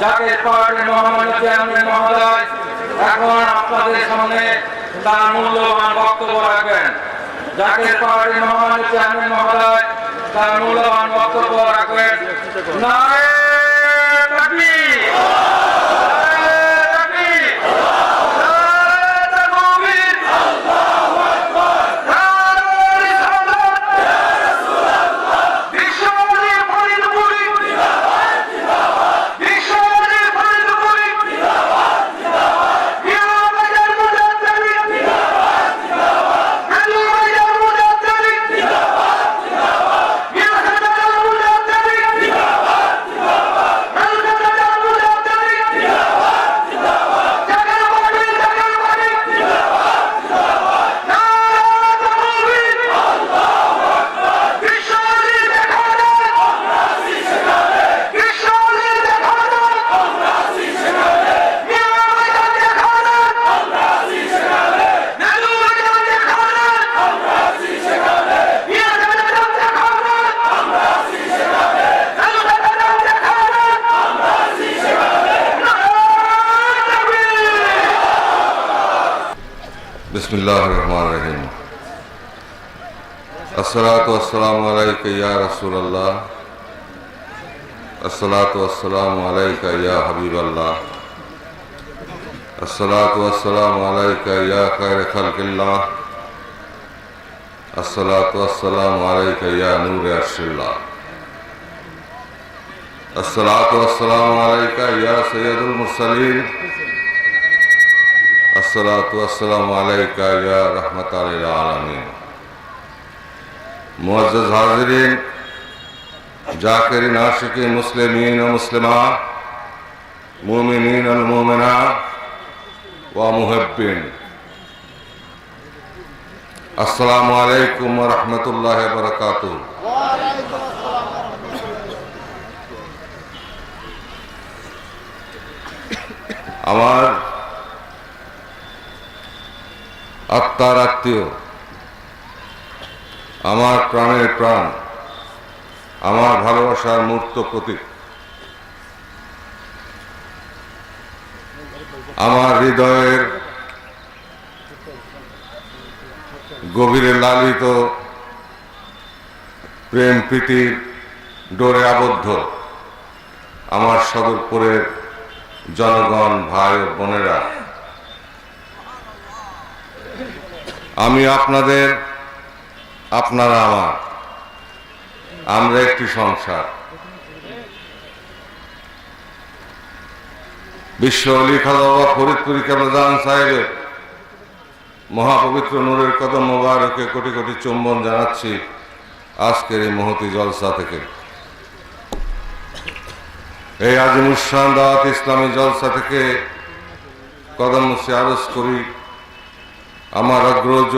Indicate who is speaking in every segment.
Speaker 1: জাতীয় পার্টির মহামান্য চেয়ারম্যান মহোদয় এখন আপনাদের সামনে তার মূল্যবান বক্তব্য রাখবেন। জাতীয় পার্টির মহামান্য চেয়ারম্যান মহোদয় তার মূল্যবান বক্তব্য রাখবেন। নারে তাকবীর, নারে তাকবীর, নারে তাকবীর, আল্লাহু আকবার, নারে রিসালাত, ইয়া রাসূলুল্লাহ, বিশ্বনবী ফরিদপুরি জিন্দাবাদ, জিন্দাবাদ, বিশ্বনবী ফরিদপুরি জিন্দাবাদ, জিন্দাবাদ, ইয়া বাজার মুজাদ্দিদি জিন্দাবাদ, জিন্দাবাদ, আলী বাজার মুজাদ্দিদি জিন্দাবাদ, জিন্দাবাদ, ইয়া হাজার মুজাদ্দিদি জিন্দাবাদ, জিন্দাবাদ, আল বাজার মুজাদ্দিদি জিন্দাবাদ, জিন্দাবাদ, জাগার বাড়ি জিন্দাবাদ, জিন্দাবাদ, নারে তাকবীর, আল্লাহু আকবার, বিশ্বনবী দেখানো আমরা আছি সেখানে, বিশ্বনবী দেখানো আমরা আছি সেখানে, ইয়া বাজার দেখানো আমরা আছি সেখানে, নালু বাজার দেখানো আমরা আছি সেখানে, ইয়া বাজার দেখানো আমরা আছি সেখানে, নালু বাজার দেখানো আমরা আছি সেখানে, নারে তাকবীর।
Speaker 2: बिस्मिल्लाहिर रहमानिर रहीम। अस्सलातु वस्सलामु अलैका या रसूलल्लाह, अस्सलातु वस्सलामु अलैका या हबीबल्लाह, अस्सलातु वस्सलामु अलैका या खैर खल्किल्लाह, अस्सलातु वस्सलामु अलैका या नूर अर्शिल्लाह, अस्सलातु वस्सलामु अलैका या सय्यदुल मुरसलीन, अस्सलातु वस्सलामु अलैका या रहमतल लिल आलमीन। मुअज़्ज़ज़ हाज़िरीन, जाकिरीन, आशिकीन, मुस्लिमीन व मुस्लिमात, मुमिनीन व मुमिनात व मुहिब्बीन, अस्सलामु अलैकुम व रहमतुल्लाहि व बरकातुहू। আমার আত্মার আত্মীয়, আমার প্রাণের প্রাণ, আমার ভালোবাসার মূর্ত প্রতীক, আমার হৃদয়ের গভীরে লালিত প্রেম প্রীতির ডোরে আবদ্ধ আমার সদরপুরের জনগণ, ভাই ও বোনেরা, আমি আপনাদের, আপনারা আমার, আমরা একটি সংসার। বিশ্ব অলি খাজা বাবা ফরিদপুরি কেবলাজান সাহেবের মহাপবিত্র নূরের কদম মোবারকে কোটি কোটি চুম্বন জানাচ্ছি আজকের এই মহতি জলসা থেকে। এই আজিমুশান দাওয়াত ইসলামী জলসা থেকে কদম মুছে আরজ করি আমার অগ্রজ,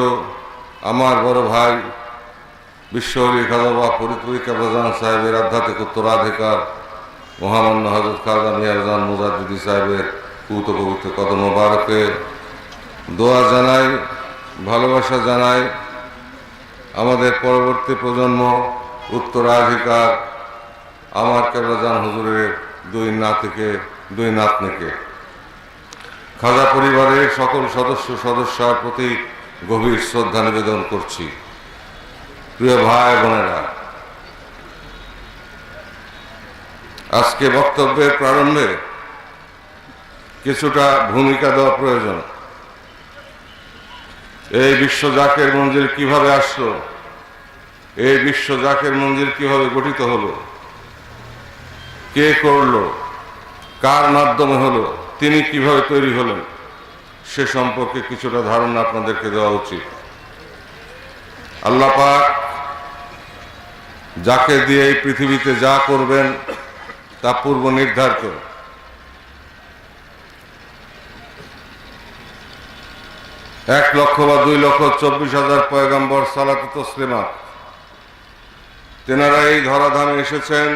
Speaker 2: আমার বড় ভাই বিশ্ব অলি খাজা বাবা ফরিদপুরি কেবলাজান সাহেবের আধ্যাত্মিক উত্তরাধিকার মহামান্য হযরত খাজা মিয়াজান মুজাদ্দিদি সাহেবের পূত পবিত্র কদম মোবারকে দোয়া জানাই, ভালোবাসা জানাই। আমাদের পরবর্তী প্রজন্ম, উত্তরাধিকার আমার কেবলাজান হুজুরের দুই নাতনিকে খাজা পরিবারের সকল সদস্যের প্রতি গভীর শ্রদ্ধা নিবেদন করছি। প্রিয় ভাই বোনেরা, আজকে বক্তব্যের প্রারম্ভে কিছুটা ভূমিকা দেওয়া প্রয়োজন। এই বিশ্ব জাকের মঞ্জিল কিভাবে আসলো, এই বিশ্ব জাকের মঞ্জিল কিভাবে গঠিত হলো, কে করলো, কার মাধ্যমে হলো, তিনি কিভাবে তৈরি হলেন, সে সম্পর্কে কিছুটা ধারণা আপনাদেরকে দেওয়া উচিত। আল্লাহ পাক যাকে দিয়ে এই পৃথিবীতে যা করবেন তা পূর্ব নির্ধারিত। 1 লক্ষ বা 2 লক্ষ 24,000 পয়গম্বর সালাত ও তসলিমাত, তেনারা এই ধরাধামে এসেছেন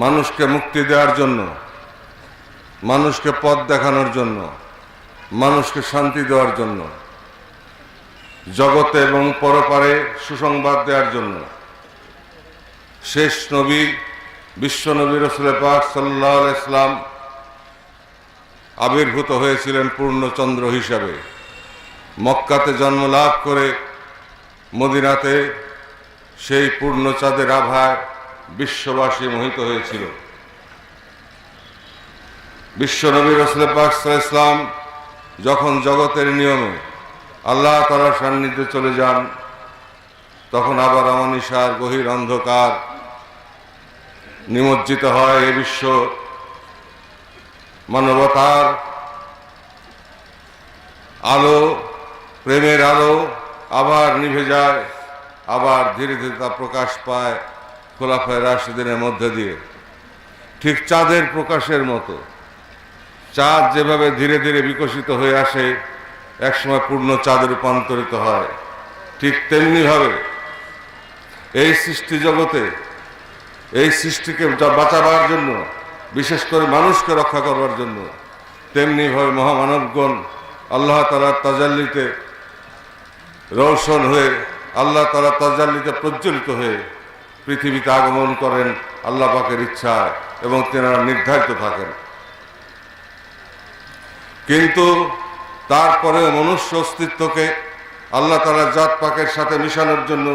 Speaker 2: মানুষকে মুক্তি দেওয়ার জন্য, মানুষকে পথ দেখানোর জন্য, মানুষকে শান্তি দেওয়ার জন্য, জগতে এবং পরপারে সুসংবাদ দেওয়ার জন্য। শেষ নবী বিশ্বনবী রাসূল পাক সাল্লাল্লাহু আলাইহি সাল্লাম আবির্ভূত হয়েছিলেন পূর্ণচন্দ্র হিসাবে। মক্কাতে জন্ম লাভ করে মদিনাতে সেই পূর্ণচাঁদের আভায় বিশ্ববাসী মোহিত হয়েছিল। বিশ্বনবী রাসূল পাক সাল্লাল্লাহু আলাইহি সাল্লাম যখন জগতের নিয়মে আল্লাহ তাআলার সান্নিধ্যে চলে যান, তখন আবার অমানিসার গভীর অন্ধকার নিমজ্জিত হয় এ বিশ্ব। মানবতার আলো, প্রেমের আলো আবার নিভে যায়, আবার ধীরে ধীরে তা প্রকাশ পায় খোলাফায়ে রাশিদিনের মধ্যে দিয়ে। ঠিক চাঁদের প্রকাশের মতো চাঁদ যেভাবে ধীরে ধীরে বিকশিত হয়ে আসে, একসময় পূর্ণ চাঁদে রূপান্তরিত হয়, ঠিক তেমনিভাবে এই সৃষ্টি জগতে এই সৃষ্টিকে বাঁচাবার জন্য, বিশেষ করে মানুষকে রক্ষা করবার জন্য, তেমনিভাবে মহামানবগণ আল্লাহ তাআলার তাজাল্লিতে রওশন হয়ে, আল্লাহ তাআলার তাজাল্লিতে প্রজ্বলিত হয়ে পৃথিবীতে আগমন করেন আল্লাহ পাকের ইচ্ছায়, এবং তেনারা নির্ধারিত থাকেন। কিন্তু তারপরেও মনুষ্য অস্তিত্বকে আল্লাহ তাআলার জাত পাকের সাথে মিশানোর জন্য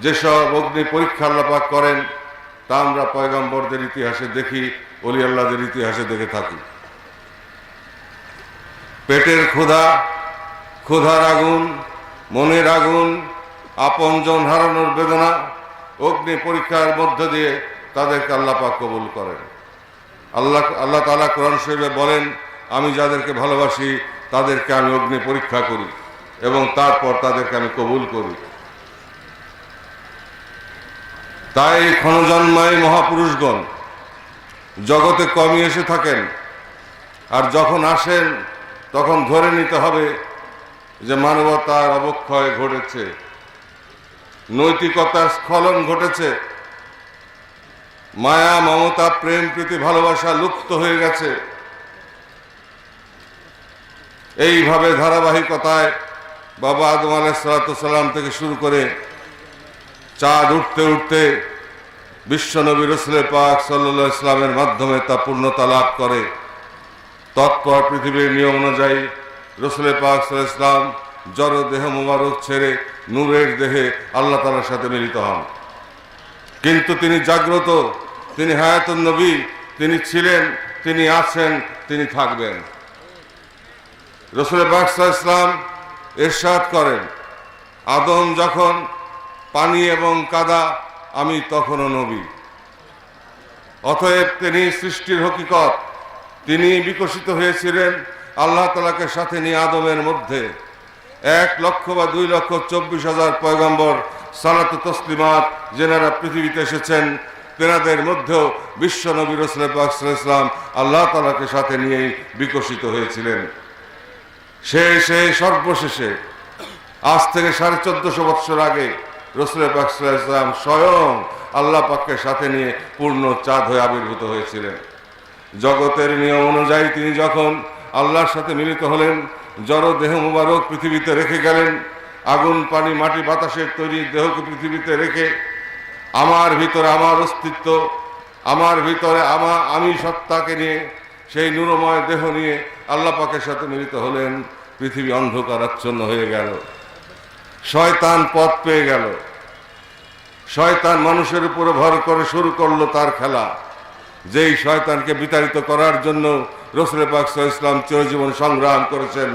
Speaker 2: যেসব অগ্নি পরীক্ষা আল্লাহ পাক করেন, তা আমরা পয়গম্বরদের ইতিহাসে দেখি, ওলি আল্লাহদের ইতিহাসে দেখে থাকি। পেটের ক্ষুধা, ক্ষুধার আগুন, মনের আগুন, আপনজন হারানোর বেদনা, অগ্নি পরীক্ষার মধ্য দিয়ে তাদেরকে আল্লাহ পাক কবুল করেন। আল্লাহ তাআলা কোরআন শরীফে বলেন, আমি যাদেরকে ভালোবাসি তাদেরকে আমি অগ্নি পরীক্ষা করি এবং তারপর তাদেরকে আমি কবুল করি। তাই ক্ষণজন্মায় মহাপুরুষগণ জগতে কমই এসে থাকেন, আর যখন আসেন তখন ধরে নিতে হবে যে মানবতার অবক্ষয় ঘটেছে, নৈতিকতার স্খলন ঘটেছে, মায়া মমতা প্রেম প্রীতি ভালোবাসা লুপ্ত হয়ে গেছে। এইভাবে ধারাবাহিকতায় বাবা আদম আলাইহিস সালাম থেকে শুরু করে চাঁদ উঠতে উঠতে বিশ্বনবী রাসূল পাক সাল্লাল্লাহু আলাইহি সাল্লামের মাধ্যমে তা পূর্ণতা লাভ করে। তৎপর পৃথিবীর নিয়ম অনুযায়ী রাসূল পাক সাল্লাল্লাহু আলাইহি সাল্লাম জড় দেহ মুবারক ছেড়ে নূরের দেহে আল্লাহ তাআলার সাথে মিলিত হন। কিন্তু তিনি জাগ্রত, তিনি হায়াতুন নবী, তিনি ছিলেন, তিনি আছেন, তিনি থাকবেন। রাসূল পাক সাল্লাল্লাহু আলাইহি সাল্লাম ইরশাদ করেন, আদম যখন পানি এবং কাদা, আমি তখনও নবী। অতএব তিনি সৃষ্টির হকিকত, তিনি বিকশিত হয়েছিলেন আল্লাহ তাআলাকে সাথে নিয়ে আদমের মধ্যে। 1,00,000 বা 2,24,000 পয়গম্বর সালাত ও তসলিমাত যেনারা পৃথিবীতে এসেছেন, তেনাদের মধ্যেও বিশ্ব নবী রাসূল পাক সাল্লাল্লাহু আলাইহি সাল্লাম আল্লাহ তাআলাকে সাথে নিয়েই বিকশিত হয়েছিলেন। সেই সর্বশেষে আজ থেকে 1450 বৎসর আগে রাসূল পাক সাল্লাল্লাহু আলাইহি সাল্লাম স্বয়ং আল্লাহ পাককে সাথে নিয়ে পূর্ণ চাঁদ হয়ে আবির্ভূত হয়েছিলেন। জগতের নিয়ম অনুযায়ী তিনি যখন আল্লাহর সাথে মিলিত হলেন, জড় দেহ মুবারক পৃথিবীতে রেখে গেলেন, আগুন পানি মাটি বাতাসের তৈরি দেহকে পৃথিবীতে রেখে আমার ভিতরে আমার অস্তিত্ব, আমার ভিতরে আমি সত্তাকে নিয়ে, সেই নূরময় দেহ নিয়ে আল্লাহ পাকের সাথে মিলিত হলেন। পৃথিবী অন্ধকারাচ্ছন্ন হয়ে গেল, শয়তান পথ পেয়ে গেল, শয়তান মানুষের উপরে ভর করে শুরু করলো তার খেলা। যেই শয়তানকে বিতাড়িত করার জন্য রাসূল পাক সাল্লাল্লাহু আলাইহি সাল্লাম চিরজীবন সংগ্রাম করেছেন,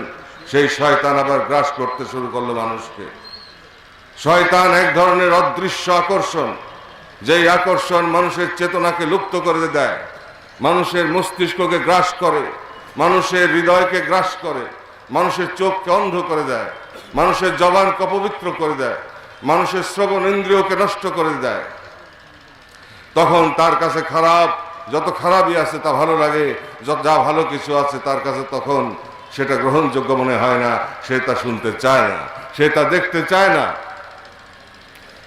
Speaker 2: সেই শয়তান আবার গ্রাস করতে শুরু করলো মানুষকে। শয়তান এক ধরনের অদৃশ্য আকর্ষণ, যেই আকর্ষণ মানুষের চেতনাকে লুপ্ত করে দেয়, মানুষের মস্তিষ্ককে গ্রাস করে, মানুষের হৃদয়কে গ্রাস করে, মানুষের চোখকে অন্ধ করে দেয়, মানুষের জবানকে অপবিত্র করে দেয়, মানুষের শ্রবণ ইন্দ্রিয়কে নষ্ট করে দেয়। তখন তার কাছে যত খারাপই আছে তা ভালো লাগে, যা ভালো কিছু আছে তার কাছে তখন সেটা গ্রহণযোগ্য মনে হয় না, সে তা শুনতে চায় না, সে তা দেখতে চায় না।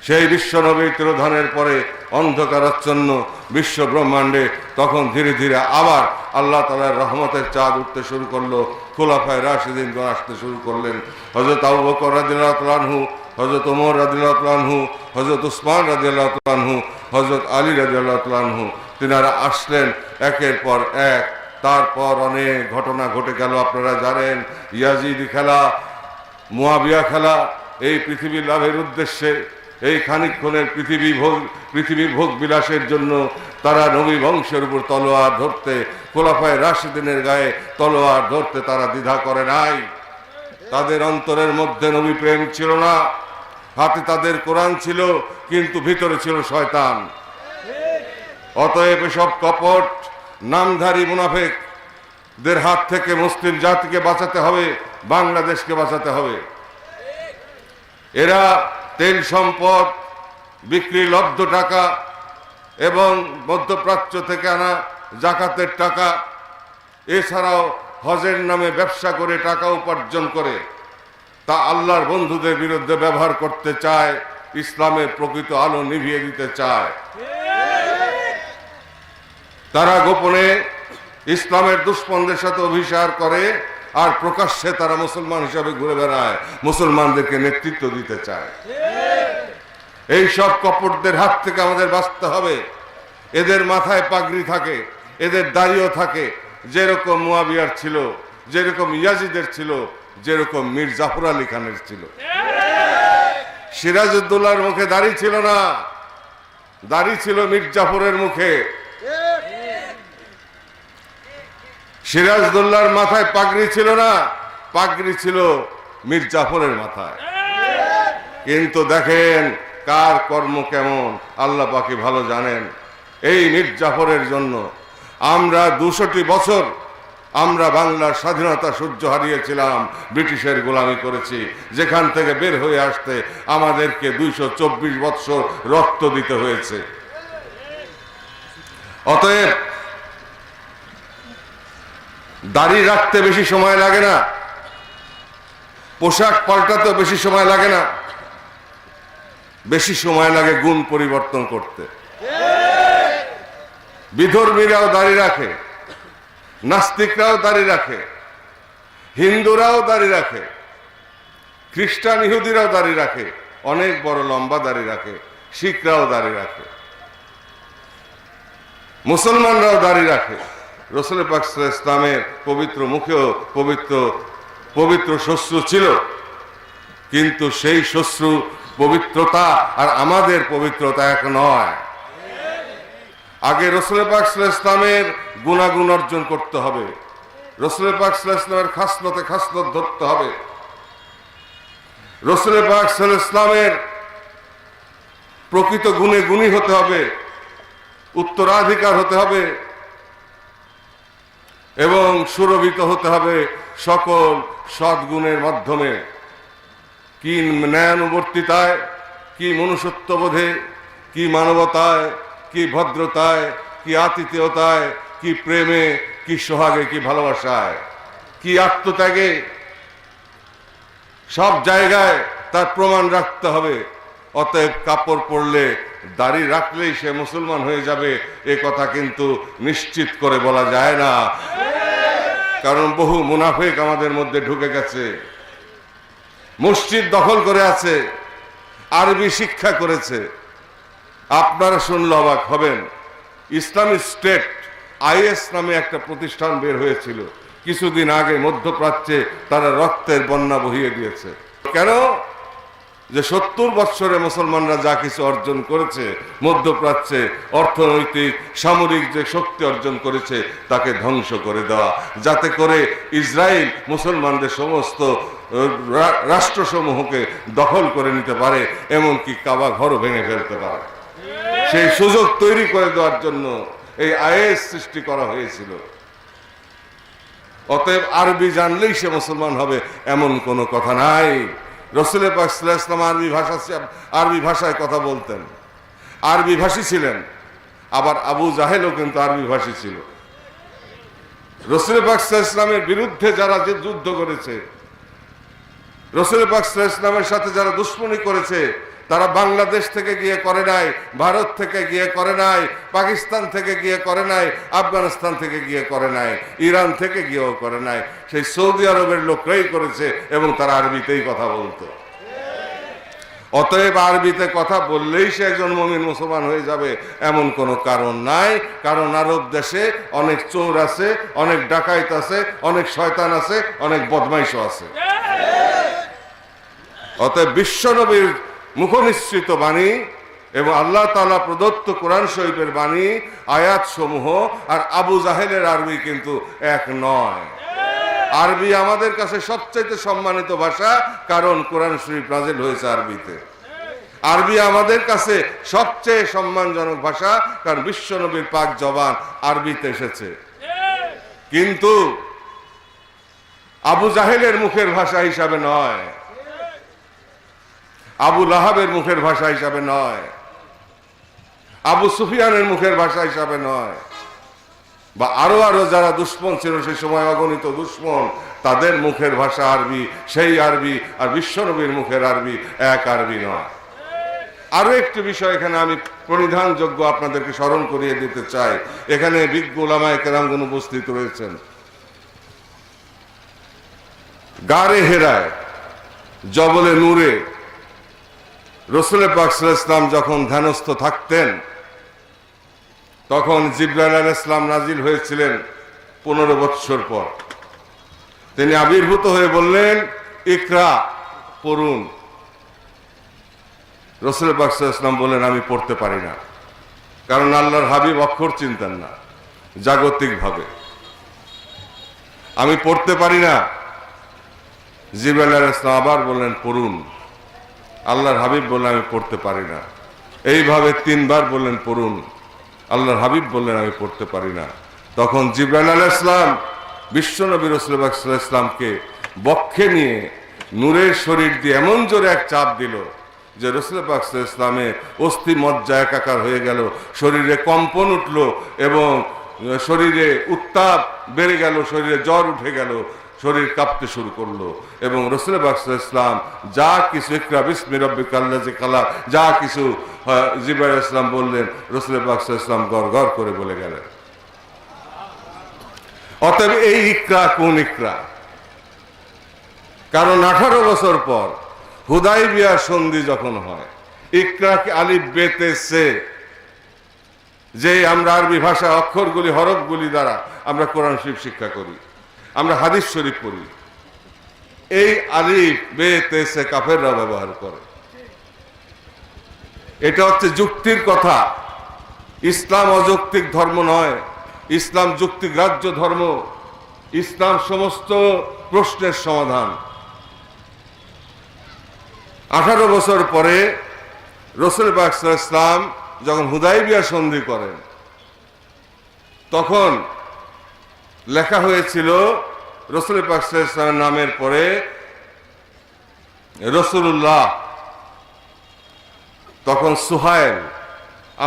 Speaker 2: সেই বিশ্বনবী তিরোধানের পরে অন্ধকারাচ্ছন্ন বিশ্ব ব্রহ্মাণ্ডে তখন ধীরে ধীরে আবার আল্লাহ তাআলার রহমতের চাঁদ উঠতে শুরু করলো। খোলাফায়ে রাশিদিনগণ আসতে শুরু করলেন। হযরত আবু বকর রাদিয়াল্লাহু তাআলা আনহু হযরত ওমর রাদিয়াল্লাহু তাআলা আনহু, হযরত উসমান রাদিয়াল্লাহু তাআলা আনহু, হযরত আলী রাদিয়াল্লাহু তাআলা আনহু, তিনারা আসলেন একের পর এক। তারপর অনেক ঘটনা ঘটে গেল। আপনারা জানেন, ইয়াজিদি খেলা, মুয়াবিয়া খেলা, এই পৃথিবী লাভের উদ্দেশ্যে, এই খানিকক্ষণের পৃথিবীর ভোগ বিলাসের জন্য তারা নবী বংশের উপর তলোয়ার ধরতে, খোলাফায়ে রাশিদিনের গায়ে তলোয়ার ধরতে তারা দ্বিধা করে নাই। তাদের অন্তরের মধ্যে নবী প্রেম ছিল না, হাতে তাদের কোরআন ছিল, কিন্তু ভিতরে ছিল শয়তান। অতএব এসব কপট নামধারী মুনাফিকদের হাত থেকে মুসলিম জাতিকে বাঁচাতে হবে, বাংলাদেশকে বাঁচাতে হবে। এরা তেল সম্পদ বিক্রি লব্ধ টাকা এবং মধ্যপ্রাচ্য থেকে আনা জাকাতের টাকা, এছাড়াও হজের নামে ব্যবসা করে টাকা উপার্জন করে তা আল্লাহর বন্ধুদের বিরুদ্ধে ব্যবহার করতে চায়, ইসলামের প্রকৃত আলো নিভিয়ে দিতে চায়। তারা গোপনে ইসলামের দুশ্মনদের সাথে অভিসার করে, আর প্রকাশ্যে তারা মুসলমান হিসাবে ঘুরে বেড়ায়, মুসলমানদেরকে নেতৃত্ব দিতে চায়। এই সব কপটদের হাত থেকে আমাদের বাঁচতে হবে। এদের মাথায় পাগড়ি থাকে, এদের দাড়িও থাকে, যেরকম মুয়াবিয়ার ছিল, যেরকম ইয়াজিদের ছিল, যেরকম মীর জাফর আলী খানের ছিল। সিরাজউদ্দৌলার মুখে দাড়ি ছিল না, দাড়ি ছিল মীর জাফরের মুখে। সিরাজউদ্দৌলার মাথায় পাগড়ি ছিল না, পাগড়ি ছিল মীর জাফরের মাথায়। কিন্তু দেখেন কার কর্ম কেমন, আল্লাহ পাকি ভালো জানেন। এই মীর জাফরের জন্য আমরা 200টি বছর আমরা বাংলার স্বাধীনতা সূর্য হারিয়েছিলাম, ব্রিটিশের গোলামি করেছি। যেখান থেকে বের হয়ে আসতে আমাদেরকে 224 বছর রক্ত দিতে হয়েছে। অতএব দাড়ি রাখতে বেশি সময় লাগে না, পোশাক পাল্টাতেও বেশি সময় লাগে না, বেশি সময় লাগে গুণ পরিবর্তন করতে। বিধর্মীরাও দাড়ি রাখে, নাস্তিকরাও দাড়ি রাখে, হিন্দুরাও দাড়ি রাখে, খ্রিস্টান ইহুদিরাও দাড়ি রাখে, অনেক বড় লম্বা দাড়ি রাখে, শিখরাও দাড়ি রাখে, মুসলমানরাও দাড়ি রাখে। রাসূল পাক সাল্লাল্লাহু আলাইহি ওয়াসাল্লামের পবিত্র মুখেও পবিত্র শ্বশ্রু ছিল, কিন্তু সেই শ্বশ্রু পবিত্রতা আর আমাদের পবিত্রতা এক নয়। আগে রাসূল পাক সাল্লাল্লাহু আলাইহি ওয়াসাল্লামের গুণাগুণ অর্জন করতে হবে, রাসূল পাক সাল্লাল্লাহু আলাইহি ওয়াসাল্লামের খাসলত ধরতে হবে, রাসূল পাক সাল্লাল্লাহু আলাইহি ওয়াসাল্লামের প্রকৃত গুণে গুণী হতে হবে, উত্তরাধিকার হতে হবে এবং সুরভিত হতে হবে সকল সদ্গুণের মাধ্যমে। কি ন্যায়ানুবর্তিতায়, কি মনুষ্যত্ববোধে, কি মানবতায়, কি ভদ্রতায়, কি আতিথেয়তায়, কি প্রেমে, কি সোহাগে, কি ভালোবাসায়, কি আত্মত্যাগে, সব জায়গায় তার প্রমাণ রাখতে হবে। অতএব কাপড় পরলে, দাড়ি রাখলেই সে মুসলমান হয়ে যাবে এ কথা কিন্তু নিশ্চিত করে বলা যায় না, কারণ বহু মুনাফিক আমাদের মধ্যে ঢুকে গেছে, মসজিদ দখল করে আছে, আরবি শিক্ষা করেছে। আপনারা শুনলে অবাক হবেন, ইসলামিক স্টেট IS নামে একটা প্রতিষ্ঠান বের হয়েছিল কিছুদিন আগে, মধ্যপ্রাচ্যে তারা রক্তের বন্যা বহিয়ে দিয়েছে। কেন? যে 70 বৎসরে মুসলমানরা যা কিছু অর্জন করেছে, মধ্যপ্রাচ্যে অর্থনৈতিক সামরিক যে শক্তি অর্জন করেছে তাকে ধ্বংস করে দেওয়া, যাতে করে ইসরায়েল মুসলমানদের সমস্ত রাষ্ট্রসমূহকে দখল করে নিতে পারে, এমনকি কাবা ঘরও ভেঙে ফেলতে পারে। সেই সুযোগ তৈরি করে দেওয়ার জন্য এই IS সৃষ্টি করা হয়েছিল। অতএব আরবি জানলেই সে মুসলমান হবে এমন কোনো কথা নাই। রাসূল পাক সাল্লাল্লাহু আলাইহি ওয়াসাল্লাম আরবি ভাষায় কথা বলতেন, আরবি ভাষী ছিলেন। আবার আবু জাহেলও কিন্তু আরবি ভাষী ছিল। রাসূল পাক সাল্লাল্লাহু আলাইহি ওয়াসাল্লামের বিরুদ্ধে যারা যে যুদ্ধ করেছে, রাসূল পাক সাল্লাল্লাহু আলাইহি ওয়াসাল্লামের সাথে যারা দুশমনি করেছে, তারা বাংলাদেশ থেকে গিয়ে করে নাই, ভারত থেকে গিয়ে করে নাই, পাকিস্তান থেকে গিয়ে করে নাই, আফগানিস্তান থেকে গিয়ে করে নাই, ইরান থেকে গিয়েও করে নাই, সেই সৌদি আরবের লোকরাই করেছে এবং তারা আরবিতেই কথা বলতো। অতএব আরবিতে কথা বললেই সে একজন মুমিন মুসলমান হয়ে যাবে এমন কোনো কারণ নাই। কারণ আরব দেশে অনেক চোর আছে, অনেক ডাকাইত আছে, অনেক শয়তান আছে, অনেক বদমাইশও আছে। অতএব বিশ্বনবীর মুখনিসৃত বাণী এবং আল্লাহ তাআলা প্রদত্ত কোরআন শরীফের বাণী, আয়াত সমূহ আর আবু জাহেলের আরবি কিন্তু এক নয়। আরবি আমাদের কাছে সবচাইতে সম্মানিত ভাষা, কারণ কোরআন শরীফ নাযিল হয়েছে আরবিতে। আরবি আমাদের কাছে সবচেয়ে সম্মানজনক ভাষা, কারণ বিশ্বনবীর পাক জবান আরবিতে এসেছে। কিন্তু আবু জাহেলের মুখের ভাষা হিসাবে নয়, আবু লাহাবের মুখের ভাষা হিসাবে নয়, আবু সুফিয়ানের মুখের ভাষা হিসাবে নয়, বা আরো যারা দুশ্মন ছিল সেই সময় অগণিত দুশ্মন, তাদের মুখের ভাষা আরবি, সেই আরবি আর বিশ্বনবীর মুখের আরবি এক আরবি নয়। আরো একটি বিষয় এখানে আমি পরিধানযোগ্য আপনাদেরকে স্মরণ করিয়ে দিতে চাই। এখানে বিজ্ঞ উলামায়ে কেরামগণ উপস্থিত রয়েছেন। গারে হেরায়, জবলে নূরে রাসূল পাক সাল্লাল্লাহু আলাইহি ওয়াসাল্লাম যখন ধ্যানস্থ থাকতেন, তখন জিবরাইল আলাইহিস সালাম নাজিল হয়েছিলেন 15 বৎসর পর। তিনি আবির্ভূত হয়ে বললেন, ইকরা, পড়ুন। রাসূল পাক সাল্লাল্লাহু আলাইহি ওয়াসাল্লাম বললেন, আমি পড়তে পারি না। কারণ আল্লাহর হাবিব অক্ষর চিনতেন না জাগতিকভাবে। আমি পড়তে পারি না। জিবরাইল আলাইহিস সালাম আবার বললেন, পড়ুন। আল্লাহর হাবিব বললেন, আমি পড়তে পারি না। এইভাবে 3 বার বললেন, পড়ুন। আল্লাহর হাবিব বললেন, আমি পড়তে পারি না। তখন জিবরাইল আলাইহিস সালাম বিশ্বনবী রাসূল পাক সাল্লাল্লাহু আলাইহি ওয়াসাল্লামকে বক্ষে নিয়ে নূরের শরীর দিয়ে এমন জোরে এক চাপ দিল যে রাসূল পাক সাল্লাল্লাহু আলাইহি ওয়াসাল্লামের অস্থি মজ্জা একাকার হয়ে গেল, শরীরে কম্পন উঠল এবং শরীরে উত্তাপ বেড়ে গেল, শরীরে জ্বর উঠে গেল, শরীর কাঁপতে শুরু করলো। এবং রাসূল পাক সাল্লাল্লাহু আলাইহি ওয়াসাল্লাম যা কিছু, ইকরা বিসমি রাব্বিকাল্লাযী খালাক, যা কিছু জিবরাইল আলাইহিস সালাম বললেন, রাসূল পাক সাল্লাল্লাহু আলাইহি ওয়াসাল্লাম গড় গড় করে বলে গেলেন। অতএব এই ইকরা কোন ইকরা? কারণ 18 বছর পর হুদায়বিয়া সন্ধি যখন হয়, ইকরা কি আলিফ বেতে সে, যে আমরা আরবি ভাষা অক্ষরগুলি, হরফগুলি দ্বারা আমরা কোরআন শরীফ শিক্ষা করি, আমরা হাদিস শরীফ পড়ি, এই আলিফ বেতে সে কাফেররা ব্যবহার করে। এটা হচ্ছে যুক্তির কথা। ইসলাম অযৌক্তিক ধর্ম নয়, ইসলাম যুক্তিগ্রাহ্য ধর্ম। ইসলাম সমস্ত প্রশ্নের সমাধান। 18 বছর পরে রাসূল পাক সাল্লাল্লাহু আলাইহি ওয়াসাল্লাম যখন হুদায়বিয়া সন্ধি করেন, তখন লেখা হয়েছিল রাসূল পাক সাল্লাল্লাহু আলাইহি ওয়াসাল্লামের নামের পরে রাসূলুল্লাহ। তখন সুহাইল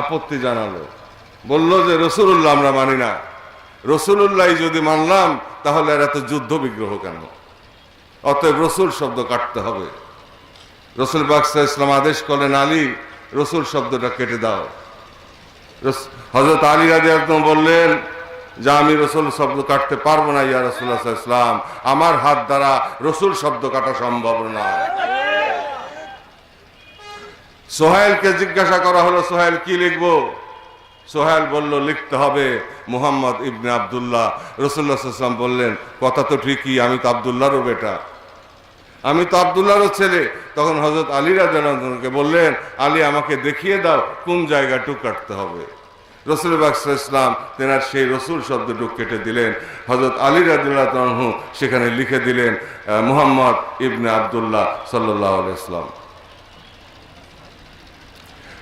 Speaker 2: আপত্তি জানালো, বলল যে রাসূলুল্লাহ আমরা মানি না। রাসূলুল্লাহ যদি মানলাম তাহলে আর এত যুদ্ধ বিগ্রহ কেন? অতএব রসুল শব্দ কাটতে হবে। রাসূল পাক সাল্লাল্লাহু আলাইহি ওয়াসাল্লাম আদেশ করলেন, আলী রসুল শব্দটা কেটে দাও। হযরত আলী রাদিয়াল্লাহু আনহু বললেন যে আমি রসুল শব্দ কাটতে পারবো না, ইয়া রাসূলুল্লাহ সাল্লাল্লাহু আলাইহি ওয়াসাল্লাম, আমার হাত দ্বারা রসুল শব্দ কাটা সম্ভব না। সোহাইলকে জিজ্ঞাসা করা হলো, সোহাইল কি লিখবো? সোহাইল বলল, লিখতে হবে মুহাম্মদ ইবনে আব্দুল্লাহ। রাসূলুল্লাহ সাল্লাল্লাহু আলাইহি ওয়াসাল্লাম বললেন, কথা তো ঠিকই, আমি তো আব্দুল্লাহরও বেটা, আমি তো আব্দুল্লাহরও ছেলে। তখন হযরত আলী রাদিয়াল্লাহু আনহুকে বললেন, আলী আমাকে দেখিয়ে দাও কোন জায়গাটুকু কাটতে হবে। রাসূল পাক সাল্লাল্লাহু আলাইহি ওয়াসাল্লাম তেনার সেই রসুল শব্দটুকু কেটে দিলেন। হযরত আলী রাদিয়াল্লাহু আনহু সেখানে লিখে দিলেন মুহাম্মদ ইবনে আব্দুল্লাহ সাল্লাল্লাহু আলাইহি ওয়াসাল্লাম।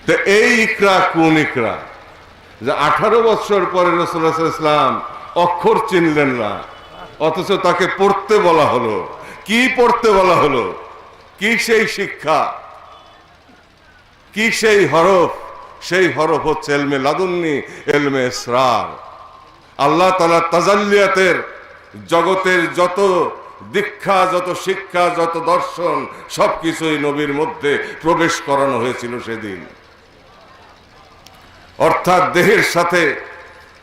Speaker 2: তো এই ইকরা কোন ইকরা? যে 18 বছর পরে রাসূলুল্লাহ সাল্লাল্লাহু আলাইহি ওয়াসাল্লাম অক্ষর চিনলেন না, অথচ তাকে পড়তে বলা হলো। কি পড়তে বলা হলো? কি সেই শিক্ষা, কি সেই হরফ? সেই হরফ হচ্ছে ইলমে লাদুন্নি, ইলমে ইসরার। আল্লাহ তাআলা তাজাল্লিয়াতের জগতের যত দীক্ষা, যত শিক্ষা, যত দর্শন, সবকিছুই নবীর মধ্যে প্রবেশ করানো হয়েছিল সেদিন। অর্থাৎ দেহের সাথে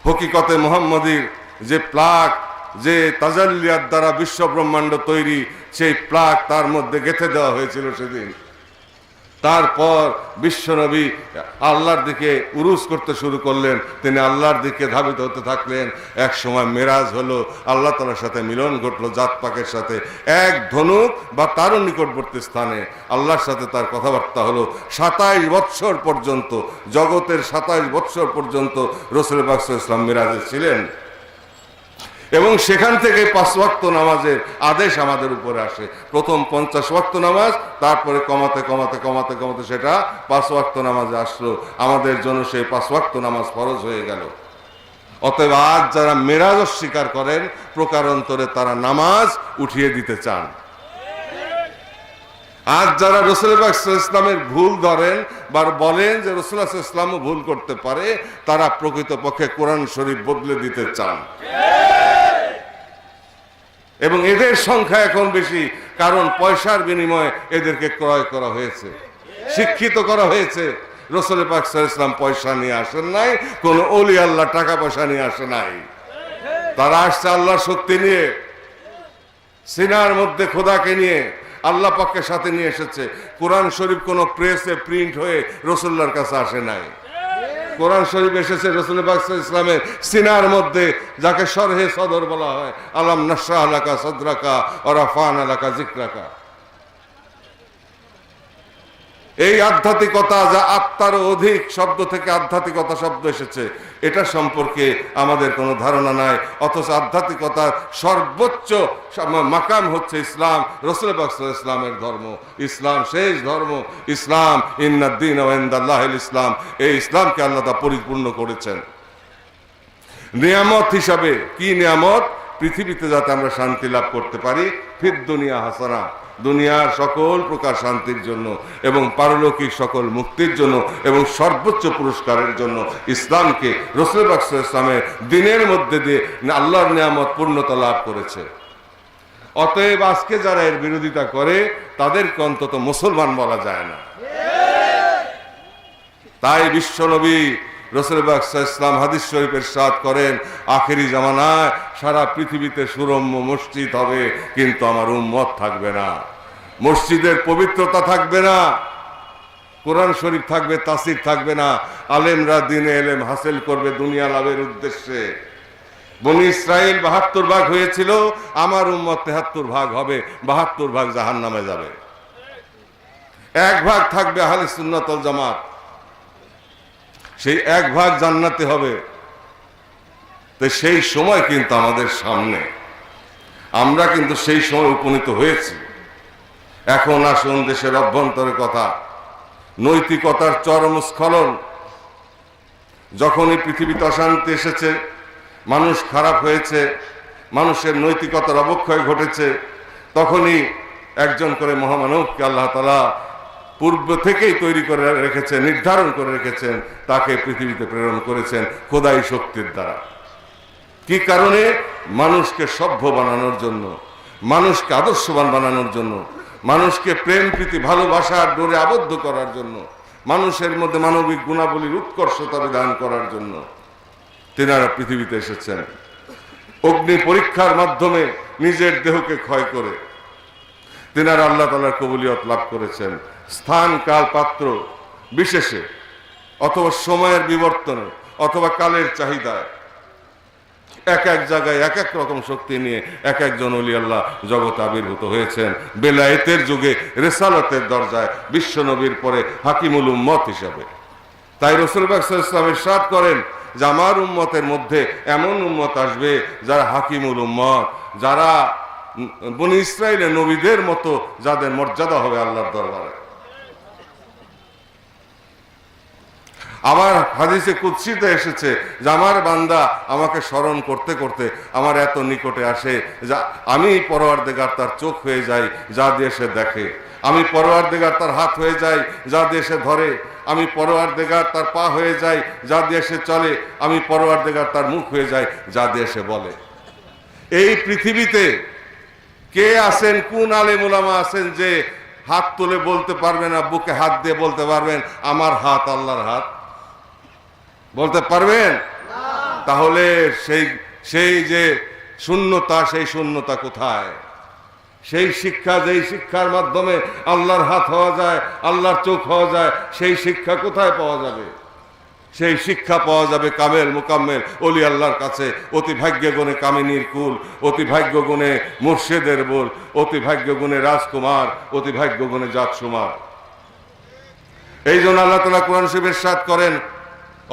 Speaker 2: হকিকতে মুহাম্মদীর যে প্লাক, যে তাজাল্লিয়াত দ্বারা বিশ্ব ব্রহ্মাণ্ড তৈরি, সেই প্লাক তার মধ্যে গেঁথে দেওয়া হয়েছিল সেদিন। তারপর বিশ্বনবী আল্লাহর দিকে উরুজ করতে শুরু করলেন, তিনি আল্লাহর দিকে ধাবিত হতে থাকলেন। এক সময় মেরাজ হলো, আল্লাহ তাআলার সাথে মিলন ঘটলো জাত পাকের সাথে। এক ধনুক বা তারও নিকটবর্তী স্থানে আল্লাহর সাথে তার কথাবার্তা হলো। 27 বৎসর পর্যন্ত, জগতের 27 বৎসর পর্যন্ত রাসূল পাক সাল্লাল্লাহু আলাইহি ওয়াসাল্লাম মেরাজে ছিলেন। এবং সেখান থেকে 5 ওয়াক্ত নামাজের আদেশ আমাদের উপরে আসে। প্রথম 50 ওয়াক্ত নামাজ, তারপরে কমাতে কমাতে কমাতে কমাতে সেটা 5 ওয়াক্ত নামাজে আসলো। আমাদের জন্য সেই 5 ওয়াক্ত নামাজ ফরজ হয়ে গেল। অতএব আজ যারা মেরাজ অস্বীকার করেন, প্রকারান্তরে তারা নামাজ উঠিয়ে দিতে চান। আজ যারা রাসূল পাক সাল্লাল্লাহু আলাইহি ওয়াসাল্লামের ভুল ধরেন বা বলেন যে রাসূলুল্লাহ সাল্লাল্লাহু আলাইহি ওয়াসাল্লামও ভুল করতে পারে, তারা প্রকৃতপক্ষে কোরআন শরীফ বদলে দিতে চান। এবং এদের সংখ্যা এখন বেশি, কারণ পয়সার বিনিময়ে এদেরকে ক্রয় করা হয়েছে, শিক্ষিত করা হয়েছে। রাসূল পাক সাল্লাল্লাহু আলাইহি ওয়াসাল্লাম পয়সা নিয়ে আসেন নাই, কোন ওলি আল্লাহ টাকা পয়সা নিয়ে আসে নাই। তারা আসছে আল্লাহর শক্তি নিয়ে, সিনার মধ্যে খোদাকে নিয়ে, আল্লাহ পাকের সাথে নিয়ে এসেছে। কোরআন শরীফ কোন প্রেসে প্রিন্ট হয়ে রাসূলুল্লাহর কাছে আসে নাই। কোরআন শরীফ এসেছে রাসূল পাক সাল্লাল্লাহু আলাইহি ওয়াসাল্লামের সিনার মধ্যে, যাকে শরহে সদর বলা হয়। আলাম নাশরাহ লাকা সাদরাকা ওয়া রাফা'না লাকা যিকরাকা। এই আধ্যাত্মিকতা, যা আত্মার অধিক শব্দ থেকে আধ্যাত্মিকতা শব্দ এসেছে, এটা সম্পর্কে আমাদের কোনো ধারণা নাই। অথচ আধ্যাত্মিকতার সর্বোচ্চ মাকাম হচ্ছে ইসলাম, রাসূল পাক সাল্লাল্লাহু আলাইহি ওয়াসাল্লামের ধর্ম। ইসলাম শেষ ধর্ম। ইসলাম, ইন্নাদ-দীনা ইনদাল্লাহিল ইসলাম। এই ইসলামকে আল্লাহ তাআলা পরিপূর্ণ করেছেন নিয়ামত হিসাবে। কি নিয়ামত? পৃথিবীতে যাতে আমরা শান্তি লাভ করতে পারি, ফিদ দুনিয়া হাসানা, দুনিয়ার সকল প্রকার শান্তির জন্য এবং পারলৌকিক সকল মুক্তির জন্য এবং সর্বোচ্চ পুরস্কারের জন্য ইসলামকে, রাসূল পাক সাল্লাল্লাহু আলাইহি ওয়াসাল্লামের দ্বীনের মধ্যে দিয়ে আল্লাহর নিয়ামত পূর্ণতা লাভ করেছে। অতএব আজকে যারা এর বিরোধিতা করে, তাদেরকে অন্তত মুসলমান বলা যায় না। তাই বিশ্বনবী রাসূল পাক সাল্লাল্লাহু আলাইহি ওয়াসাল্লাম হাদিস শরীফে ইরশাদ করেন, আখেরি জামানায় সারা পৃথিবীতে সুরম্য মসজিদ হবে, কিন্তু আমার উম্মত থাকবে না। মসজিদের পবিত্রতা থাকবে না, কোরআন শরীফ থাকবে, তাফসীর থাকবে না। আলেমরা দ্বীনে ইলম হাসিল করবে দুনিয়া লাভের উদ্দেশ্যে। বনী ইসরাইল 72 ভাগ হয়েছিল, আমার উম্মত 73 ভাগ হবে, 72 ভাগ জাহান্নামে যাবে। 1 ভাগ থাকবে আহলে সুন্নাত ওয়াল জামাত, সেই 1 ভাগ জান্নাতে হবে। তো সেই সময় কিন্তু আমাদের সামনে, আমরা কিন্তু সেই সময় উপনীত হয়েছি। এখন আসুন দেশের অভ্যন্তরের কথা। নৈতিকতার চরম স্খলন। যখনই পৃথিবীতে অশান্তি এসেছে, মানুষ খারাপ হয়েছে, মানুষের নৈতিকতার অবক্ষয় ঘটেছে, তখনই একজন করে মহামানবকে আল্লাহ তাআলা পূর্ব থেকেই তৈরি করে রেখেছেন, নির্ধারণ করে রেখেছেন, তাকে পৃথিবীতে প্রেরণ করেছেন খোদাই শক্তির দ্বারা। কি কারণে? মানুষকে সভ্য বানানোর জন্য, মানুষকে আদর্শবান বানানোর জন্য, মানুষকে প্রেম প্রীতি ভালোবাসার ডোরে আবদ্ধ করার জন্য, মানুষের মধ্যে মানবিক গুণাবলীর উৎকর্ষতা বিধান করার জন্য তেনারা পৃথিবীতে এসেছেন। অগ্নি পরীক্ষার মাধ্যমে নিজের দেহকে ক্ষয় করে তেনারা আল্লাহ তাআলার কবুলিয়ত লাভ করেছেন। স্থান কাল পাত্র বিশেষে, অথবা সময়ের বিবর্তনে, অথবা কালের চাহিদায় এক এক জায়গায় এক এক রকম শক্তি নিয়ে এক একজন ওলি আল্লাহ জগতে আবির্ভূত হয়েছেন। বেলায়েতের যুগে রিসালাতের দরজায় বিশ্বনবীর পরে হাকিমুল উম্মত হিসাবে। তাই রাসূল পাক সাল্লাল্লাহু আলাইহি ওয়াসাল্লাম ইরশাদ করেন যে আমার উম্মতের মধ্যে এমন উম্মত আসবে যারা হাকিমুল উম্মত, যারা বনী ইসরাইলের নবীদের মতো, যাদের মর্যাদা হবে আল্লাহর দরবারে। আবার হাদিসে কুদসিতে এসেছে যে আমার বান্দা আমাকে স্মরণ করতে করতে আমার এত নিকটে আসে, যা আমি পরওয়ারদিগার তার চোখ হয়ে যাই, যা দিয়ে সে দেখে। আমি পরওয়ারদিগার তার হাত হয়ে যাই, যা দিয়ে সে ধরে। আমি পরওয়ারদিগার তার পা হয়ে যাই, যা দিয়ে সে চলে। আমি পরওয়ারদিগার তার মুখ হয়ে যাই, যা দিয়ে সে বলে। এই পৃথিবীতে কে আছেন, কোন আলেম উলামা আছেন যে হাত তুলে বলতে পারবেন না, বুকে হাত দিয়ে বলতে পারবেন আমার হাত আল্লাহর হাত? বলতে পারবেন? তাহলে সেই যে শূন্যতা, সেই শূন্যতা কোথায়? সেই শিক্ষা, যেই শিক্ষার মাধ্যমে আল্লাহর হাত হওয়া যায়, আল্লাহর চোখ হওয়া যায়, সেই শিক্ষা কোথায় পাওয়া যাবে? সেই শিক্ষা পাওয়া যাবে কামেল মুকাম্মেল ওলি আল্লাহর কাছে। অতি ভাগ্য গুণে কামিনীর কুল, অতি ভাগ্য গুণে মুর্শিদের বোল, অতি ভাগ্য গুণে রাজকুমার, অতি ভাগ্য গুণে জাত সুমার। এই জন্য আল্লাহ তাআলা কোরআন শরীফে ইরশাদ করেন,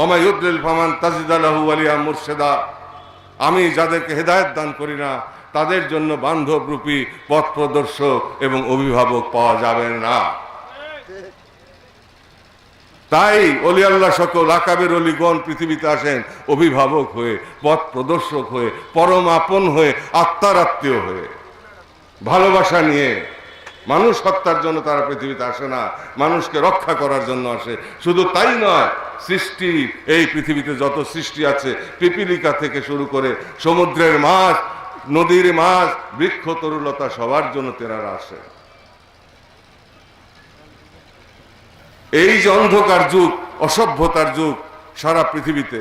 Speaker 2: ওমা ইউদ্লিল ফামান তাজিদ লাহু ওয়ালিয়া মুরশিদা, আমি যাদেরকে হেদায়েত দান করি না তাদের জন্য বান্ধব রূপী পথ প্রদর্শক এবং অভিভাবক পাওয়া যাবে না। তাই অলি আল্লাহ সকল আকাবের অলিগণ পৃথিবীতে আসেন অভিভাবক হয়ে, পথ প্রদর্শক হয়ে, পরম আপন হয়ে, আত্মার আত্মীয় হয়ে, ভালোবাসা নিয়ে। মানুষ হত্যার জন্য তারা পৃথিবীতে আসে না, মানুষকে রক্ষা করার জন্য আসে। শুধু তাই নয়, সৃষ্টি, এই পৃথিবীতে যত সৃষ্টি আছে, পিপিলিকা থেকে শুরু করে সমুদ্রের মাছ, নদীর মাছ, বৃক্ষ তরুলতা, সবার জন্য তেনারা আসে। এই যে অন্ধকার যুগ, অসভ্যতার যুগ সারা পৃথিবীতে,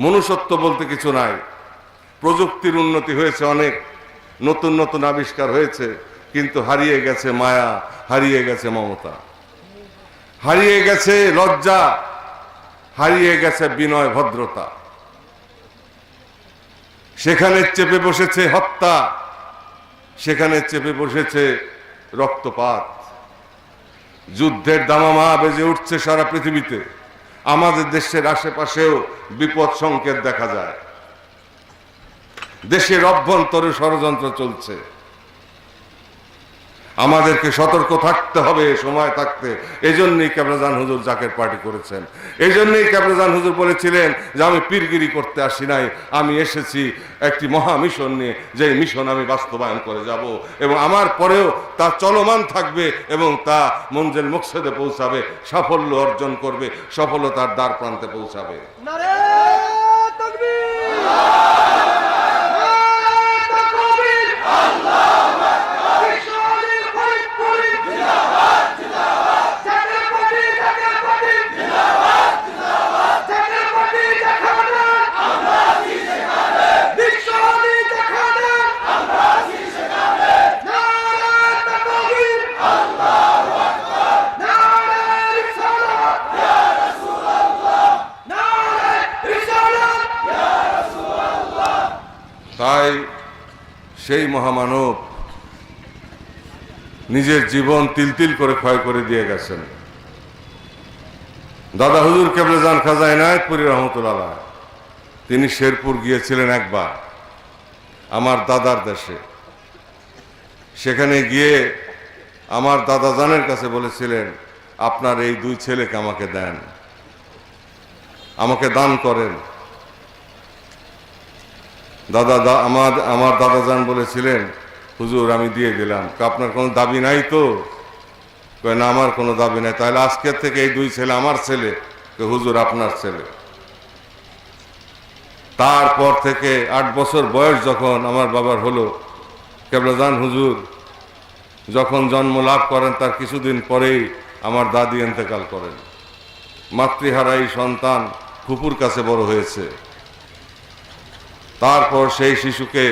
Speaker 2: মনুষ্যত্ব বলতে কিছু নাই। প্রযুক্তির উন্নতি হয়েছে অনেক, নতুন নতুন আবিষ্কার হয়েছে, কিন্তু হারিয়ে গেছে মায়া, হারিয়ে গেছে মমতা, হারিয়ে গেছে লজ্জা, হারিয়ে গেছে বিনয় ভদ্রতা। সেখানে চেপে বসেছে হত্যা, সেখানে চেপে বসেছে রক্তপাত। যুদ্ধের দামামা বেজে উঠছে সারা পৃথিবীতে। আমাদের দেশের আশেপাশেও বিপদ সংকেত দেখা যায়। দেশের অভ্যন্তরে ষড়যন্ত্র চলছে। আমাদেরকে সতর্ক থাকতে হবে সময় থাকতে। এই জন্যই কেবলাজান হুজুর জাকের পার্টি করেছেন। এই জন্যই কেবলাজান হুজুর বলেছিলেন যে আমি পীরগিরি করতে আসি নাই, আমি এসেছি একটি মহা মিশন নিয়ে, যে মিশন আমি বাস্তবায়ন করে যাব এবং আমার পরেও তা চলমান থাকবে এবং তা মঞ্জিল মুকসেদে পৌঁছাবে, সাফল্য অর্জন করবে, সফলতার দ্বার প্রান্তে পৌঁছাবে। তাই সেই মহামানব নিজের জীবন তিল তিল করে ক্ষয় করে দিয়ে গেছেন। দাদা হুজুর কেবলাজান খাজা এনায়েতপুরী রহমতুল্লাহ আলাইহ, তিনি শেরপুর গিয়েছিলেন একবার আমার দাদার দেশে। সেখানে গিয়ে আমার দাদা জানের কাছে বলেছিলেন, আপনার এই দুই ছেলেকে আমাকে দেন, আমাকে দান করেন। আমার দাদা জান বলেছিলেন, হুজুর আমি দিয়ে দিলাম। আপনার কোনো দাবি নাই তো? না, আমার কোনো দাবি নাই। তাহলে আজকের থেকে এই দুই ছেলে আমার ছেলে? হুজুর আপনার ছেলে। তারপর থেকে 8 বছর বয়স যখন আমার বাবার হলো, কেবলাজান হুজুর যখন জন্ম লাভ করেন তার কিছুদিন পরেই আমার দাদি ইন্তেকাল করেন। মাতৃহারা এই সন্তান ফুপুর কাছে বড় হয়েছে। তারপর সেই শিশুকে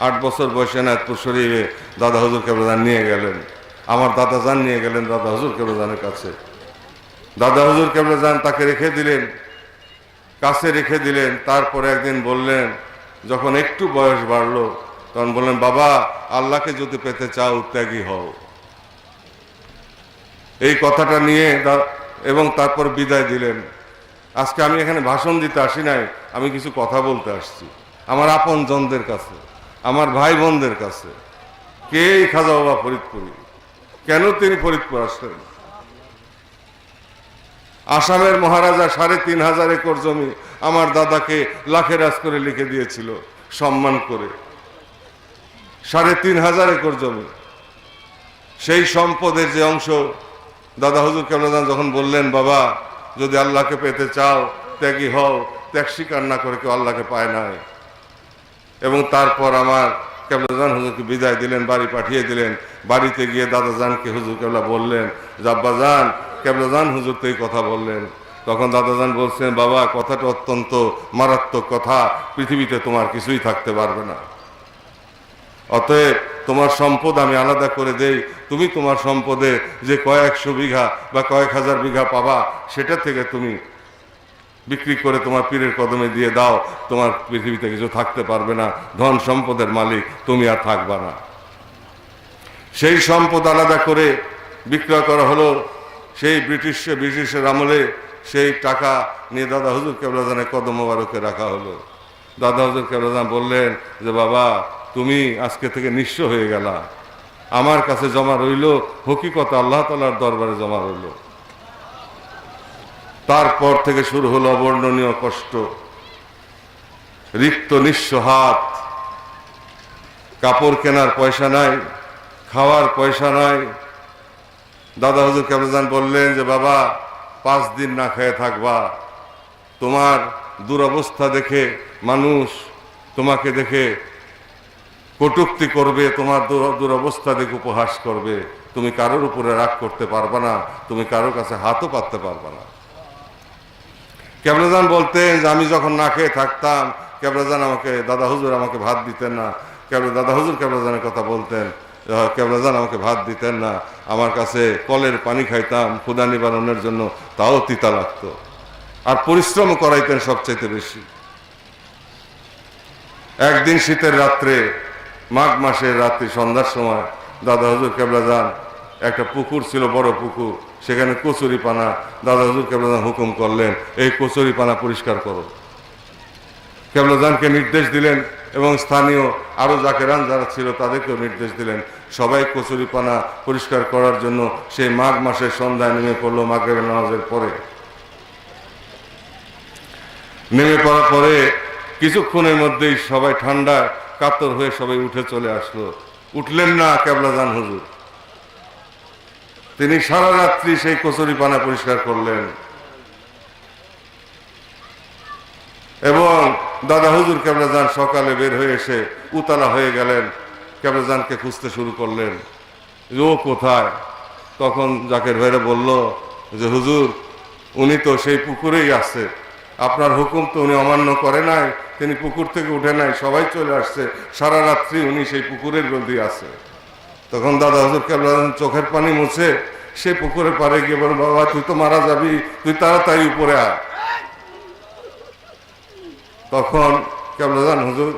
Speaker 2: 8 বছর বয়সে এনায়েতপুর শরীফে দাদা হুজুর কেবলাজান নিয়ে গেলেন। আমার দাদা জান নিয়ে গেলেন দাদা হুজুর কেবলাজানের কাছে। দাদা হুজুর কেবলাজান তাকে রেখে দিলেন, কাছে রেখে দিলেন। তারপরে একদিন বললেন, যখন একটু বয়স বাড়লো তখন বললেন, বাবা আল্লাহকে যদি পেতে চাও ত্যাগী হও। এই কথাটা নিয়ে এবং তারপর বিদায় দিলেন। আজকে আমি এখানে ভাষণ দিতে আসি নাই, আমি কিছু কথা বলতে আসছি আমার আপন জনদের কাছে, আমার ভাই বোনদের কাছে। কে খাজা বাবা ফরিদপুরি? কেন তিনি ফরিদপুর আসলেন? আসামের মহারাজা ৩৫০০ একর জমি আমার দাদাকে লাখেরাজ করে লিখে দিয়েছিল সম্মান করে। ৩৫০০ একর জমি, সেই সম্পদের যে অংশ দাদা হুজুর কেবলাজান যখন বললেন, বাবা যদি আল্লাহকে পেতে চাও ত্যাগী হও, ত্যাগ স্বীকার না করে কেউ আল্লাহকে পায় নাই। এবং তারপর আমার কেবলাজান হুজুরকে বিদায় দিলেন, বাড়ি পাঠিয়ে দিলেন। বাড়িতে গিয়ে দাদাজানকে হুজুর কেবলা বললেন, আব্বাজান কেবলাজান হুজুর তো এই কথা বললেন। তখন দাদাজান বলছেন, বাবা কথাটা অত্যন্ত মারাত্মক কথা, পৃথিবীতে তোমার কিছুই থাকতে পারবে না। অতএব তোমার সম্পদ আমি আলাদা করে দেই, তুমি তোমার সম্পদে যে কয়েকশো বিঘা বা কয়েক হাজার বিঘা পাবা সেটা থেকে তুমি বিক্রি করে তোমার পীরের কদমে দিয়ে দাও, তোমার পৃথিবীতে কিছু থাকতে পারবে না, ধন সম্পদের মালিক তুমি আর থাকবা না। সেই সম্পদ আলাদা করে বিক্রয় করা হলো। সেই ব্রিটিশের আমলে সেই টাকা নিয়ে দাদা হুজুর কেবলাজানের কদম মোবারকে রাখা হলো। দাদা হুজুর কেবলাজান বললেন যে বাবা তুমি আজকে থেকে নিঃস্ব হয়ে গেলা, আমার কাছে জমা রইল, হকিকত আল্লাহ তাআলার দরবারে জমা রইল। তারপর থেকে শুরু হলো অবর্ণনীয় কষ্ট, রিক্ত নিঃস্ব হাত, কাপড় কেনার পয়সা নাই, খাওয়ার পয়সা নাই। দাদা হুজুর কেবলাজান বললেন যে বাবা 5 দিন না খেয়ে থাকবা, তোমার দুরবস্থা দেখে মানুষ তোমাকে দেখে কটূক্তি করবে, তোমার দুরবস্থা দেখে উপহাস করবে, তুমি কারোর উপরে রাগ করতে পারবা না, তুমি কারোর কাছে হাতও পাততে পারবা না। কেবলাজান বলতেন যে আমি যখন না খেয়ে থাকতাম কেবলাজান দাদা হুজুর আমাকে ভাত দিতেন না। দাদা হুজুর কেবলাজানের কথা বলতেন, কেবলাজান আমাকে ভাত দিতেন না, আমার কাছে কলের পানি খাইতাম ক্ষুধা নিবারণের জন্য, তাও তিতা লাগতো, আর পরিশ্রম করাইতেন সবচাইতে বেশি। একদিন শীতের রাত্রে, মাঘ মাসের রাত্রি সন্ধ্যার সময় দাদা হুজুর কেবলাজান, একটা পুকুর ছিল, বড় পুকুর, সেখানে কচুরি পানা, দাদা হুজুর কেবলাজান হুকুম করলেন এই কচুরি পানা পরিষ্কার করো। কেবলাজানকে নির্দেশ দিলেন এবং স্থানীয় আরো জাকেরান যারা ছিল তাদেরকেও নির্দেশ দিলেন, সবাই কচুরি পানা পরিষ্কার করার জন্য সেই মাঘ মাসের সন্ধ্যায় নেমে পড়লো। মাগরিবের নামাজের পরে নেমে পড়ার পরে কিছুক্ষণের মধ্যেই সবাই ঠান্ডা কাতর হয়ে সবাই উঠে চলে আসলো। উঠলেন না কেবলাজান হুজুর, তিনি সারা রাত্রি সেই কচুরি পানা পরিষ্কার করলেন এবং দাদা হুজুর কেবলাজান সকালে বের হয়ে এসে উতলা হয়ে গেলেন, কেবলাজানকে খুঁজতে শুরু করলেন যে ও কোথায়। তখন জাকের ভাইরা বলল যে হুজুর উনি তো সেই পুকুরেই আছে, আপনার হুকুম তো উনি অমান্য করে নাই, তিনি পুকুর থেকে উঠে নাই, সবাই চলে আসছে, সারা রাত্রি উনি সেই পুকুরের মধ্যে আছে। তখন দাদা হুজুর কেবলাজান চোখের পানি মুছে সে পুকুরের পাড়ে গিয়ে বলেন বাবা তুই তো মারা যাবি, তুই তাড়াতাড়ি উপরে আয়। তখন কেবলাজান হুজুর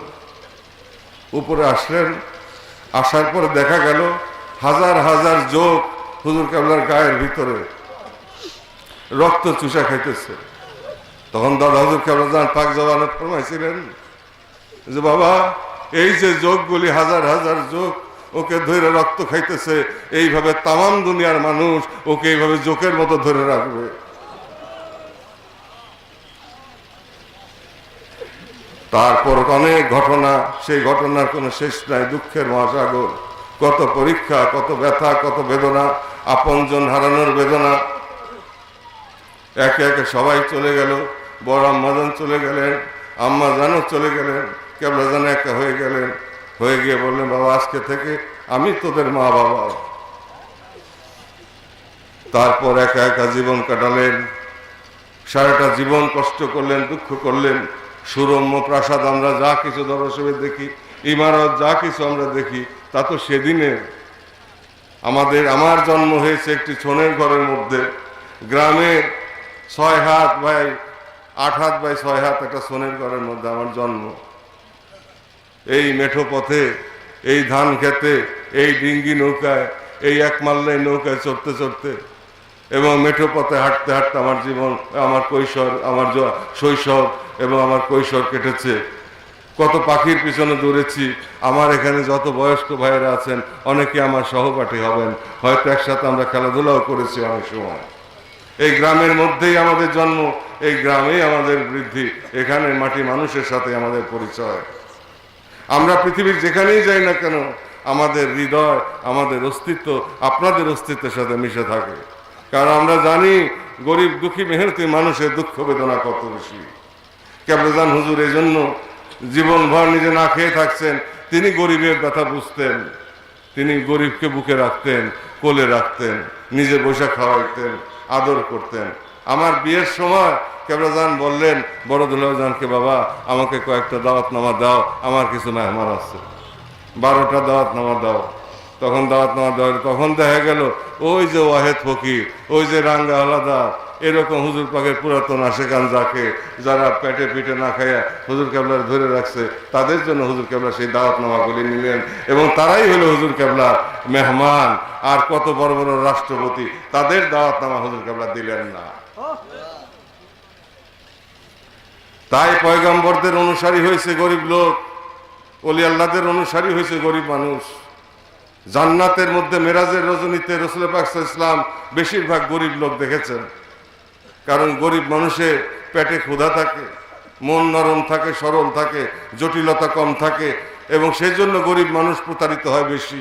Speaker 2: উপরে আসলেন, আসার পরে দেখা গেল হাজার হাজার যোগ হুজুর কেবলার গায়ের ভিতরে রক্ত চুষা খাইতেছে। তখন দাদা হুজুর কেবলাজান পাক জবানে ফরমাইছিলেন যে বাবা এই যে যোগগুলি হাজার হাজার যোগ ওকে ধরে রক্ত খাইতেছে, এইভাবে তামাম দুনিয়ার মানুষ ওকে এইভাবে জোকের মতো ধরে রাখবে। তারপর অনেক ঘটনা, সেই ঘটনার কোনো শেষ নাই, দুঃখের মহাসাগর, কত পরীক্ষা, কত ব্যথা, কত বেদনা, আপনজন হারানোর বেদনা। একে একে সবাই চলে গেল, বড় আম্মাজান চলে গেলেন, আম্মাজানও চলে গেলেন, কেবলাজান একা হয়ে গেলেন। হয়ে গিয়ে বললেন বাবা আজকে থেকে আমি তোদের মা বাবা। তারপর একা একা জীবন কাটালেন, সারাটা জীবন কষ্ট করলেন, দুঃখ করলেন। সুরম্য প্রাসাদ আমরা যা কিছু দর্শনে দেখি, ইমারত যা কিছু আমরা দেখি, তা তো সেদিনের। আমার জন্ম হয়েছে একটি ছোনের ঘরের মধ্যে, গ্রামে 6 হাত বাই 8 হাত বাই 6 হাত একটা ছোনের ঘরের মধ্যে আমার জন্ম। এই মেঠো পথে, এই ধান খেতে, এই ডিঙ্গি নৌকায়, এই এক মাল্লাই নৌকায় চড়তে চড়তে এবং মেঠো পথে হাঁটতে হাঁটতে আমার জীবন, আমার কৈশোর, আমার শৈশব এবং আমার কৈশোর কেটেছে। কত পাখির পিছনে দৌড়েছি। আমার এখানে যত বয়স্ক ভাইয়েরা আছেন অনেকে আমার সহপাঠী হবেন, হয়তো একসাথে আমরা খেলাধুলাও করেছি অনেক সময়। এই গ্রামের মধ্যেই আমাদের জন্ম, এই গ্রামেই আমাদের বৃদ্ধি, এখানে মাটি মানুষের সাথে আমাদের পরিচয়। আমরা পৃথিবীর যেখানেই যাই না কেন আমাদের হৃদয়, আমাদের অস্তিত্ব আপনাদের অস্তিত্বের সাথে মিশে থাকে, কারণ আমরা জানি গরিব দুঃখী মেহনতি মানুষের দুঃখ বেদনা কত বেশি। কেবলাজান হুজুর এই জন্য জীবনভর নিজে না খেয়ে থাকছেন, তিনি গরিবের ব্যথা বুঝতেন, তিনি গরিবকে বুকে রাখতেন, কোলে রাখতেন, নিজে বসে খাওয়াইতেন, আদর করতেন। আমার বিয়ের সময় কেবলাজান বললেন বড় দুলাজানকে বাবা আমাকে কয়েকটা দাওয়াতনামা দাও, আমার কিছু মেহমান আছে। 12টা দাওয়াতনামা দাও। তখন দাওয়াতনামা দেওয়া, তখন দেখা গেল ওই যে ওয়াহেদ ফকির, ওই যে রাঙ্গা আলাদা, এরকম হুজুর পাকের পুরাতন আশেকান যাকে যারা পেটে পিঠে না খাইয়া হুজুর কেবলার ধরে রাখছে, তাদের জন্য হুজুর কেবলা সেই দাওয়াতনামাগুলি নিলেন এবং তারাই হলো হুজুর কেবলার মেহমান। আর কত বড় বড় রাষ্ট্রপতি, তাদের দাওয়াতনামা হুজুর কেবলা দিলেন না। তাই পয়গম্বরদের অনুসারী হয়েছে গরিব লোক, ওলি আল্লাহদের অনুসারী হয়েছে গরিব মানুষ। জান্নাতের মধ্যে মেরাজের রজনীতে রাসূল পাক সাল্লাল্লাহু আলাইহি ওয়াসাল্লাম বেশিরভাগ গরিব লোক দেখেছেন। কারণ গরিব মানুষের পেটে ক্ষুধা থাকে, মন নরম থাকে, সরল থাকে, জটিলতা কম থাকে এবং সেই জন্য গরিব মানুষ প্রতারিত হয় বেশি।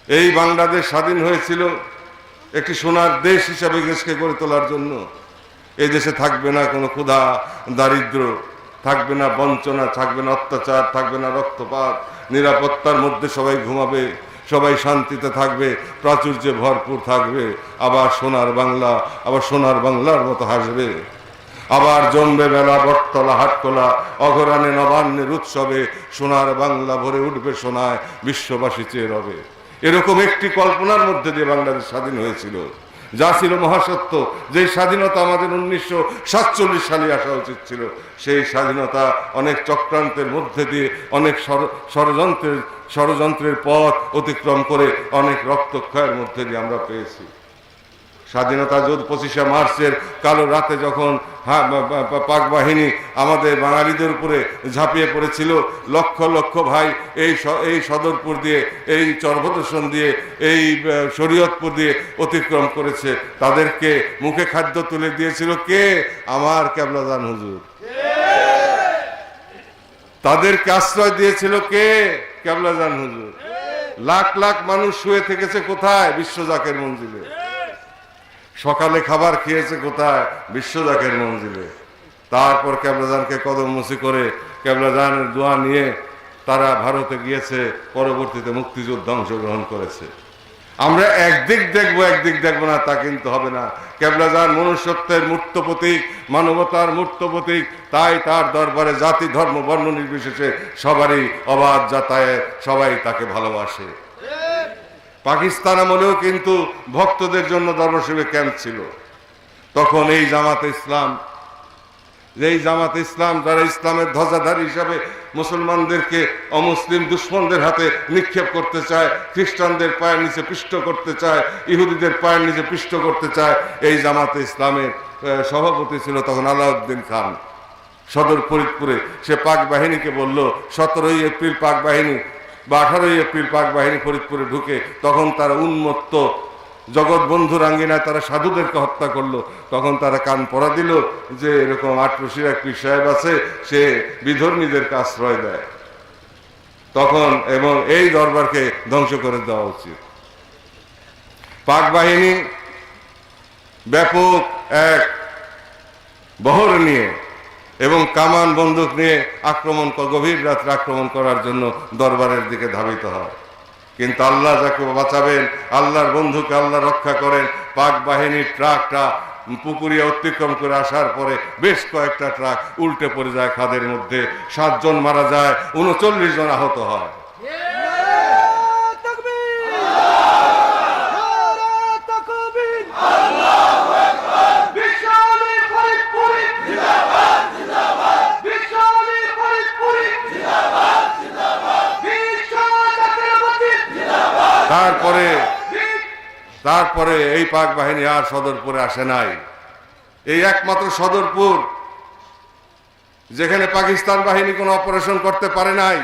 Speaker 2: এই বাংলাদেশ স্বাধীন হয়েছিল একটি সোনার দেশ হিসাবে দেশকে গড়ে তোলার জন্য। এই দেশে থাকবে না কোনো ক্ষুধা, দারিদ্র, থাকবে না বঞ্চনা, থাকবে না অত্যাচার, থাকবে না রক্তপাত, নিরাপত্তার মধ্যে সবাই ঘুমাবে, সবাই শান্তিতে থাকবে, প্রাচুর্যে ভরপুর থাকবে। আবার সোনার বাংলা, আবার সোনার বাংলার মতো হাসবে। আবার জমবে মেলা, বটতলা, হাটখোলা, অঘরানে নবান্নের উৎসবে সোনার বাংলা ভরে উঠবে সোনায়, বিশ্ববাসী চেয়ে রবে। এরকম একটি কল্পনার মধ্যে দিয়ে বাংলাদেশ স্বাধীন হয়েছিল, যা ছিল মহাসত্য। যে স্বাধীনতা আমাদের 1947 সালে আসা উচিত ছিল, সেই স্বাধীনতা অনেক চক্রান্তের মধ্যে দিয়ে, অনেক ষড়যন্ত্রের পথ অতিক্রম করে, অনেক রক্তক্ষয়ের মধ্যে দিয়ে আমরা পেয়েছি। স্বাধীনতা যুদ্ধ 25শে মার্চের কালো রাতে যখন পাক বাহিনী আমাদের বাঙালিদের উপরে ঝাঁপিয়ে পড়েছিল, লক্ষ লক্ষ ভাই এই সদরপুর দিয়ে, এই চরভদ্রসন দিয়ে, এই শরীয়তপুর দিয়ে অতিক্রম করেছে। তাদেরকে মুখে খাদ্য তুলে দিয়েছিল কে? আমার কেবলাজান হুজুর। তাদেরকে আশ্রয় দিয়েছিল কে? কেবলাজান হুজুর। লাখ লাখ মানুষ শুয়ে থেকেছে কোথায়? বিশ্ব জাকের মঞ্জিলে। সকালে খাবার খেয়েছে কোথায়? বিশ্ব জাকের মঞ্জিলে। তারপর কেবলাজানকে কদম মুসি করে কেবলাজানের দোয়া নিয়ে তারা ভারতে গিয়েছে, পরবর্তীতে মুক্তিযুদ্ধে অংশগ্রহণ করেছে। আমরা একদিক দেখবো একদিক দেখবো না, তা কিন্তু হবে না। কেবলাজান মনুষ্যত্বের মূর্ত প্রতীক, মানবতার মূর্ত প্রতীক। তাই তার দরবারে জাতি ধর্ম বর্ণ নির্বিশেষে সবারই অবাধ যাতায়াত, সবাই তাকে ভালোবাসে। পাকিস্তান আমলেও কিন্তু ভক্তদের জন্য দরবার ক্যাম্প ছিল। তখন এই জামাতে ইসলাম, যারা ইসলামের ধ্বজাধারী হিসাবে মুসলমানদেরকে অমুসলিম দুশ্মনদের হাতে নিক্ষেপ করতে চায়, খ্রিস্টানদের পায়ের নিচে পিষ্ট করতে চায়, ইহুদিদের পায়ের নিচে পিষ্ট করতে চায়, এই জামাতে ইসলামের সভাপতি ছিল তখন আলাউদ্দিন খান সদর ফরিদপুরে। সে পাক বাহিনীকে বলল, 17ই এপ্রিল পাক বাহিনী বা 18ই এপ্রিল পাক বাহিনী ফরিদপুরে ঢুকে, তখন তারা উন্মত্ত জগৎবন্ধুর আঙ্গিনায় তারা সাধুদেরকে হত্যা করলো। তখন তারা কান পড়া দিল যে এরকম আটরশির এক পীর সাহেব আছে, সে বিধর্মীদেরকে আশ্রয় দেয়। তখন এবং এই দরবারকে ধ্বংস করে দেওয়া উচিত। পাক বাহিনী ব্যাপক এক বহর নিয়ে এবং কামান বন্দুক নিয়ে গভীর রাত্রে আক্রমণ করার জন্য দরবারের দিকে ধাবিত হয়। কিন্তু আল্লাহ যাকে বাঁচাবেন, আল্লাহর বন্ধুকে আল্লাহ রক্ষা করেন। পাক বাহিনীর ট্রাকটা পুকুরিয়া অতিক্রম করে আসার পরে বেশ কয়েকটা ট্রাক উল্টে পড়ে যায় খাদের মধ্যে। 7 জন মারা যায়, 39 জন আহত হয়। তারপরে এই পাক বাহিনী আর সদরপুরে আসে নাই। এই একমাত্র সদরপুর যেখানে পাকিস্তান বাহিনী কোনো অপারেশন করতে পারে নাই।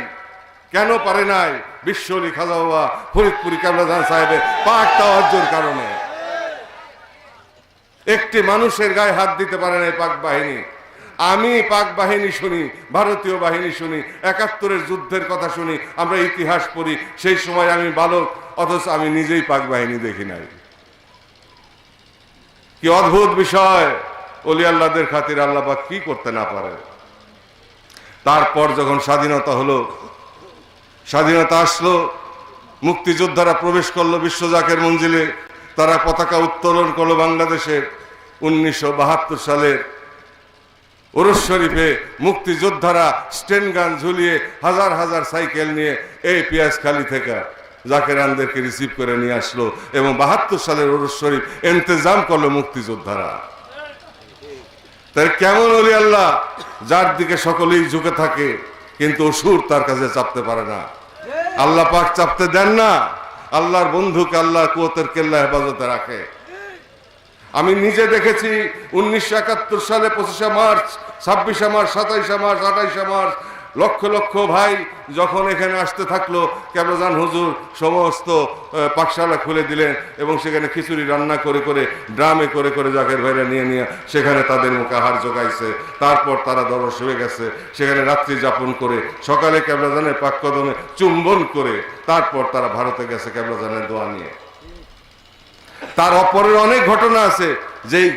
Speaker 2: কেন পারে নাই? বিশ্ব অলি খাজা বাবা ফরিদপুরি কেবলাজান সাহেবের পাক তাওয়াজ্জুর কারণে। একটি মানুষের গায়ে হাত দিতে পারে নাই পাক বাহিনী। আমি পাক বাহিনী শুনি, ভারতীয় বাহিনী শুনি, 71-এর যুদ্ধের কথা শুনি, আমরা ইতিহাস পড়ি। সেই সময় আমি বালক, অথচ আমি নিজেই পাক বাহিনী দেখি নাই। কি অদ্ভুত বিষয়! ওলি আল্লাহদের খাতির আল্লাহ পাক কি করতে না পারে। তারপর যখন স্বাধীনতা হলো, স্বাধীনতা আসলো, মুক্তিযোদ্ধারা প্রবেশ করলো বিশ্ব জাকের মঞ্জিলে। তারা পতাকা উত্তোলন করলো বাংলাদেশের 1972 সালের ওরস শরীফে মুক্তিযোদ্ধারা স্টেন গান ঝুলিয়ে হাজার হাজার সাইকেল নিয়ে এই পিয়াজখালী থেকে জাকেরানদেরকে রিসিভ করে নিয়ে আসলো এবং ৭২ সালের ওরস শরীফ ইন্তেজাম করলো মুক্তিযোদ্ধারা। তাই কেমন ওলি আল্লাহ, যার দিকে সকলেই ঝুঁকে থাকে কিন্তু অসুর তার কাছে চাপতে পারে না। আল্লাহ পাক চাপতে দেন না, আল্লাহর বন্ধুকে আল্লাহ কুওয়াতের কেল্লা হেফাজতে রাখে। আমি নিজে দেখেছি 1971 সালে 25শে March, 26শে March, 27শে March, 28শে March lakh lakh ভাই যখন এখানে আসতে থাকলো, কেবলাজান হুজুর সমস্ত পাকশালা খুলে দিলেন এবং সেখানে খিচুড়ি রান্না করে করে ড্রামে করে করে জাকের ভাইরা নিয়ে নিয়ে সেখানে তাদের মুখে আহার জোগাইছে। তারপর তারা দরস হয়ে গেছে, সেখানে রাত্রি যাপন করে সকালে কেবলাজানের পাক কদমে চুম্বন করে তারপর তারা ভারতে গেছে কেবলাজানের দোয়া নিয়ে। তার অপরের অনেক ঘটনা আছে, যেই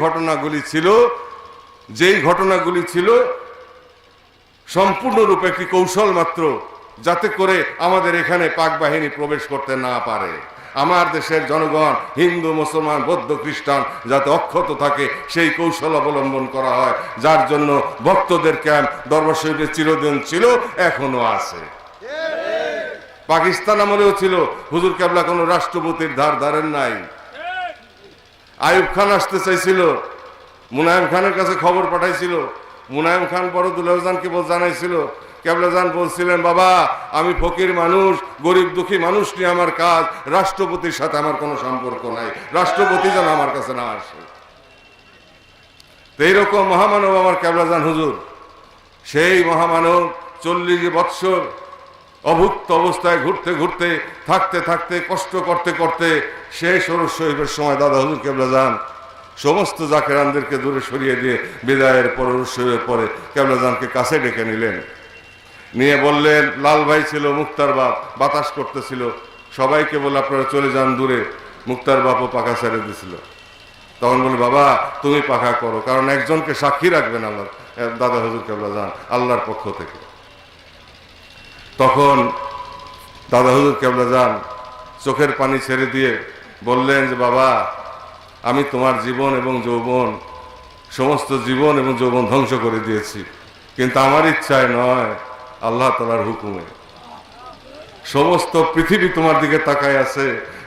Speaker 2: ঘটনাগুলি ছিল সম্পূর্ণরূপে একটি কৌশল মাত্র, যাতে করে আমাদের এখানে পাক বাহিনী প্রবেশ করতে না পারে। আমার দেশের জনগণ হিন্দু, মুসলমান, বৌদ্ধ, খ্রিস্টান যাতে অক্ষত থাকে সেই কৌশল অবলম্বন করা হয়, যার জন্য ভক্তদের ক্যাম্প দরবার শরীফে চিরদিন ছিল, এখনো আছে। পাকিস্তান আমলেও ছিল, হুজুর কেবলা কোনো রাষ্ট্রপতির ধার ধারেন নাই। আইয়ুব খান আসতে চাইছিল, মুনায়েম খানের কাছে খবর পাঠাইছিল, মুনায়েম খান বড় দুলাউজানকে জানাইছিল, কেবলাজান বলছিলেন বাবা আমি ফকির মানুষ, গরিব দুঃখী মানুষ নিয়ে আমার কাজ, রাষ্ট্রপতির সাথে আমার কোনো সম্পর্ক নাই, রাষ্ট্রপতি যেন আমার কাছে না আসে। তো এইরকম মহামানব আমার কেবলাজান হুজুর, সেই মহামানব 40 বৎসর অভুক্ত অবস্থায় ঘুরতে ঘুরতে থাকতে থাকতে কষ্ট করতে করতে শেষ ওরস শরীফের সময় দাদা হুজুর কেবলাজান সমস্ত জাকেরানদেরকে দূরে সরিয়ে দিয়ে বিদায়ের পর ওরস শরীফের পরে কেবলাজানকে কাছে ডেকে নিলেন, নিয়ে বললেন, লাল ভাই ছিল মুক্তার বাপ, বাতাস করতেছিল, সবাইকে বলে আপনারা চলে যান দূরে। মুক্তার বাপও পাখা ছেড়ে দিছিল। তখন বলে বাবা তুমি পাখা করো, কারণ একজনকে সাক্ষী রাখবেন আল্লাহ, দাদা হুজুর কেবলাজান আল্লাহর পক্ষ থেকে। তখন দাদা হুজুর কেবলাজান চোখের পানি ছেড়ে দিয়ে বললেন যে বাবা আমি তোমার জীবন এবং যৌবন, সমস্ত জীবন এবং যৌবন ধ্বংস করে দিয়েছি, কিন্তু আমার ইচ্ছায় নয়, আল্লাহ তাআলার হুকুমে। সমস্ত পৃথিবী তোমার দিকে তাকায় আছে,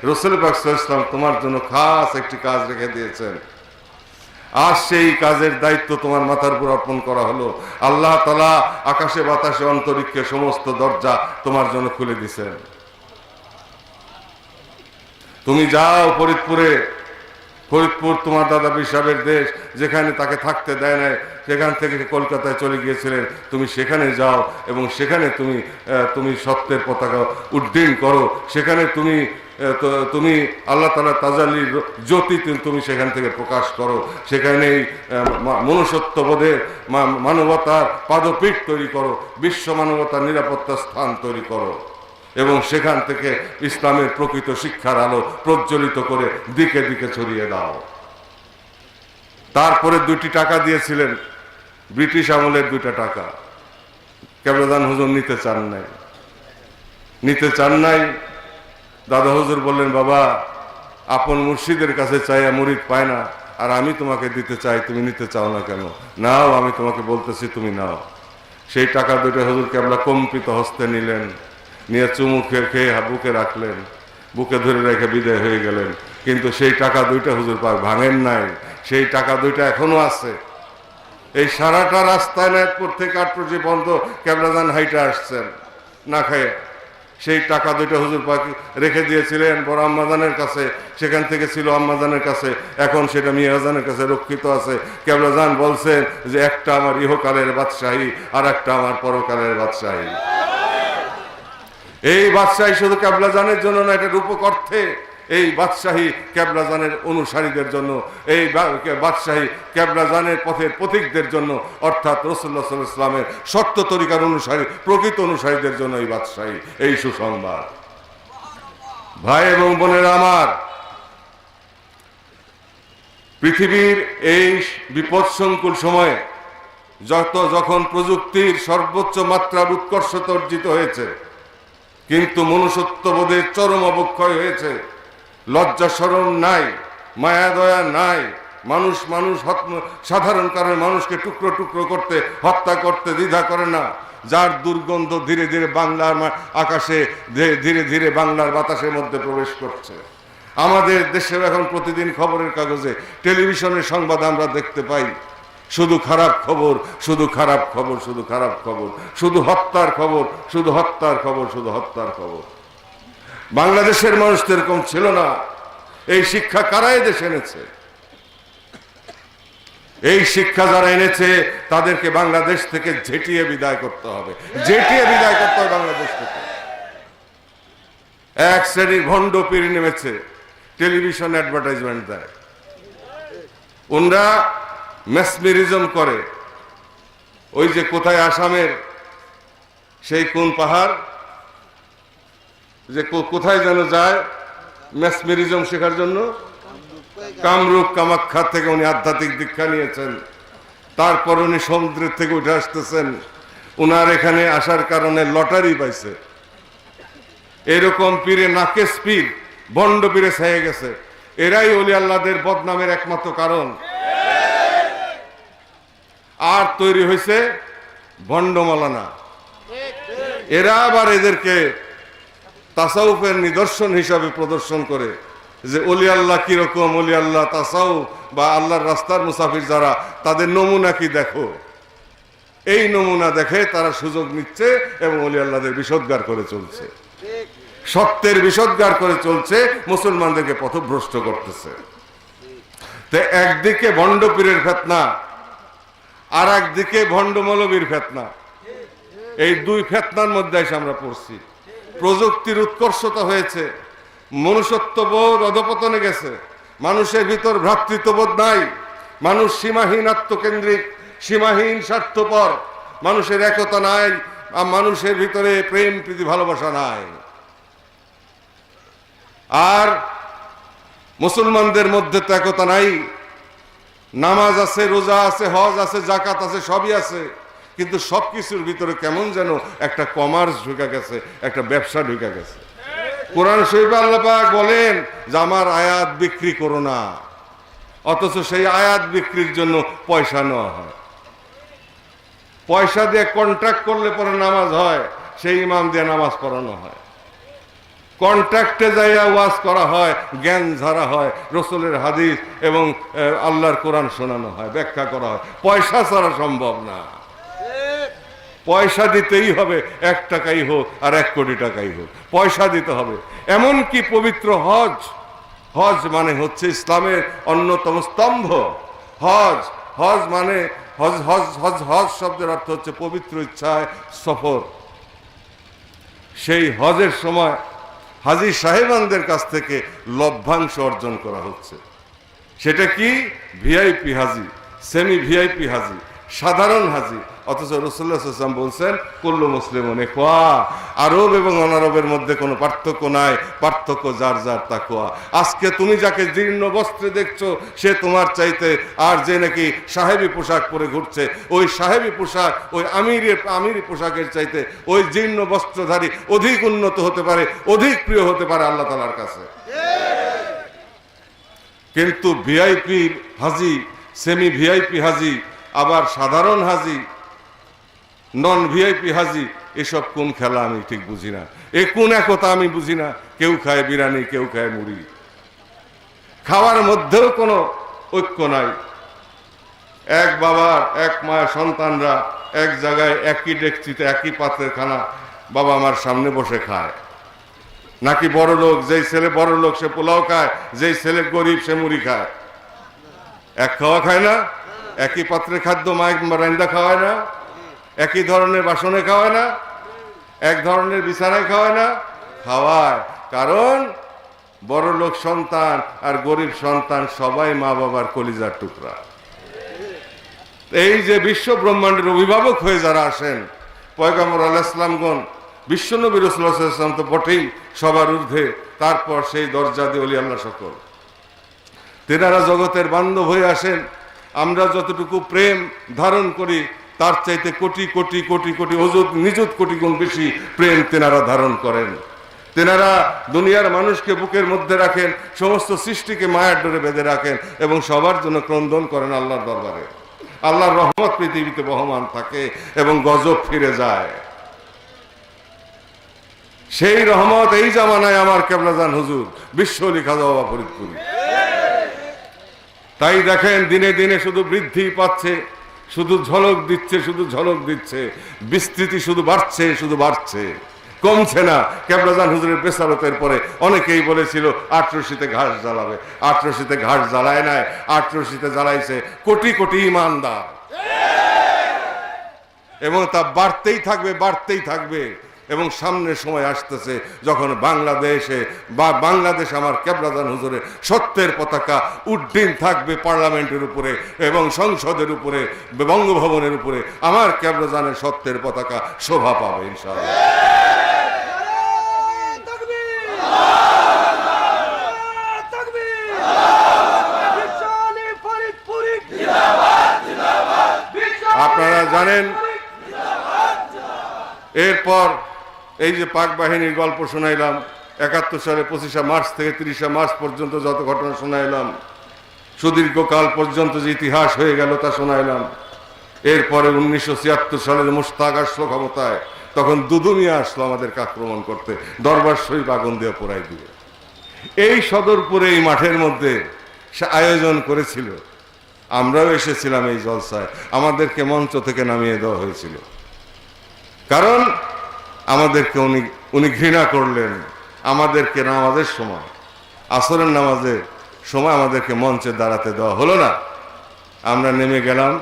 Speaker 2: রাসূল পাক সাল্লাল্লাহু আলাইহি ওয়াসাল্লাম তোমার জন্য খাস একটি কাজ রেখে দিয়েছেন, আর সেই কাজের দায়িত্ব তোমার মাথার উপর অর্পণ করা হলো। আল্লাহ তাআলা আকাশে বাতাসে অন্তরিক্ষে সমস্ত দরজা তোমার জন্য খুলে দিয়েছেন। তুমি যাও ফরিদপুরে, ফরিদপুর তোমার দাদা পীর সাহেবের দেশ, যেখানে তাকে থাকতে দেয় নাই, সেখান থেকে কলকাতায় চলে গিয়েছিলেন, তুমি সেখানে যাও এবং সেখানে তুমি সত্যের পতাকা উড্ডীন করো, সেখানে তুমি আল্লাহ তাআলা তাজাল্লির জ্যোতি তুমি সেখান থেকে প্রকাশ করো, সেখানেই মনুষ্যত্ববোধের মানবতার পাদপীঠ তৈরি করো, বিশ্ব মানবতার নিরাপত্তা স্থান তৈরি করো এবং সেখান থেকে ইসলামের প্রকৃত শিক্ষার আলো প্রজ্বলিত করে দিকে দিকে ছড়িয়ে দাও। তারপরে 2টি টাকা দিয়েছিলেন, ব্রিটিশ আমলের 2টা টাকা। কেবলাজান হুজুর নিতে চান নাই। দাদা হুজুর বললেন বাবা আপন মুর্শিদের কাছে চাইয়া মুরিদ পায় না, আর আমি তোমাকে দিতে চাই, তুমি নিতে চাও না কেন? নাও, আমি তোমাকে বলতেছি তুমি নাও। সেই টাকা 2টা হুজুর কেবলা কম্পিত হস্তে নিলেন, নিয়ে চুমু খেয়ে বুকে রাখলেন, বুকে ধরে রেখে বিদায় হয়ে গেলেন। কিন্তু সেই টাকা 2টা হুজুর পাক ভাঙেন নাই, সেই টাকা 2টা এখনো আছে। এই সারাটা রাস্তায় নায়কপুর থেকে আটপুর পর্যন্ত কেবলাজান হাইটে আসছেন না খায়। সেই টাকা 2টা হুজুর পাক রেখে দিয়েছিলেন বড় আম্মাজানের কাছে, সেখান থেকে ছিল আম্মাজানের কাছে, এখন সেটা মিয়াজানের কাছে রক্ষিত আছে। কেবলাজান বলছেন যে একটা আমার ইহকালের বাদশাহী, আর একটা আমার পরকালের বাদশাহী। এই বাদশাহী শুধু কেবলাজানের জন্য না, এটা রূপক অর্থে এই বাদশাহী কেবলাজানের অনুসারীদের জন্য, এই বাদশাহী কেবলাজানের পথের পথিকদের জন্য, অর্থাৎ রাসূলুল্লাহ সাল্লাল্লাহু আলাইহি ওয়াসাল্লামের সত্য তরিকার অনুসারী প্রকৃত অনুসারীদের জন্য এই বাদশাহী, এই সুসংবাদ। ভাই এবং বোনেরা আমার, পৃথিবীর এই বিপদসংকুল সময়ে যখন প্রযুক্তির সর্বোচ্চ মাত্রার উৎকর্ষতা অর্জিত হয়েছে, কিন্তু মনুষ্যত্ববোধের চরম অবক্ষয় হয়েছে, লজ্জা শরম নাই, মায়া দয়া নাই, মানুষ সাধারণ কারণে মানুষকে টুকরো টুকরো করতে, হত্যা করতে দ্বিধা করে না, যার দুর্গন্ধ ধীরে ধীরে বাংলার আকাশে, ধীরে ধীরে বাংলার বাতাসের মধ্যে প্রবেশ করছে। আমাদের দেশেও এখন প্রতিদিন খবরের কাগজে, টেলিভিশনের সংবাদ আমরা দেখতে পাই, শুধু খারাপ খবর, শুধু খারাপ খবর, শুধু খারাপ খবর, শুধু হত্যার খবর, শুধু হত্যার খবর, শুধু হত্যার খবর। বাংলাদেশের মানুষ তো এরকম ছিল না। এই শিক্ষা কারা দেশে এনেছে? এই শিক্ষা যারা এনেছে তাদেরকে বাংলাদেশ থেকে ঝেঁটিয়ে বিদায় করতে হবে, ঝেঁটিয়ে বিদায় করতে হবে বাংলাদেশ থেকে। এক শ্রেণীর ভণ্ড পীর নেমেছে, টেলিভিশন অ্যাডভার্টাইজমেন্ট দেয়, ওনরা মেসমেরিজম করে। ওই যে কোথায় আসামের সেই কোন পাহাড়, যে কোথায় যেন যায় মেসমেরিজম শেখার জন্য, কামরূপ কামাখ্যা থেকে উনি আধ্যাত্মিক দীক্ষা নিয়েছেন। তারপর উনি সমুদ্রের থেকে উঠে আসতেছেন, উনার এখানে আসার কারণে লটারি পাইছে। এরকম পীরে নাকেশ পীর, ভণ্ড পীরে ছায়ে গেছে। এরাই ওলি আল্লাহদের বদনামের একমাত্র কারণ। আর তৈরি হয়েছে ভণ্ড মাওলানা। এরা আবার এদেরকে তাসাউফের নিদর্শন হিসাবে প্রদর্শন করে যে ওলি আল্লাহ কিরকম, ওলি আল্লাহ তাসাউফ বা আল্লাহর রাস্তার মুসাফির যারা, তাদের নমুনা কি দেখো। এই নমুনা দেখে তারা সুযোগ নিচ্ছে এবং ওলি আল্লাহদের বিষোদ্গার করে চলছে, সত্যের বিষোদ্গার করে চলছে, মুসলমানদেরকে পথভ্রষ্ট করতেছে। তো একদিকে ভণ্ড পীরের ফেতনা, আর একদিকে ভণ্ড মৌলবীর ফেতনা। এই দুই ফেতনার মধ্যে এসে আমরা পড়ছি। প্রযুক্তির উৎকর্ষতা হয়েছে, মনুষ্যত্ববোধ অধপতনে গেছে, মানুষের ভিতর ভ্রাতৃত্ববোধ নাই, মানুষ সীমাহীন আত্মকেন্দ্রিক, সীমাহীন স্বার্থপর, মানুষের একতা নাই, মানুষের ভিতরে প্রেম প্রীতি ভালোবাসা নাই। আর মুসলমানদের মধ্যে তো একতা নাই। নামাজ আছে, রোজা আছে, হজ আছে, জাকাত আছে, সবই আছে, কিন্তু সবকিছুর ভিতরে কেমন যেন একটা কমার্স ঢুকে গেছে, একটা ব্যবসা ঢুকে গেছে। কোরআন শরীফে আল্লাহ পাক বলেন যে আমার আয়াত বিক্রি করো না, অথচ সেই আয়াত বিক্রির জন্য পয়সা নেওয়া হয়। পয়সা দিয়ে কন্ট্রাক্ট করলে পরে নামাজ হয়, সেই ইমাম দিয়ে নামাজ পড়ানো হয়। কন্ট্রাক্টে যাইয়া ওয়াজ করা হয়, জ্ঞান ঝাড়া হয়, রসুলের হাদিস এবং আল্লাহর কোরআন শোনানো হয়, ব্যাখ্যা করা হয়। পয়সা ছাড়া সম্ভব না। পয়সা দিতেই হবে, 1 টাকাই হোক আর 1 কোটি টাকাই হোক, পয়সা দিতে হবে। এমনকি পবিত্র হজ, হজ মানে হচ্ছে ইসলামের অন্যতম স্তম্ভ। হজ, হজ মানে হজ, হজ হজ হজ শব্দের অর্থ হচ্ছে পবিত্র ইচ্ছায় সফর। সেই হজের সময় হাজী সাহেবানদের কাছ থেকে লভ্যাংশ অর্জন করা হচ্ছে। সেটা কি? ভিআইপি হাজি, সেমি ভিআইপি হাজি, সাধারণ হাজি। অথচ রাসূলুল্লাহ সাল্লাল্লাহু আলাইহি ওয়াসাল্লাম বলছেন কুল্লু মুসলিমুন ইখওয়া, আরব এবং অনারবের মধ্যে কোনো পার্থক্য নাই, পার্থক্য যার যার তাকওয়া। আজকে তুমি যাকে জীর্ণ বস্ত্রে দেখছো সে তোমার চাইতে, আর যে নাকি সাহেবী পোশাক পরে ঘুরছে, ওই সাহেবী পোশাক, ওই আমিরি পোশাকের চাইতে ওই জীর্ণ বস্ত্রধারী অধিক উন্নত হতে পারে, অধিক প্রিয় হতে পারে আল্লাহ তাআলার কাছে। কিন্তু ভিআইপি হাজি, সেমি ভিআইপি হাজি, আবার সাধারণ হাজি, নন ভিআইপি হাজি, এসব কোন খেলা আমি ঠিক বুঝি না। এ কোন একতা আমি বুঝি না। কেউ খায় বিরিয়ানি, কেউ খায় মুড়ি, খাওয়ার মধ্যেও কোনো ঐক্য নাই। এক বাবার এক মায়ের সন্তানরা এক জায়গায় একই ডেকচিতে একই পাত্রের খানা বাবা আমার সামনে বসে খায়। নাকি বড় লোক, যেই ছেলে বড় লোক সে পোলাও খায়, যেই ছেলে গরিব সে মুড়ি খায়। এক খাওয়া খায় না, একই পাত্রের খাদ্য মায়ের রান্দা খাওয়ায় না, একই ধরনের বাসনে খাওয়ায় না, এক ধরনের বিছানায় খাওয়ায় না, খাওয়ায়। কারণ বড় লোক সন্তান আর গরিব সন্তান সবাই মা বাবার কলিজার টুকরা। এই যে বিশ্ব ব্রহ্মাণ্ডের অভিভাবক হয়ে যারা আসেন, পয়গম্বর আলাইহিস সালামগণ, বিশ্বনবী রাসূলুল্লাহ সাল্লাল্লাহু আলাইহি ওয়াসাল্লাম তো বটেই সবার ঊর্ধ্বে, তারপর সেই দরজা দিয়ে ওলি আল্লাহ সকল, তেনারা জগতের বান্ধব হয়ে আসেন। আমরা যতটুকু প্রেম ধারণ করি তার চাইতে কোটি কোটি কোটি কোটি অযুত নিযুত কোটি গুণ বেশি প্রেম তেনারা ধারণ করেন। তেনারা দুনিয়ার মানুষকে বুকের মধ্যে রাখেন, সমস্ত সৃষ্টিকে মায়ার ডোরে বেঁধে রাখেন এবং সবার জন্য ক্রন্দন করেন আল্লাহর দরবারে। আল্লাহর রহমত পৃথিবীতে বহমান থাকে এবং গজব ফিরে যায়। সেই রহমত এই জামানায় আমার কেবলাজান হুজুর বিশ্বলি খাজা বাবা ফরিদপুরি। তাই দেখেন দিনে দিনে শুধু বৃদ্ধি পাচ্ছে, শুধু ঝলক দিচ্ছে, শুধু ঝলক দিচ্ছে, বিস্তৃতি শুধু বাড়ছে, শুধু বাড়ছে, কমছে না। কেবলাজান হুজুরের বেসারতের পরে অনেকেই বলেছিল আটরশিতে ঘাস জ্বালাবে, আটরশিতে ঘাস জ্বালায় নাই, আটরশিতে জ্বালাইছে কোটি কোটি ইমানদার, এবং তা বাড়তেই থাকবে, বাড়তেই থাকবে। এবং সামনের সময় আসতেছে যখন বাংলাদেশ আমার কেবলাজান হুজুরের সত্যের পতাকা উড্ডীন থাকবে পার্লামেন্টের উপরে এবং সংসদের উপরে, বঙ্গভবনের উপরে আমার কেবলাজানের সত্যের পতাকা শোভা পাবে ইনশাআল্লাহ। আপনারা জানেন এরপর এই যে পাক বাহিনীর গল্প শোনাইলাম, 71 সালে 25শে মার্চ থেকে 30শে মার্চ পর্যন্ত যত ঘটনা শোনাইলাম, সুদীর্ঘকাল পর্যন্ত যে ইতিহাস হয়ে গেল তা শোনাইলাম। এরপরে 1976 সালে মুশতাক আসলো ক্ষমতায়, তখন দুদুনিয়া আসলো আমাদেরকে আক্রমণ করতে, দরবার শরীফ আগুন দিয়ে পোড়াই দিয়ে। এই সদরপুরে এই মাঠের মধ্যে সে আয়োজন করেছিল, আমরাও এসেছিলাম এই জলসায়, আমাদেরকে মঞ্চ থেকে নামিয়ে দেওয়া হয়েছিল। কারণ আমাদেরকে উনি ঘৃণা করলেন। আমাদেরকে নামাজের সময়, আসরের নামাজের সময় আমাদেরকে মঞ্চে দাঁড়াতে দেওয়া হলো না। আমরা নেমে গেলাম,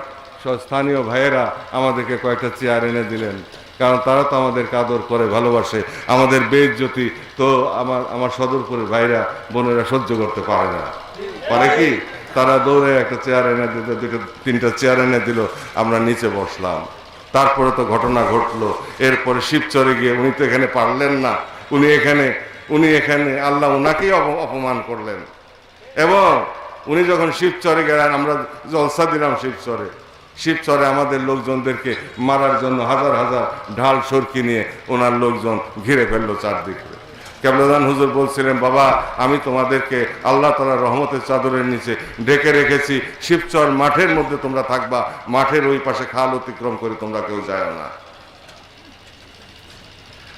Speaker 2: স্থানীয় ভাইয়েরা আমাদেরকে কয়েকটা চেয়ার এনে দিলেন, কারণ তারা তো আমাদেরকে আদর করে ভালোবাসে। আমাদের বেইজ্জতি তো আমার সদরপুরের ভাইরা বোনেরা সহ্য করতে পারে না, পারে কি? তারা দৌড়ে একটা চেয়ার এনে দিল, দুটো তিনটা চেয়ার এনে দিল, আমরা নিচে বসলাম। তারপরে তো ঘটনা ঘটলো। এরপরে শিবচরে গিয়ে উনি তো এখানে পারলেন না, উনি এখানে আল্লাহ ওনাকেই অপমান করলেন। এবং উনি যখন শিবচরে গেলেন, আমরা জলসা দিলাম শিবচরে আমাদের লোকজনদেরকে মারার জন্য হাজার হাজার ঢাল সরকি নিয়ে ওনার লোকজন ঘিরে ফেললো চারদিকে। কেবলাজান হুজুর বলছিলেন, বাবা আমি তোমাদেরকে আল্লাহ তাআলার রহমতের চাদরের নিচে ঢেকে রেখেছি, শিবচর মাঠের মধ্যে তোমরা থাকবা, মাঠের ওই পাশে খাল অতিক্রম করে তোমরা কেউ যায় না।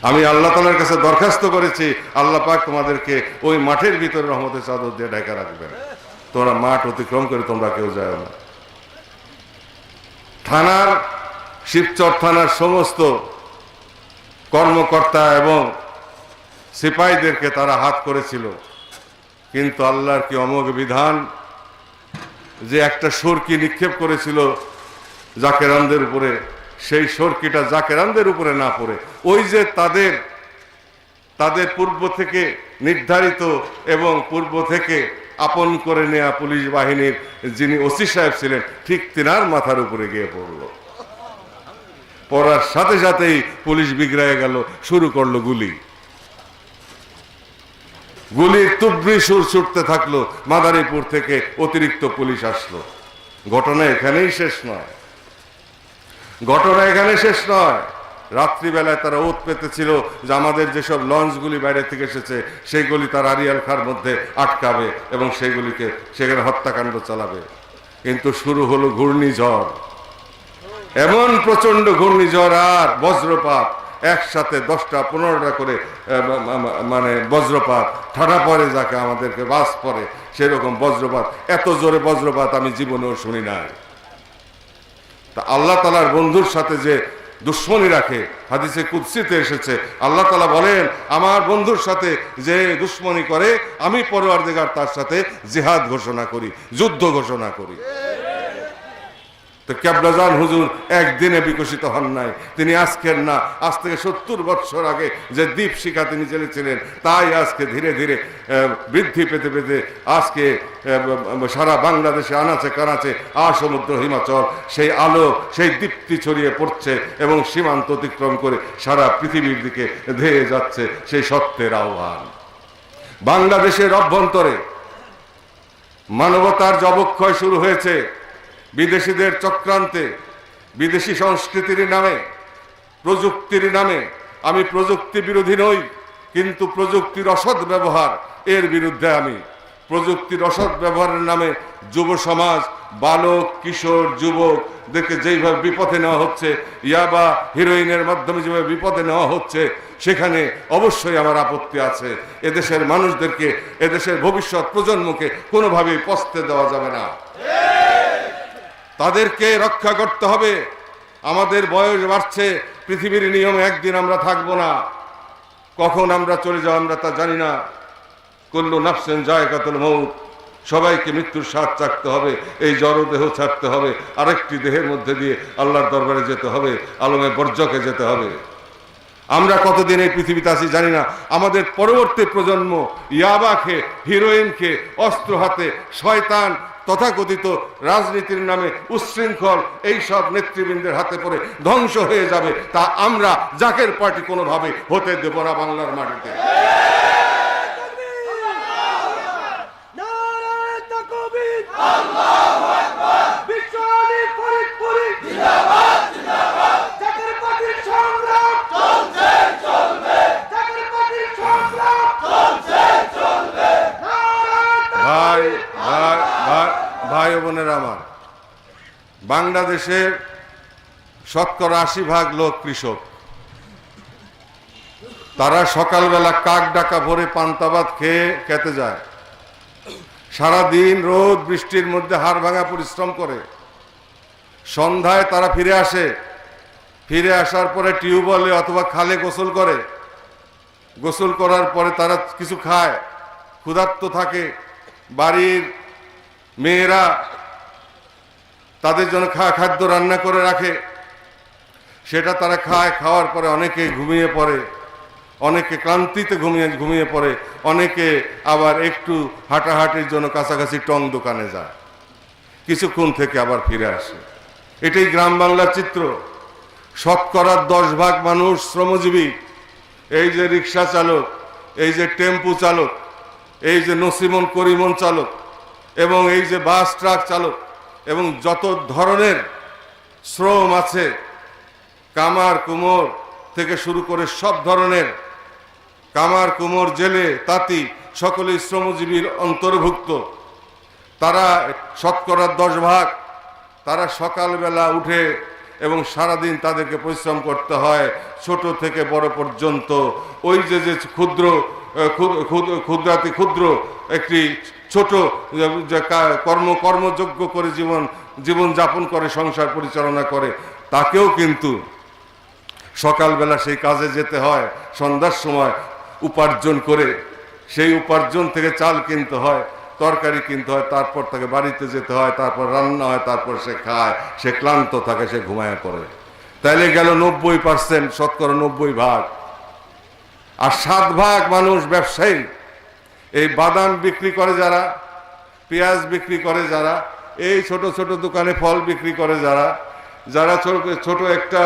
Speaker 2: আমি আল্লাহ তাআলার কাছে দরখাস্ত করেছি, আল্লাহ পাক তোমাদেরকে ওই মাঠের ভিতরে রহমতের চাদর দিয়ে ঢেকে রাখবেন, তোমরা মাঠ অতিক্রম করে তোমরা কেউ যায় না। শিবচর থানার সমস্ত কর্মকর্তা এবং সিপাহীদেরকে তারা হাত করেছিল, কিন্তু আল্লাহর কি অমোঘ বিধান যে একটা সরকি নিক্ষেপ করেছিল জাকেরানদের উপরে, সেই সরকিটা জাকেরানদের উপরে না পড়ে ওই যে তাদের পূর্ব থেকে নির্ধারিত এবং পূর্ব থেকে আপন করে নেওয়া পুলিশ বাহিনীর যিনি ওসি সাহেব ছিলেন, ঠিক তিনার মাথার উপরে গিয়ে পড়ল। পড়ার সাথে সাথেই পুলিশ বিগড়ায় গেল, শুরু করলো গুলির তুবড়ি সুর ছুটতে থাকলো। মাদারীপুর থেকে অতিরিক্ত পুলিশ আসলো। ঘটনা এখানেই শেষ নয়। রাত্রিবেলায় তারা ওত পেতেছিল যে আমাদের যেসব লঞ্চগুলি বাইরে থেকে এসেছে সেইগুলি তারা আরিয়াল খার মধ্যে আটকাবে এবং সেখানে হত্যাকাণ্ড চালাবে। কিন্তু শুরু হলো ঘূর্ণিঝড়, এমন প্রচন্ড ঘূর্ণিঝড় আর বজ্রপাত, একসাথে 10টা 15টা করে মানে বজ্রপাত ঠাডা পড়ে, যাকে আমাদেরকে বাস পড়ে সেরকম বজ্রপাত। এত জোরে বজ্রপাত আমি জীবনেও শুনি নাই। তা আল্লাহ তাআলার বন্ধুর সাথে যে দুশ্মনী রাখে, হাদিসে কুদসিতে এসেছে, আল্লাহ তাআলা বলেন আমার বন্ধুর সাথে যে দুশ্মনী করে আমি পরওয়ারদিগার তার সাথে জিহাদ ঘোষণা করি, যুদ্ধ ঘোষণা করি। তো কেবলাজান হুজুর একদিনে বিকশিত হন নাই, তিনি আজকের না, আজ থেকে 70 বছর আগে যে দ্বীপ শিখা তিনি জেনেছিলেন, তাই আজকে ধীরে ধীরে বৃদ্ধি পেতে পেতে আজকে সারা বাংলাদেশে আনাচে কানাচে সমুদ্র হিমাচল সেই আলো, সেই দীপ্তি ছড়িয়ে পড়ছে এবং সীমান্ত অতিক্রম করে সারা পৃথিবীর দিকে ধেয়ে যাচ্ছে সেই সত্যের আহ্বান। বাংলাদেশের অভ্যন্তরে মানবতার যে অবক্ষয় শুরু হয়েছে বিদেশিদের চক্রান্তে, বিদেশি সংস্কৃতির নামে, প্রযুক্তির নামে। আমি প্রযুক্তি বিরোধী নই, কিন্তু প্রযুক্তির অসৎ ব্যবহার, এর বিরুদ্ধে আমি। প্রযুক্তির অসৎ ব্যবহারের নামে যুব সমাজ, বালক, কিশোর, যুবকদেরকে যেইভাবে বিপথে নেওয়া হচ্ছে, ইয়াবা, হিরোইনের মাধ্যমে যেভাবে বিপদে নেওয়া হচ্ছে, সেখানে অবশ্যই আমার আপত্তি আছে। এদেশের মানুষদেরকে, এদেশের ভবিষ্যৎ প্রজন্মকে কোনোভাবেই পস্তে দেওয়া যাবে না। তাদেরকে রক্ষা করতে হবে। আমাদের বয়স বাড়ছে, পৃথিবীর নিয়মে একদিন আমরা থাকবো না। কখন আমরা চলে যাব আমরা তা জানি না। কুল্লু নাফসিন যায়কাতুল মউত, সবাইকে মৃত্যুর স্বাদ চাখতে হবে। এই জড় দেহ ছাড়তে হবে, আরেকটি দেহের মধ্যে দিয়ে আল্লাহর দরবারে যেতে হবে, আলমে বর্জকে যেতে হবে। আমরা কতদিন এই পৃথিবীতে আছি জানি না। আমাদের পরবর্তী প্রজন্ম ইয়াবাকে, হিরোইনকে, অস্ত্র হাতে, শয়তান তথাকথিত রাজনীতির নামে উচ্ছৃঙ্খল এইসব নেতৃবৃন্দের হাতে পড়ে ধ্বংস হয়ে যাবে। তা আমরা জাকের পার্টি কোনোভাবে হতে দেব না বাংলার মাটিতে। ভাই ও বোনেরা আমার, বাংলাদেশের 80% লোক কৃষক। তারা সকালবেলা কাক ডাকা ভরে পান্তাভাত খেয়ে খেতে যায়, সারাদিন রোদ বৃষ্টির মধ্যে হাড় ভাঙা পরিশ্রম করে। সন্ধ্যায় তারা ফিরে আসে, ফিরে আসার পরে টিউবওয়েলে অথবা খালে গোসল করে। গোসল করার পরে তারা কিছু খায়, ক্ষুধার্ত থাকে। বাড়ির মেয়েরা তাদের জন্য খাদ্য রান্না করে রাখে, সেটা তারা খায়। খাওয়ার পরে অনেকে ঘুমিয়ে পড়ে, অনেকে ক্লান্তিতে ঘুমিয়ে পড়ে, অনেকে আবার একটু হাঁটাহাঁটির জন্য কাছাকাছি টং দোকানে যায়, কিছুক্ষণ থেকে আবার ফিরে আসে। এটাই গ্রাম বাংলার চিত্র। 10% মানুষ শ্রমজীবী। এই যে রিক্সা চালক, এই যে টেম্পু চালক, এই যে নসিমন করিমন চালক, এবং এই যে বাস ট্রাক চালক, এবং যত ধরনের শ্রম আছে, কামার কুমোর থেকে শুরু করে সব ধরনের, কামার কুমোর, জেলে, তাঁতি, সকলেই শ্রমজীবীর অন্তর্ভুক্ত। তারা 10% তারা সকালবেলা উঠে এবং সারাদিন তাদেরকে পরিশ্রম করতে হয়, ছোট থেকে বড় পর্যন্ত। ওই যে ক্ষুদ্র একটি ছোট কর্মযোগ্য করে জীবন যাপন করে, সংসার পরিচালনা করে, তাকেও কিন্তু সকালবেলা সেই কাজে যেতে হয়। সন্ধ্যার সময় উপার্জন করে, সেই উপার্জন থেকে চাল কিনতে হয়, তরকারি কিনতে হয়, তারপর তাকে বাড়িতে যেতে হয়, তারপর রান্না হয়, তারপর সে খায়, সে ক্লান্ত থাকে, সে ঘুমায় পড়ে। তাইলে গেল 90%, 90%। আর 7% মানুষ ব্যবসায়ী। এই বাদাম বিক্রি করে যারা, পেঁয়াজ বিক্রি করে যারা, এই ছোট ছোট দোকানে ফল বিক্রি করে যারা, যারা ছোট একটা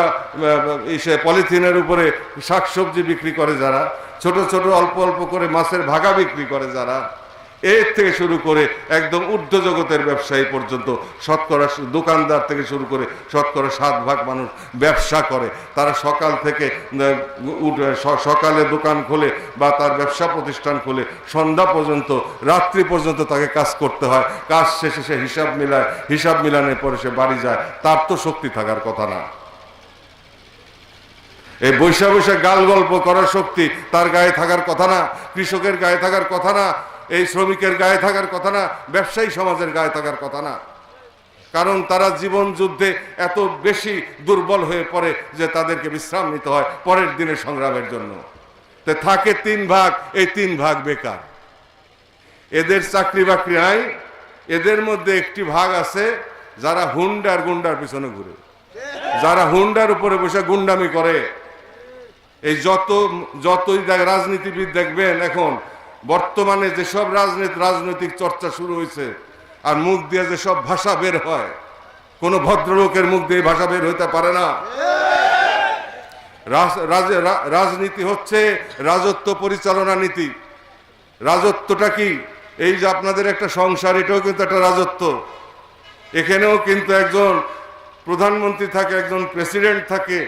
Speaker 2: পলিথিনের উপরে শাকসবজি বিক্রি করে যারা, ছোট ছোট অল্প অল্প করে মাছের ভাগা বিক্রি করে যারা, এর থেকে শুরু করে একদম ঊর্ধ্ব জগতের ব্যবসায়ী পর্যন্ত, দোকানদার থেকে শুরু করে 7% মানুষ ব্যবসা করে। তারা সকাল থেকে সকালে দোকান খোলে বা তার ব্যবসা প্রতিষ্ঠান খোলে, সন্ধ্যা পর্যন্ত, রাত্রি পর্যন্ত তাকে কাজ করতে হয়। কাজ শেষে সে হিসাব মিলায়, হিসাব মিলানোর পরে সে বাড়ি যায়। তার তো শক্তি থাকার কথা না। এই বৈশা বৈশা গাল গল্প করার শক্তি তার গায়ে থাকার কথা না, কৃষকের গায়ে থাকার কথা না, এই শ্রমিকের গায়ে থাকার কথা না, ব্যবসায়ী সমাজের গায়ে থাকার কথা না। কারণ তারা জীবন যুদ্ধে এত বেশি দুর্বল হয়ে পড়ে যে তাদেরকে বিশ্রাম নিতে হয় পরের দিনের সংগ্রামের জন্য। তো থাকে 3%, এই 3% বেকার। এদের চাকরি বাকরি নাই। এদের মধ্যে একটি ভাগ আছে যারা হুন্ডার গুন্ডার পিছনে ঘুরে, যারা হুন্ডার উপরে বসে গুন্ডামি করে। এই যতই রাজনীতিবিদ দেখবেন, এখন বর্তমানে যেসব রাজনৈতিক চর্চা শুরু হয়েছে, আর মুখ দিয়ে যেসব ভাষা বের হয়, কোন ভদ্রলোকের মুখ দিয়ে ভাষা বের হইতে পারে না। রাজনীতি হচ্ছে রাজত্ব পরিচালনা নীতি। রাজত্বটা কি? এই যে আপনাদের একটা সংসার, এটাও কিন্তু একটা রাজত্ব। এখানেও কিন্তু একজন প্রধানমন্ত্রী থাকে, একজন প্রেসিডেন্ট থাকে,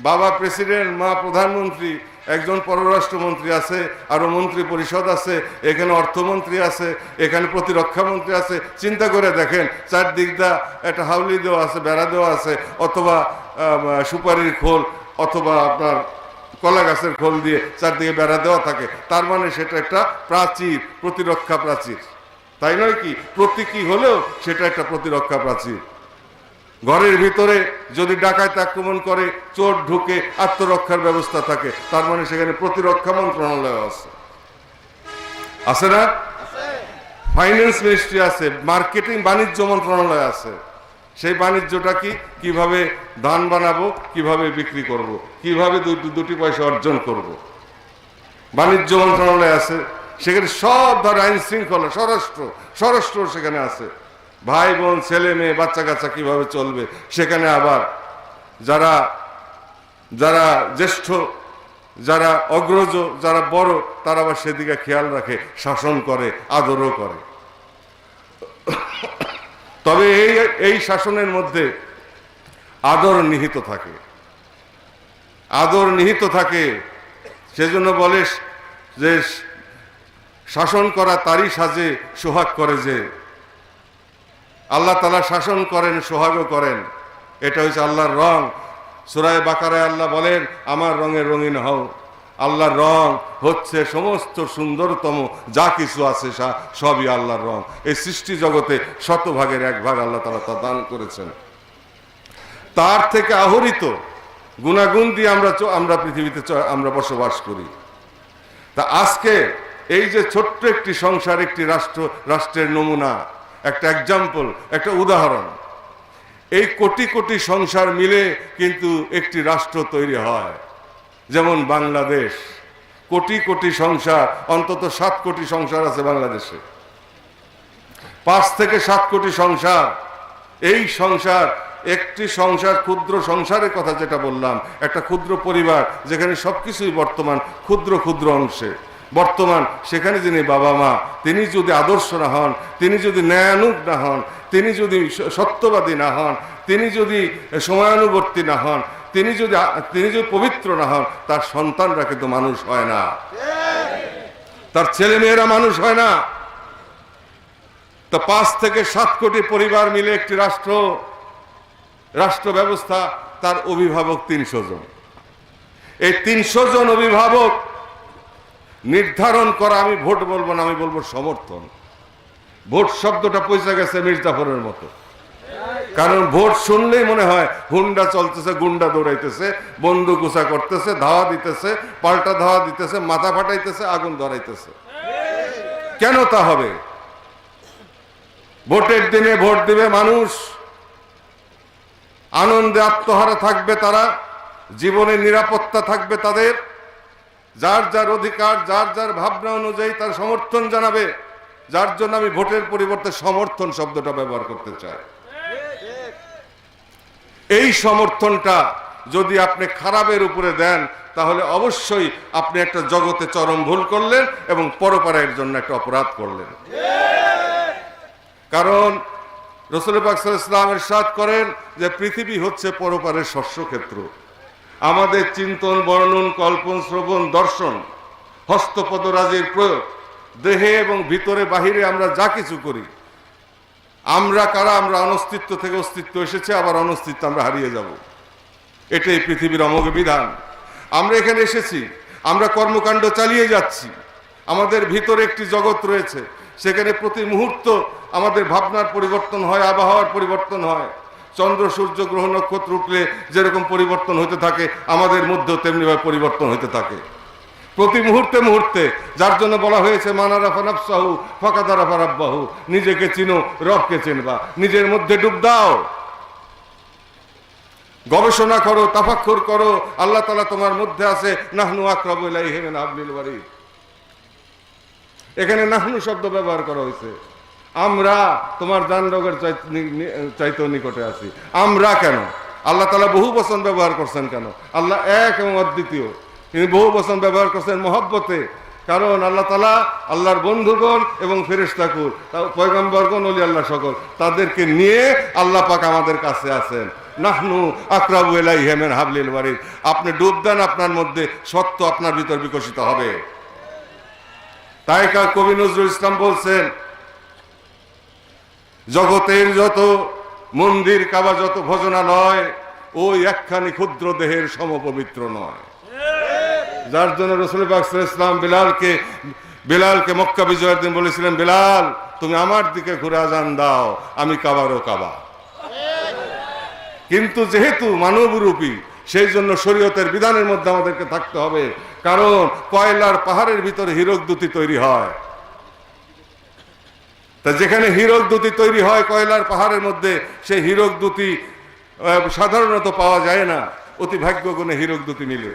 Speaker 2: বাবা প্রেসিডেন্ট, মা প্রধানমন্ত্রী। একজন পররাষ্ট্রমন্ত্রী আছে, আরো মন্ত্রী পরিষদ আছে, এখানে অর্থমন্ত্রী আছে, এখানে প্রতিরক্ষা মন্ত্রী আছে। চিন্তা করে দেখেন, চারদিক দা একটা হাউলি দেওয়া আছে, বেড়া দেওয়া আছে, অথবা সুপারির খোল অথবা আপনার কলা গাছের খোল দিয়ে চারদিকে বেড়া দেওয়া থাকে। তার মানে সেটা একটা প্রাচীর, প্রতিরক্ষা প্রাচীর, তাই নয় কি? প্রতীকী হলেও সেটা একটা প্রতিরক্ষা প্রাচীর। ঘরের ভিতরে যদি ডাকাত আক্রমণ করে, চোর ঢুকে, আত্মরক্ষার ব্যবস্থা থাকে, তার মানে সেখানে প্রতিরক্ষা মন্ত্রণালয় আছে, আছে না? ফাইন্যান্স মিনিস্ট্রি আছে, মার্কেটিং বাণিজ্য মন্ত্রণালয় আছে। সেই বাণিজ্যটা কি? কিভাবে ধান বানাবো, কিভাবে বিক্রি করব, কিভাবে দুটি পয়সা অর্জন করব, বাণিজ্য মন্ত্রণালয় আছে। সেখানে সব ধর আইন শৃঙ্খলা, স্বরাষ্ট্র সেখানে আছে। ভাই বোন, ছেলে মেয়ে, বাচ্চা কাচ্চা কিভাবে চলবে, সেখানে আবার যারা যারা জ্যেষ্ঠ, যারা অগ্রজ, যারা বড়, তারা আবার সেদিকে খেয়াল রাখে, শাসন করে, আদরও করে। তবে এই শাসনের মধ্যে আদর নিহিত থাকে, আদর নিহিত থাকে। সেজন্য বলে যে শাসন করা তারই সাজে, সোহাগ করে যে। আল্লাহ তাআলা শাসন করেন, সোহাগও করেন। এটা হচ্ছে আল্লাহর রং। সূরা বাকারায় আল্লাহ বলেন, আমার রঙে রঙিন হও। আল্লাহর রং হচ্ছে সমস্ত সুন্দরতম যা কিছু আছে সবই আল্লাহর রং। এই সৃষ্টি জগতে 100 ভাগের 1 ভাগ আল্লাহ তাআলা তা দান করেছেন। তার থেকে আহরিত গুণাগুণ দিয়ে আমরা পৃথিবীতে আমরা বসবাস করি। তা আজকে এই যে ছোট্ট একটি সংসার, একটি রাষ্ট্রের নমুনা, একটা এক্সাম্পল, একটা উদাহরণ, এই কোটি কোটি সংসার মিলে কিন্তু একটি রাষ্ট্র তৈরি হয়। যেমন বাংলাদেশ, কোটি কোটি সংসার, অন্তত 7 কোটি সংসার আছে বাংলাদেশে, 5 থেকে 7 কোটি সংসার। এই সংসার, একটি সংসার, ক্ষুদ্র সংসারের কথা যেটা বললাম, একটা ক্ষুদ্র পরিবার যেখানে সবকিছুই বর্তমান ক্ষুদ্র ক্ষুদ্র অংশে বর্তমান। সেখানে যিনি বাবা মা, তিনি যদি আদর্শ না হন, তিনি যদি ন্যায়ানুগ না হন, তিনি যদি সত্যবাদী না হন, তিনি যদি সময়ানুবর্তী না হন, তিনি যদি পবিত্র না হন, তার সন্তানরা কিন্তু মানুষ হয় না, তার ছেলে মেয়েরা মানুষ হয় না। তো 5 থেকে 7 কোটি পরিবার মিলে একটি রাষ্ট্র ব্যবস্থা, তার অভিভাবক 300 জন। এই 300 জন অভিভাবক নির্ধারণ করা, আমি ভোট বলবো না, আমি বলবো সমর্থন। ভোট শব্দটা পয়সা গেছে মির্জাফরের মতো, কারণ ভোট শুনলেই মনে হয় হুন্ডা চলতেছে, গুন্ডা দৌড়াইতেছে, বন্দুক উঁচা করতেছে, ধাওয়া দিতেছে, পাল্টা ধাওয়া দিতেছে, মাথা ফাটাইতেছে, আগুন ধরাইতেছে। কেন তা হবে? ভোটের দিনে ভোট দিবে মানুষ, আনন্দে আত্মহারা থাকবে তারা, জীবনের নিরাপত্তা থাকবে তাদের, যার যার অধিকার, যার যার ভাবনা অনুযায়ী তার সমর্থন জানাবে। যার জন্য আমি ভোটের পরিবর্তে সমর্থন শব্দটা ব্যবহার করতে চাই। এই সমর্থনটা যদি আপনি খারাপের উপরে দেন, তাহলে অবশ্যই আপনি একটা জগতে চরম ভুল করলেন এবং পরপারের জন্য একটা অপরাধ করলেন। কারণ রাসূল পাক সাল্লাল্লাহু আলাইহি ওয়াসাল্লাম ইরশাদ করেন যে পৃথিবী হচ্ছে পরপারের শস্যক্ষেত্র। আমাদের চিন্তন, বর্ণন, কল্পন, শ্রবণ, দর্শন, হস্তপদরাজির প্রয়োগ, দেহে এবং ভিতরে বাহিরে আমরা যা কিছু করি, আমরা কারা? আমরা অনস্তিত্ব থেকে অস্তিত্ব এসেছে, আবার অনস্তিত্ব আমরা হারিয়ে যাব। এটাই পৃথিবীর অমোঘ বিধান। আমরা এখানে এসেছি, আমরা কর্মকাণ্ড চালিয়ে যাচ্ছি, আমাদের ভিতরে একটি জগৎ রয়েছে, সেখানে প্রতি মুহূর্ত আমাদের ভাবনার পরিবর্তন হয়, আবহাওয়ার পরিবর্তন হয়। চন্দ্র, সূর্য, গ্রহ, নক্ষত্র উঠলে যেরকম পরিবর্তন হতে থাকে, আমাদের মধ্যেও তেমনিভাবে পরিবর্তন হতে থাকে প্রতি মুহূর্তে মুহূর্তে। যার জন্য বলা হয়েছে মান আরাফা নাফসাহু ফাকাদ আরাফা রাব্বাহু, নিজেকে চিনো, রবকে চিনবা। নিজের মধ্যে ডুব দাও, গবেষণা করো, তাফাক্কুর করো, আল্লাহ তাআলা তোমার মধ্যে আছে। নাহনু আকরাবু ইলাইহি মিন হাবলিল ওয়ারিদ। এখানে নাহনু শব্দ ব্যবহার করা হয়েছে। আমরা তোমার জানরগের চাইতেও নিকটে আছি। আমরা কেন? আল্লাহ তাআলা বহু বচন ব্যবহার করছেন কেন? আল্লাহ এক এবং অদ্বিতীয়, তিনি বহু বচন ব্যবহার করছেন মহব্বতে। কারণ আল্লাহ তাআলা আল্লাহর বন্ধুগণ এবং ফেরেশতাকুল, পয়গম্বরগণ, ওলি আল্লাহ সকল, তাদেরকে নিয়ে আল্লাহ পাক আমাদের কাছে আছেন। নাহনু আকরাবু ইলাইহি মিন হাবলিল ওয়ারিদ। আপনি ডুব দেন, আপনার মধ্যে সত্য আপনার ভিতর বিকশিত হবে। তাই কবি নজরুল ইসলাম বলছেন, জগতের যত মন্দির কাবা যত ভজনালয়, ওই একখানি ক্ষুদ্র দেহের সমপবিত্র নয়। যার জন্য রাসূল পাক সাল্লাল্লাহু আলাইহি ওয়াসাল্লাম বিলালকে মক্কা বিজয়ের দিন বলেছিলেন, বিলাল তুমি আমার দিকে ঘুরে আজান দাও, আমি কাবারও কাবা। কিন্তু যেহেতু মানবরূপী, সেই জন্য শরীয়তের বিধানের মধ্যে আমাদেরকে থাকতে হবে। কারণ কয়লার পাহাড়ের ভিতরে হীরক দ্যুতি তৈরি হয়। তা যেখানে হীরক দ্যুতি তৈরি হয় কয়লার পাহাড়ের মধ্যে, সেই হীরক দ্যুতি সাধারণত পাওয়া যায় না। অতি ভাগ্যগুণে হীরক দ্যুতি মিলে,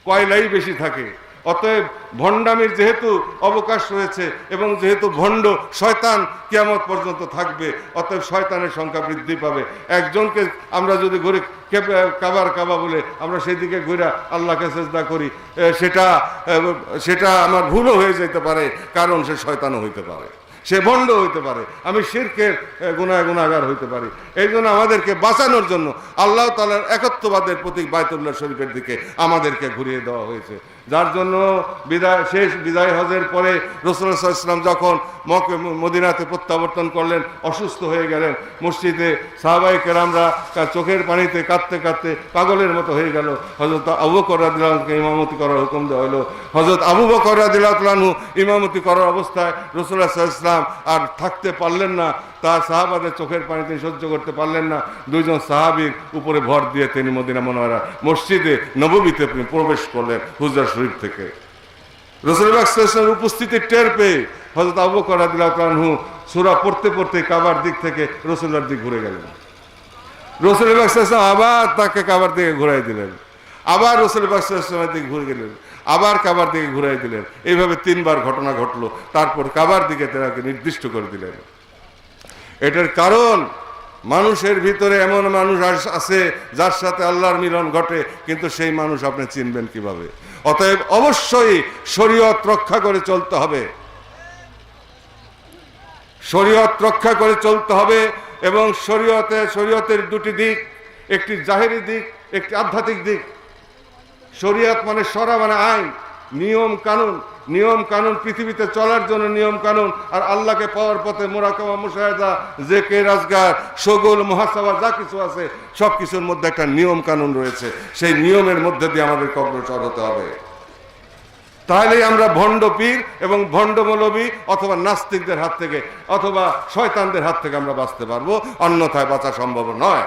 Speaker 2: কয়লাই বেশি থাকে। অতএব ভণ্ডামির যেহেতু অবকাশ রয়েছে এবং যেহেতু ভণ্ড শয়তান কিয়ামত পর্যন্ত থাকবে, অতএব শয়তানের সংখ্যা বৃদ্ধি পাবে। একজনকে আমরা যদি ঘুরে কাবার কাবা বলে আমরা সেদিকে ঘুরে আল্লাহকে সেজদা করি, সেটা আমার ভুলও হয়ে যেতে পারে, কারণ সে শয়তানও হইতে পারে, সে ভণ্ড হইতে পারে, আমি শিরকের গুনাহগার হইতে পারি। এই জন্য আমাদেরকে বাঁচানোর জন্য আল্লাহ তাআলার একত্ববাদের প্রতীক বায়তুল্লাহ শরীফের দিকে আমাদেরকে ঘুরিয়ে দেওয়া হয়েছে। যার জন্য শেষ বিদায় হজের পরে রাসূলুল্লাহ সাল্লাল্লাহু আলাইহি ওয়াসাল্লাম যখন মদিনাতে প্রত্যাবর্তন করলেন, অসুস্থ হয়ে গেলেন, মসজিদে সাহাবায়ে কেরামরা চোখের পানিতে কাঁদতে কাঁদতে পাগলের মতো হয়ে গেল। হযরত আবু বকর রাদিয়াল্লাহু আনহুকে ইমামতি করার হুকুম দেওয়া হলো। হযরত আবু বকর রাদিয়াল্লাহু আনহু ইমামতি করার অবস্থায় রাসূলুল্লাহ সাল্লাল্লাহু আলাইহি ওয়াসাল্লাম আর থাকতে পারলেন না, তার সাহাবাদের চোখের পানি তিনি সহ্য করতে পারলেন না। দুইজন সাহাবীর উপরে ভর দিয়ে তিনি মদিনা মুনাওয়ারা মসজিদে নববীতে প্রবেশ করলেন হুজরা শরীফ থেকে। রাসূলুল্লাহ সাল্লাল্লাহু আলাইহি ওয়াসাল্লামের উপস্থিতি টের পেয়ে হযরত আবু বকর রাদিয়াল্লাহু আনহু সূরা পড়তে পড়তে কাবার দিক থেকে রাসূলুল্লাহর দিকে ঘুরে গেলেন। রাসূলুল্লাহ সাল্লাল্লাহু আলাইহি ওয়াসাল্লাম আবার তাকে কাবার দিকে ঘুরাই দিলেন, আবার রাসূলুল্লাহ সাল্লাল্লাহু আলাইহি ওয়াসাল্লামের দিকে ঘুরে গেলেন, আবার কাবার দিকে ঘুরাই দিলেন। এইভাবে 3 বার ঘটনা ঘটলো। তারপর কাবার দিকে তাকে নির্দিষ্ট করে দিলেন। এটার কারণ মানুষের ভিতরে এমন মানুষ আছে যার সাথে আল্লাহর মিলন ঘটে, কিন্তু সেই মানুষ আপনি চিনবেন কিভাবে? অতএব অবশ্যই শরীয়ত রক্ষা করে চলতে হবে, শরীয়ত রক্ষা করে চলতে হবে। এবং শরীয়তের দুটি দিক, একটি জাহেরি দিক, একটি আধ্যাত্মিক দিক। শরীয়ত মানে শরা মানে আইন, নিয়ম কানুন। নিয়ম কানুন পৃথিবীতে চলার জন্য নিয়ম কানুন, আর আল্লাহকে পাওয়ার পথে মুরাকাবা মুশাহাদা জিকির আজকার শগুল মুহাসাবা যা কিছু আছে সব কিছুর মধ্যে একটা নিয়ম কানুন রয়েছে। সেই নিয়মের মধ্যে দিয়ে আমাদের অগ্রসর হতে হবে। তাহলেই আমরা ভণ্ড পীর এবং ভণ্ড মৌলবী অথবা নাস্তিকদের হাত থেকে অথবা শয়তানদের হাত থেকে আমরা বাঁচতে পারবো, অন্যথায় বাঁচা সম্ভব নয়।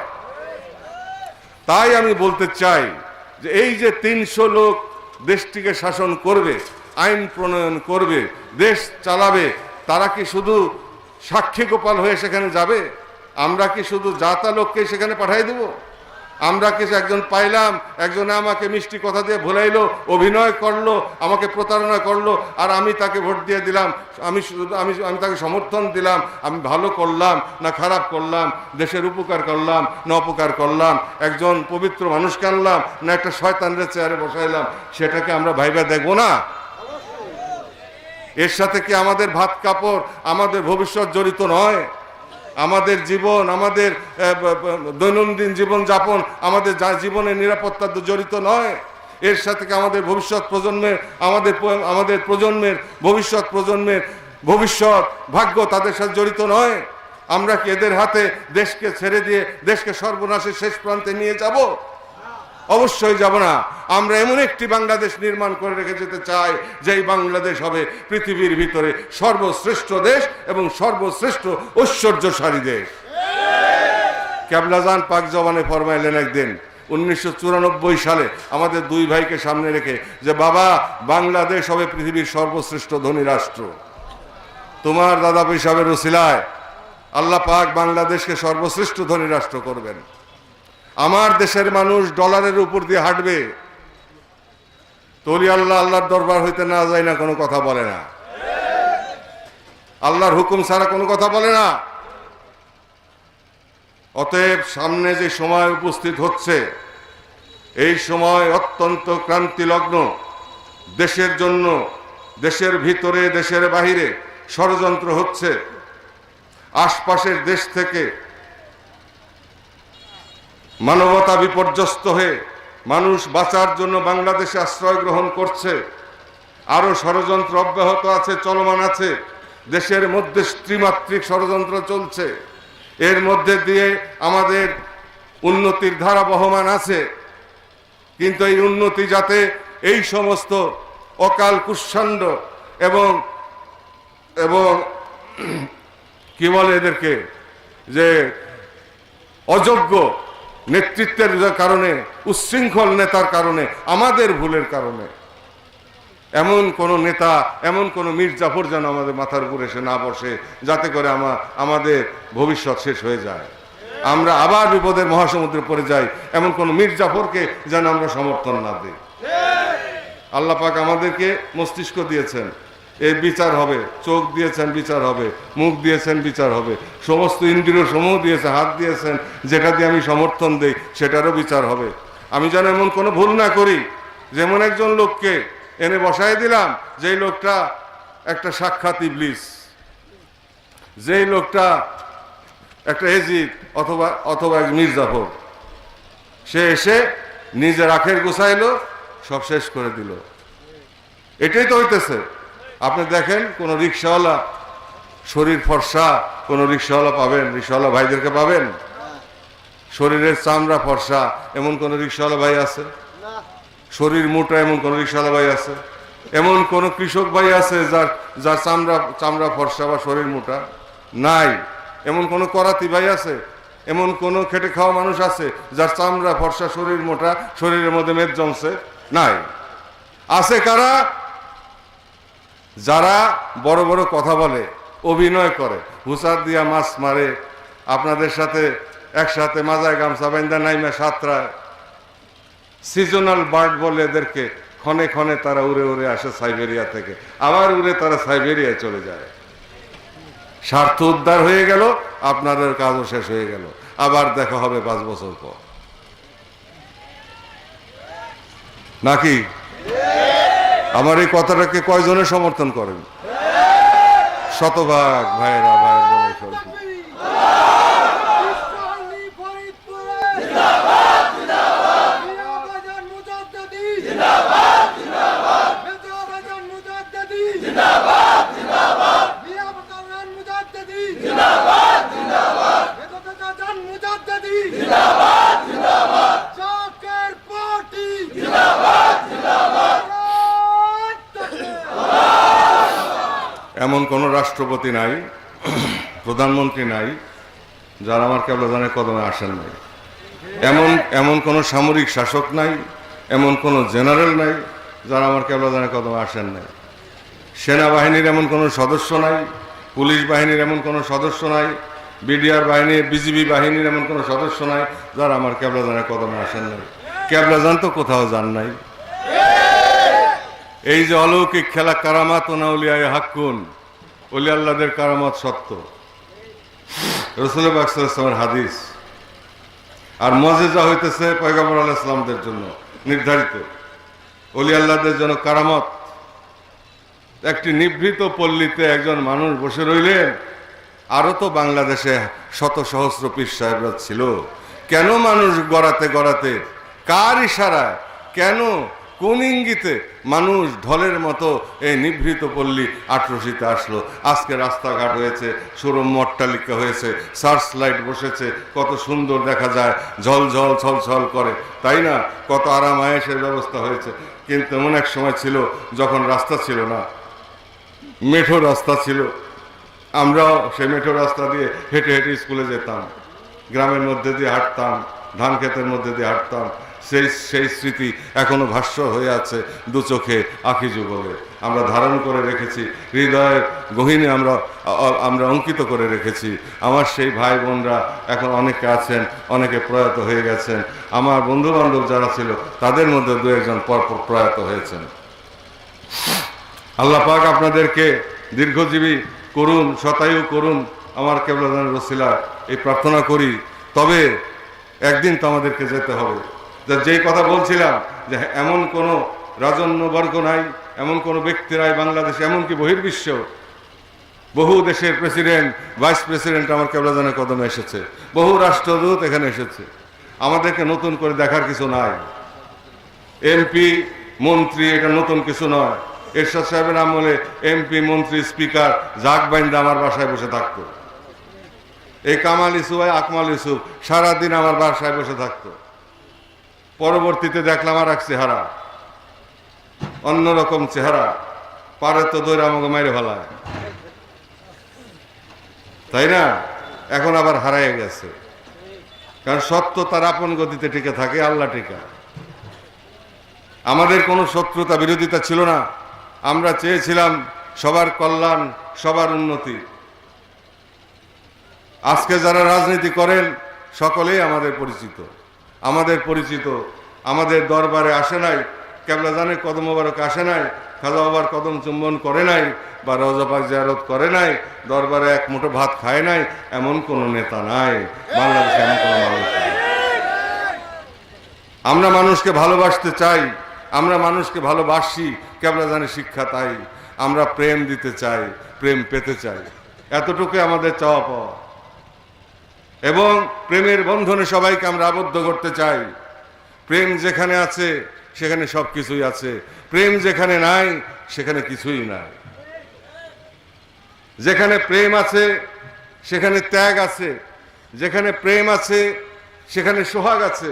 Speaker 2: তাই আমি বলতে চাই যে এই যে 300 লোক দেশটিকে শাসন করবে, আইন প্রণয়ন করবে, দেশ চালাবে, তারা কি শুধু সাক্ষী গোপাল হয়ে সেখানে যাবে? আমরা কি শুধু জাতা লোককে সেখানে পাঠাই দেব? আমরা কি একজন পাইলাম, একজনে আমাকে মিষ্টি কথা দিয়ে ভুলাইলো, অভিনয় করলো, আমাকে প্রতারণা করলো, আর আমি তাকে ভোট দিয়ে দিলাম, আমি তাকে সমর্থন দিলাম, আমি ভালো করলাম না খারাপ করলাম, দেশের উপকার করলাম না অপকার করলাম, একজন পবিত্র মানুষকে আনলাম না একটা শয়তানের চেয়ারে বসাইলাম, সেটাকে আমরা ভাইবা দেখবো না? এর সাথে কি আমাদের ভাত কাপড়, আমাদের ভবিষ্যৎ জড়িত নয়? আমাদের জীবন, আমাদের দৈনন্দিন জীবন যাপন, আমাদের জীবনের নিরাপত্তা জড়িত নয়? এর সাথে কি আমাদের ভবিষ্যৎ প্রজন্মের, আমাদের প্রজন্মের ভবিষ্যৎ প্রজন্মের ভবিষ্যৎ ভাগ্য তাদের সাথে জড়িত নয়? আমরা কি এদের হাতে দেশকে ছেড়ে দিয়ে দেশকে সর্বনাশের শেষ প্রান্তে নিয়ে যাব? অবশ্যই যাব না। আমরা এমন একটি বাংলাদেশ নির্মাণ করে রেখে যেতে চাই যেই বাংলাদেশ হবে পৃথিবীর ভিতরে সর্বশ্রেষ্ঠ দেশ এবং সর্বশ্রেষ্ঠ ঐশ্বর্যশালী দেশ। ক্যাবলাজান পাক জবানে ফরমাইলেন একদিন 1994 সালে আমাদের 2 ভাইকে সামনে রেখে যে, বাবা, বাংলাদেশ হবে পৃথিবীর সর্বশ্রেষ্ঠ ধনী রাষ্ট্র। তোমার দাদা পেশাবের ওসিলায় আল্লাহ পাক বাংলাদেশকে সর্বশ্রেষ্ঠ ধনী রাষ্ট্র করবেন। আমার দেশের মানুষ ডলারের উপর দিয়ে হাঁটবে, তলি আল্লাহর দরবার হইতে না যায় না কোনো কথা বলে না, আল্লাহর হুকুম ছাড়া কোনো কথা বলে না। অতএব সামনে যে সময় উপস্থিত হচ্ছে, এই সময় অত্যন্ত ক্রান্তিলগ্ন। দেশের জন্য দেশের ভিতরে দেশের বাহিরে ষড়যন্ত্র হচ্ছে। আশপাশের দেশ থেকে মানবতা বিপর্যস্ত হয়ে মানুষ বাঁচার জন্য বাংলাদেশে আশ্রয় গ্রহণ করছে। আরো ষড়যন্ত্র অব্যাহত আছে, চলমান আছে। দেশের মধ্যে ত্রিমাত্রিক ষড়যন্ত্র চলছে। এর মধ্যে দিয়ে আমাদের উন্নতির ধারা বহমান আছে, কিন্তু এই উন্নতি যাতে এই সমস্ত অকাল কুৎসাণ্ড এবং এবং কি বলে এদেরকে, যে অযোগ্য নেতৃত্বের কারণে, উচ্ছৃঙ্খল নেতার কারণে, আমাদের ভুলের কারণে এমন কোন নেতা, এমন কোন মীর জাফর যেন আমাদের মাথার উপর এসে না বসে, যাতে করে আমাদের ভবিষ্যৎ শেষ হয়ে যায়, আমরা আবার বিপদের মহাসমুদ্রে পড়ে যাই। এমন কোন মীর জাফরকে যেন আমরা সমর্থন না দিই। আল্লাহ পাক আমাদেরকে মস্তিষ্ক দিয়েছেন, এই বিচার হবে। চোখ দিয়েছেন, বিচার হবে। মুখ দিয়েছেন, বিচার হবে। সমস্ত ইন্দ্রিয় সমূহ দিয়েছে, হাত দিয়েছেন, যেটা দিয়ে আমি সমর্থন দেই সেটারও বিচার হবে। আমি যেন এমন কোনো ভুল না করি, যেমন একজন লোককে এনে বসাই দিলাম, যেই লোকটা একটা সাক্ষাৎ ইবলিস, যেই লোকটা একটা এজিদ অথবা এক মীর জাফর, সে এসে নিজের আখের গুছাইলো, সব শেষ করে দিল। এটাই তো হইতেছে। আপনি দেখেন কোন রিক্সাওয়ালা, শরীর ফর্সা কোন রিক্সাওয়ালা পাবেন, রিক্সাওয়ালা ভাইদেরকে পাবেন? শরীরের চামড়া ফর্সা এমন কোন রিক্সাওয়ালা ভাই আছে? শরীর মোটা এমন কোন রিক্সাওয়ালা ভাই আছে? এমন কোন কৃষক ভাই আছে যার চামড়া ফর্সা বা শরীর মোটা? নাই। এমন কোন করাতি ভাই আছে? এমন কোন খেটে খাওয়া মানুষ আছে যার চামড়া ফর্সা, শরীর মোটা, শরীরের মধ্যে মেদ জমছে? নাই। আছে কারা? যারা বড় বড় কথা বলে, অভিনয় করে, হুসার দিয়া মাছ মারে, আপনাদের সাথে একসাথে মাজায় গামছা বাইন্দা নাইমা সাতরায়, সিজনাল বার্ড বলে এদেরকে। ক্ষণে ক্ষণে তারা উড়ে উড়ে আসে সাইবেরিয়া থেকে, আবার উড়ে তারা সাইবেরিয়ায় চলে যায়। স্বার্থ উদ্ধার হয়ে গেল, আপনাদের কাজও শেষ হয়ে গেল। আবার দেখা হবে 5 বছর পর, নাকি? আমার এই কথাটাকে কয়জনে সমর্থন করেন? শতভাগ ভাইয়েরা, ভাইয়ের বোনের সরকার। এমন কোন রাষ্ট্রপতি নাই, প্রধানমন্ত্রী নাই যারা আমার কেবলাজানের কদমে আসেন নাই। এমন কোন সামরিক শাসক নাই, এমন কোন জেনারেল নাই যারা আমার কেবলাজানের কদমে আসেন নাই। সেনাবাহিনীর এমন কোন সদস্য নাই, পুলিশ বাহিনীর এমন কোন সদস্য নাই, বিডিআর বাহিনী, বিজিবি বাহিনীর এমন কোন সদস্য নাই যারা আমার কেবলাজানের কদমে আসেন নাই। কেবলাজান তো কোথাও যান নাই। এই যে অলৌকিক খেলা, কারামাত ও নাউলিয়ায় হাক্কুন, ওলি আল্লাহদের কারামত সত্য, রাসূল পাক সাল্লাল্লাহু আলাইহি ওয়াসাল্লামের হাদিস। আর মুজিজা হইতেছে পয়গম্বর আলাইহিস সালামদের জন্য নির্ধারিত, ওলি আল্লাহদের জন্য কারামত। একটি নিভৃত পল্লীতে একজন মানুষ বসে রইলেন, আরো তো বাংলাদেশে শত সহস্র পীর সাহেবরা ছিল। কেন মানুষ গড়াতে গড়াতে, কার ইশারায়, কেন কোন ইঙ্গিতে মানুষ ঢলের মতো এই নিভৃত পল্লী আটরশিতে আসলো? আজকে রাস্তাঘাট হয়েছে, সুরম অট্টালিকা হয়েছে, সার্চ লাইট বসেছে, কত সুন্দর দেখা যায়, ঝলঝল ছলছল করে, তাই না? কত আরাম আয়েশের ব্যবস্থা হয়েছে। কিন্তু এমন এক সময় ছিল যখন রাস্তা ছিল না, মেঠো রাস্তা ছিল। আমরাও সেই মেঠো রাস্তা দিয়ে হেঁটে হেঁটে স্কুলে যেতাম, গ্রামের মধ্যে দিয়ে হাঁটতাম, ধান ক্ষেতের মধ্যে দিয়ে হাঁটতাম। সেই স্মৃতি এখনো ভাষ্য হয়ে আছে দু চোখে আখি যুগলে। আমরা ধারণ করে রেখেছি, হৃদয়ের গহীনে আমরা অঙ্কিত করে রেখেছি। আমার সেই ভাই বোনরা এখন অনেকে আছেন, অনেকে প্রয়াত হয়ে গেছেন। আমার বন্ধু বান্ধব যারা ছিল তাদের মধ্যে 2-1 পরপর প্রয়াত হয়েছেন। আল্লাহ পাক আপনাদেরকে দীর্ঘজীবী করুন, শতায়ু করুন, আমার কেবলাজানের ওসিলা এই প্রার্থনা করি। তবে একদিন তো আমাদেরকে যেতে হবে। যেই কথা বলছিলাম যে এমন কোন রাজন্যবর্গ নাই, এমন কোন ব্যক্তি নাই বাংলাদেশে, এমনকি বহির্বিশ্ব বহু দেশের প্রেসিডেন্ট, ভাইস প্রেসিডেন্ট আমার কেবলাজানের কদমে এসেছে, বহু রাষ্ট্রদূত এখানে এসেছে। আমাদেরকে নতুন করে দেখার কিছু নাই। এমপি মন্ত্রী এটা নতুন কিছু নয়। এরশাদ সাহেবের আমলে এমপি মন্ত্রী স্পিকার জাগ বাইন্দা আমার বাসায় বসে থাকতো। এই কামাল ইসুফ আকমাল ইসুফ সারাদিন আমার বাসায় বসে থাকতো। পরবর্তীতে দেখলাম আর এক চেহারা, অন্যরকম চেহারা, পারে তো দৈরা আমাকে মেরে ফেলায়, তাই না? এখন আবার হারায় গেছে, কারণ সত্য তার আপন গতিতে টিকে থাকে, আল্লাহ টিকা। আমাদের কোনো শত্রুতা বিরোধিতা ছিল না, আমরা চেয়েছিলাম সবার কল্যাণ, সবার উন্নতি। আজকে যারা রাজনীতি করেন সকলেই আমাদের পরিচিত, আমাদের দরবারে আসে নাই, কেবলা জানে কদম মোবারক আসে নাই, খাজা বাবার কদম চুম্বন করে নাই, বা রওজা পাক জিয়ারত করে নাই, দরবারে এক মুঠো ভাত খায় নাই, এমন কোনো নেতা নাই বাংলাদেশে, এমন কোনো মানুষ নাই। আমরা মানুষকে ভালোবাসতে চাই, আমরা মানুষকে ভালোবাসি, কেবলা জানি শিক্ষা তাই। আমরা প্রেম দিতে চাই, প্রেম পেতে চাই, এতটুকু আমাদের চাওয়া পাওয়া। এবং প্রেমের বন্ধনে সবাইকে আমরা আবদ্ধ করতে চাই। প্রেম যেখানে আছে সেখানে সব কিছুই আছে, প্রেম যেখানে নাই সেখানে কিছুই নাই। যেখানে প্রেম আছে সেখানে ত্যাগ আছে, যেখানে প্রেম আছে সেখানে সোহাগ আছে,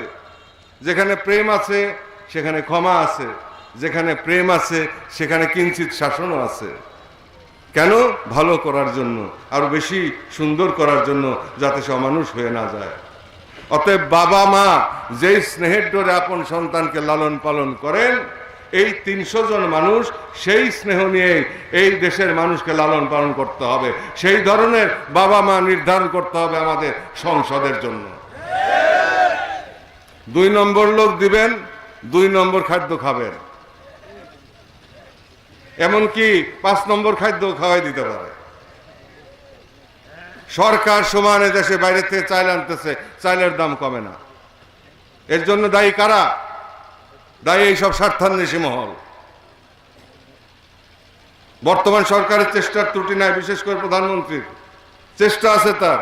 Speaker 2: যেখানে প্রেম আছে সেখানে ক্ষমা আছে, যেখানে প্রেম আছে সেখানে কিঞ্চিত শাসনও আছে। কেন? ভালো করার জন্য, আরো বেশি সুন্দর করার জন্য, যাতে সে অমানুষ হয়ে না যায়। অতএব বাবা মা যেই স্নেহের ডোরে আপন সন্তানকে লালন পালন করেন, এই ৩০০ জন মানুষ সেই স্নেহ নিয়ে এই দেশের মানুষকে লালন পালন করতে হবে। সেই ধরনের বাবা মা নির্ধারণ করতে হবে আমাদের সংসদের জন্য। ২ নম্বর লোক দিবেন, ২ নম্বর খাদ্য খাবেন, এমনকি ৫ নম্বর খাদ্য খাওয়াই দিতে পারে। সরকার সমানে দেশে বাইরে থেকে চাল আনতেছে, চালের দাম কমে না। এর জন্য দায়ী কারা? দায়ী এইসব স্বার্থান্বেষী মহল। বর্তমান সরকারের চেষ্টার ত্রুটি নাই, বিশেষ করে প্রধানমন্ত্রীর চেষ্টা আছে তার,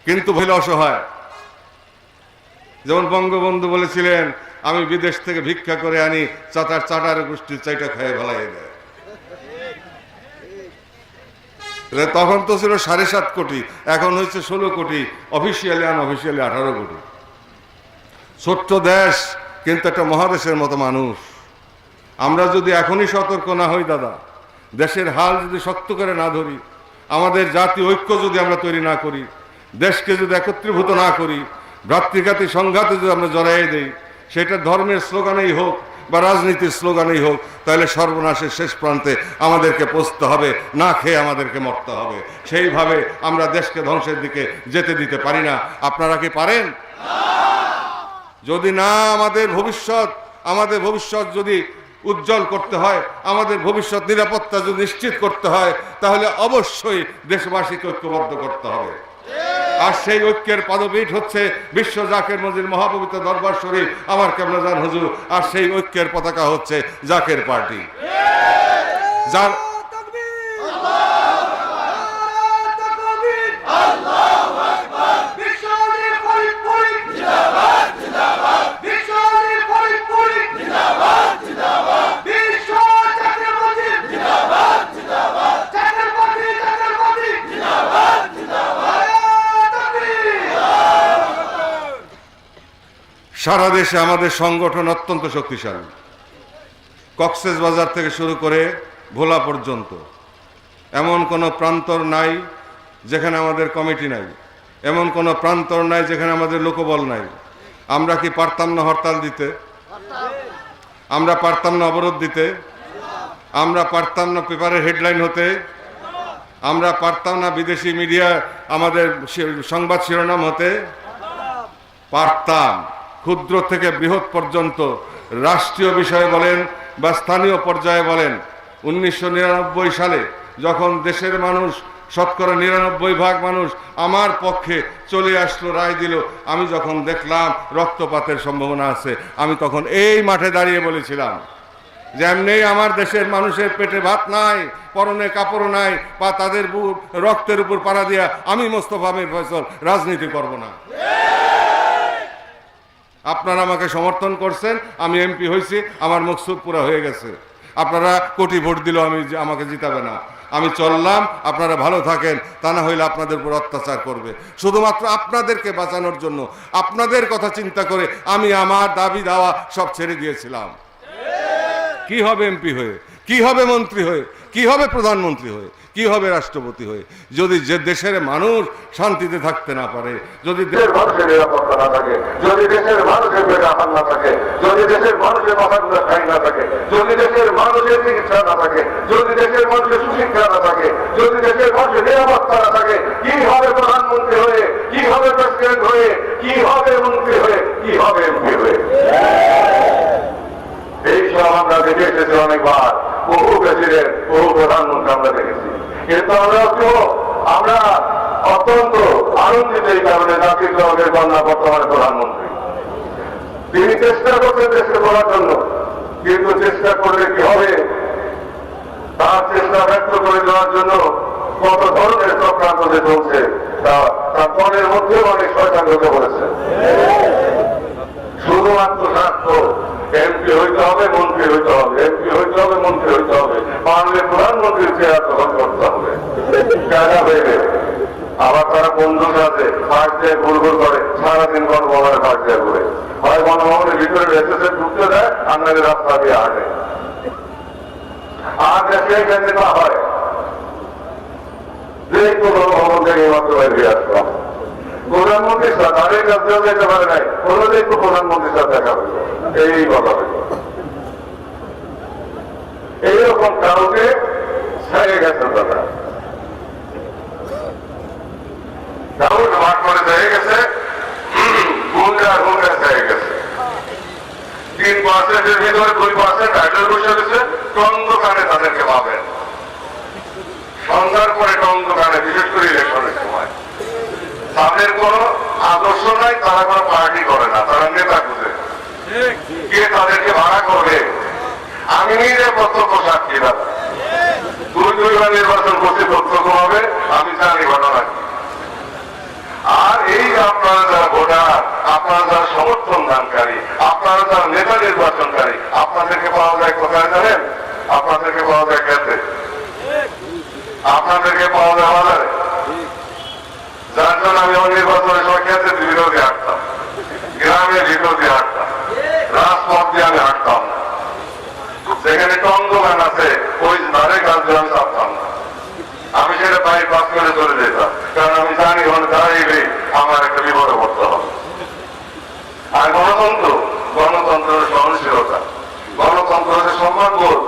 Speaker 2: কিন্তু ভুল অসহায়। যেমন বঙ্গবন্ধু বলেছিলেন, আমি বিদেশ থেকে ভিক্ষা করে আনি, চাটার গোষ্ঠীর চাইটা খাইয়ে ভালাই দেয়। তখন তো ছিল ৭.৫ কোটি, এখন হয়েছে ১৬ কোটি, অফিসিয়ালি আনঅফিসিয়ালি ১৮ কোটি। ছোট্ট দেশ, কিন্তু একটা মহাদেশের মতো মানুষ। আমরা যদি এখনই সতর্ক না হই দাদা, দেশের হাল যদি শক্ত করে না ধরি, আমাদের জাতীয় ঐক্য যদি আমরা তৈরি না করি, দেশকে যদি একত্রীভূত না করি, ভ্রাতৃঘাতী সংঘাতে যদি আমরা জড়াইয়ে দেই, সেটা ধর্মের স্লোগানেই হোক বা রাজনীতির স্লোগানেই হোক, তাহলে সর্বনাশের শেষ প্রান্তে আমাদেরকে পৌঁছতে হবে, না খেয়ে আমাদেরকে মরতে হবে। সেইভাবে আমরা দেশকে ধ্বংসের দিকে যেতে দিতে পারি না। আপনারা কি পারেন? যদি না আমাদের ভবিষ্যৎ যদি উজ্জ্বল করতে হয়, আমাদের ভবিষ্যৎ নিরাপত্তা যদি নিশ্চিত করতে হয়, তাহলে অবশ্যই দেশবাসীকে ঐক্যবদ্ধ করতে হবে। আর সেই ঐক্যের পদপীঠ হচ্ছে বিশ্ব জাকের মঞ্জিল মহাপবিত্র দরবার শরীফ, আমার কেবলাজান হুজুর। আর সেই ঐক্যের পতাকা হচ্ছে জাকের পার্টি, যার সারা দেশে আমাদের সংগঠন অত্যন্ত শক্তিশালী। কক্সবাজার থেকে শুরু করে ভোলা পর্যন্ত এমন কোনো প্রান্তর নাই যেখানে আমাদের কমিটি নাই, এমন কোনো প্রান্তর নাই যেখানে আমাদের লোকবল নাই। আমরা কি পারতাম না হরতাল দিতে? আমরা পারতাম না অবরোধ দিতে? আমরা পারতাম না পেপারের হেডলাইন হতে? আমরা পারতাম না বিদেশি মিডিয়া আমাদের সংবাদ শিরোনাম হতে? পারতাম। ক্ষুদ্র থেকে বৃহৎ পর্যন্ত, রাষ্ট্রীয় বিষয়ে বলেন বা স্থানীয় পর্যায়ে বলেন। 1999 সালে যখন দেশের মানুষ শতকরা 99% মানুষ আমার পক্ষে চলে আসলো, রায় দিল, আমি যখন দেখলাম রক্তপাতের সম্ভাবনা আছে, আমি তখন এই মাঠে দাঁড়িয়ে বলেছিলাম যে এমনি আমার দেশের মানুষের পেটে ভাত নাই, পরনে কাপড় নাই, বা তাদের রক্তের উপর পাড়া দিয়া আমি মোস্তফা মীর ফয়সল রাজনীতি করব না। আপনারা আমাকে সমর্থন করছেন, আমি এমপি হয়েছি, আমার মকসুদ পুরা হয়ে গেছে। আপনারা কোটি ভোট দিলেও আমাকে জিতাবে না। আমি চললাম, আপনারা ভালো থাকেন, তা না হইলে আপনাদের উপর অত্যাচার করবে। শুধুমাত্র আপনাদেরকে বাঁচানোর জন্য, আপনাদের কথা চিন্তা করে আমি আমার দাবি দাওয়া সব ছেড়ে দিয়েছিলাম। কি হবে এমপি হয়ে, কি হবে মন্ত্রী হয়ে, কি হবে প্রধানমন্ত্রী হয়ে, কি হবে রাষ্ট্রপতি হয়ে, যদি যে দেশের মানুষ শান্তিতে থাকতে না পারে, যদি
Speaker 3: দেশের মানুষের নিরাপত্তা না থাকে, যদি দেশের মানুষের পেটে আহার না থাকে, যদি দেশের মানুষের মাথাগুলো ঠাই না থাকে, যদি দেশের মানুষের চিকিৎসা না থাকে, যদি দেশের মানুষের সুশিক্ষা না থাকে, যদি দেশের মানুষের নিরাপত্তা না থাকে, কি হবে প্রধানমন্ত্রী হয়ে, কি হবে প্রেসিডেন্ট হয়ে, কি হবে মন্ত্রী হয়ে, কি হবে এমপি হয়ে? এইসব আমরা দেখে এসেছি অনেকবার, বহু প্রেসিডেন্ট, বহু প্রধানমন্ত্রী আমরা দেখেছি। কিন্তু আমরা অত্যন্ত আনন্দিত এই কারণে জাতীয় দলের কন্যা বর্তমানে প্রধানমন্ত্রী, তিনি চেষ্টা করছেন দেশকে বলার জন্য, কিন্তু চেষ্টা করলে কি হবে, তার চেষ্টা ব্যক্ত করে দেওয়ার জন্য কত ধরনের চক্রান্ত যে চলছে তার দলের মধ্যেও অনেক শয়তান ঢুকে পড়েছে। শুধুমাত্র স্বার্থ, এমপি হইতে হবে, মন্ত্রী হইতে হবে, এমপি হইতে হবে, মন্ত্রী হইতে হবে, পারলে প্রধানমন্ত্রীর চেয়ার দখল করতে হবে, জায়গা হয়ে গেলে। আবার তারা বন্ধুর সাথে পাশ দিয়ে ঘুর করে সারাদিন গণভবনে পাশ দিয়ে ঘুরে, হয় গণভবনের ভিতরে রেসেসে ঢুকতে দেয়, আপনাদের রাস্তা দিয়ে হাঁটে। আর দেশে এখানে না হয় যে কোনো ভবন থেকে মাত্র বেরিয়ে আসলাম, প্রধানমন্ত্রীর সাথে তাদের কাছেও যেতে পারে নাই, কোনোদিন তো প্রধানমন্ত্রীর সাথে দেখা হইল, এই কথা হইল। এইরকম কাউকে ছেড়ে গেছে দাদা, কাউকে ভাগ করে ছেড়ে গেছে, গুন্ডা ছেড়ে গেছে। 3%-এর ভিতরে 2% টাইটেল বসে গেছে, টন্দকানে তাদেরকে পাবেন। সন্ধ্যার পরে টন্দকানে, বিশেষ করে ইলেকশনের সময় তাদের কোন আদর্শ নাই, তারা কোন পার্টি করে না, তারা নেতা খুঁজে। কে তাদেরকে ভাড়া করবে? আমি নিজে প্রত্যক্ষ সাক্ষী দাদা, দুইবার নির্বাচন করতে প্রত্যক্ষ হবে, আমি জানি ঘটনা কি। আর এই আপনারা যারা ভোটার, আপনারা যারা সমর্থন দানকারী, আপনারা যারা নেতা নির্বাচনকারী, আপনাদেরকে পাওয়া যায় কোথায় জানেন? আপনাদেরকে পাওয়া যায় খেতে, আপনাদেরকে পাওয়া যায় বাজারে। যার জন্য আমি নির্বাচনের সময় খেতে বিরোধী হাঁটতাম, গ্রামের ভিতর দিয়ে হাঁটতাম, রাজপথ দিয়ে আমি হাঁটতাম না। যেখানে টঙ্গমান আছে ওই ধারে কাজ আমি চাপতাম না, আমি সেটা বাইক পাস করে চলে যেতাম, কারণ আমি জানি ওখানে দাঁড়িয়ে আমার একটা বিপদে পড়তে হবে। আর গণতন্ত্রের সহনশীলতা, গণতন্ত্র হচ্ছে সম্মানবোধ,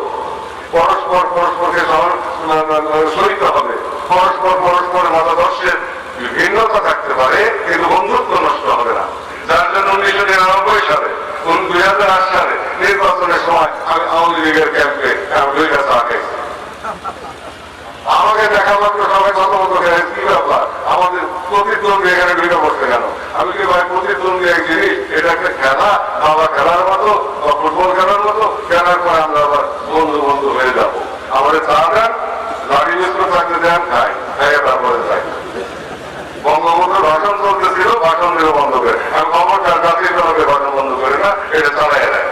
Speaker 3: পরস্পরকে সহিত হবে, পরস্পরের মতাদর্শের ভিন্নতা থাকতে পারে, কিন্তু বন্ধুত্ব নষ্ট হবে না। যার জন্য 1999 সালে 2008 সালে নির্বাচনের সময় আমি আওয়ামী লীগের ক্যাম্পে 2 কাছে আগে আমাকে দেখা মাত্র সবাই কত কি ব্যাপার, আমাদের প্রতিদ্বন্দ্বী এখানে ঢুকে পড়ছে কেন? আমি কি ভাই, প্রতিদ্বন্দ্বী এক জিনিস, এটা একটা খেলা, বাবা খেলার মতো বা ফুটবল খেলার মতো, খেলার পরে আমরা আবার বন্ধু হয়ে যাবো। আমাদের চা দেন, লাড়ি বিস্কুট থাকতে দেন, খাই, খাইয়ে তারপরে যাই। বঙ্গবন্ধুর ভাষণ চলতেছিল, ভাষণ দিল বন্ধ করে, আমি খবরদার জাতীয় দলের ভাষণ বন্ধ করে না, এটা চালাই দেয়।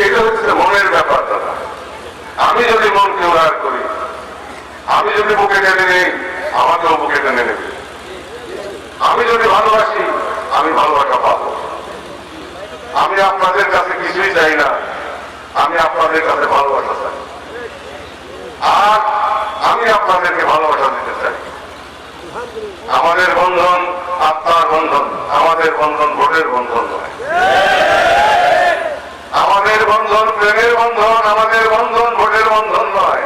Speaker 3: এটা হচ্ছে মনের ব্যাপার দাদা। আমি যদি মনকে উদার করি, আমি যদি বুকে টেনে নেই, আমাকেও বুকে টেনে নেবে। আমি যদি ভালোবাসি, আমি ভালোবাসা পাবো। আমি আপনাদের কাছে কিছুই চাই না, আমি আপনাদের কাছে ভালোবাসা চাই, আর আমি আপনাদেরকে ভালোবাসা দিতে চাই। আমাদের বন্ধন আত্মার বন্ধন, আমাদের বন্ধন ভোটের বন্ধন নয়, আমাদের বন্ধন প্রেমের বন্ধন, আমাদের বন্ধন ভোটের বন্ধন নয়,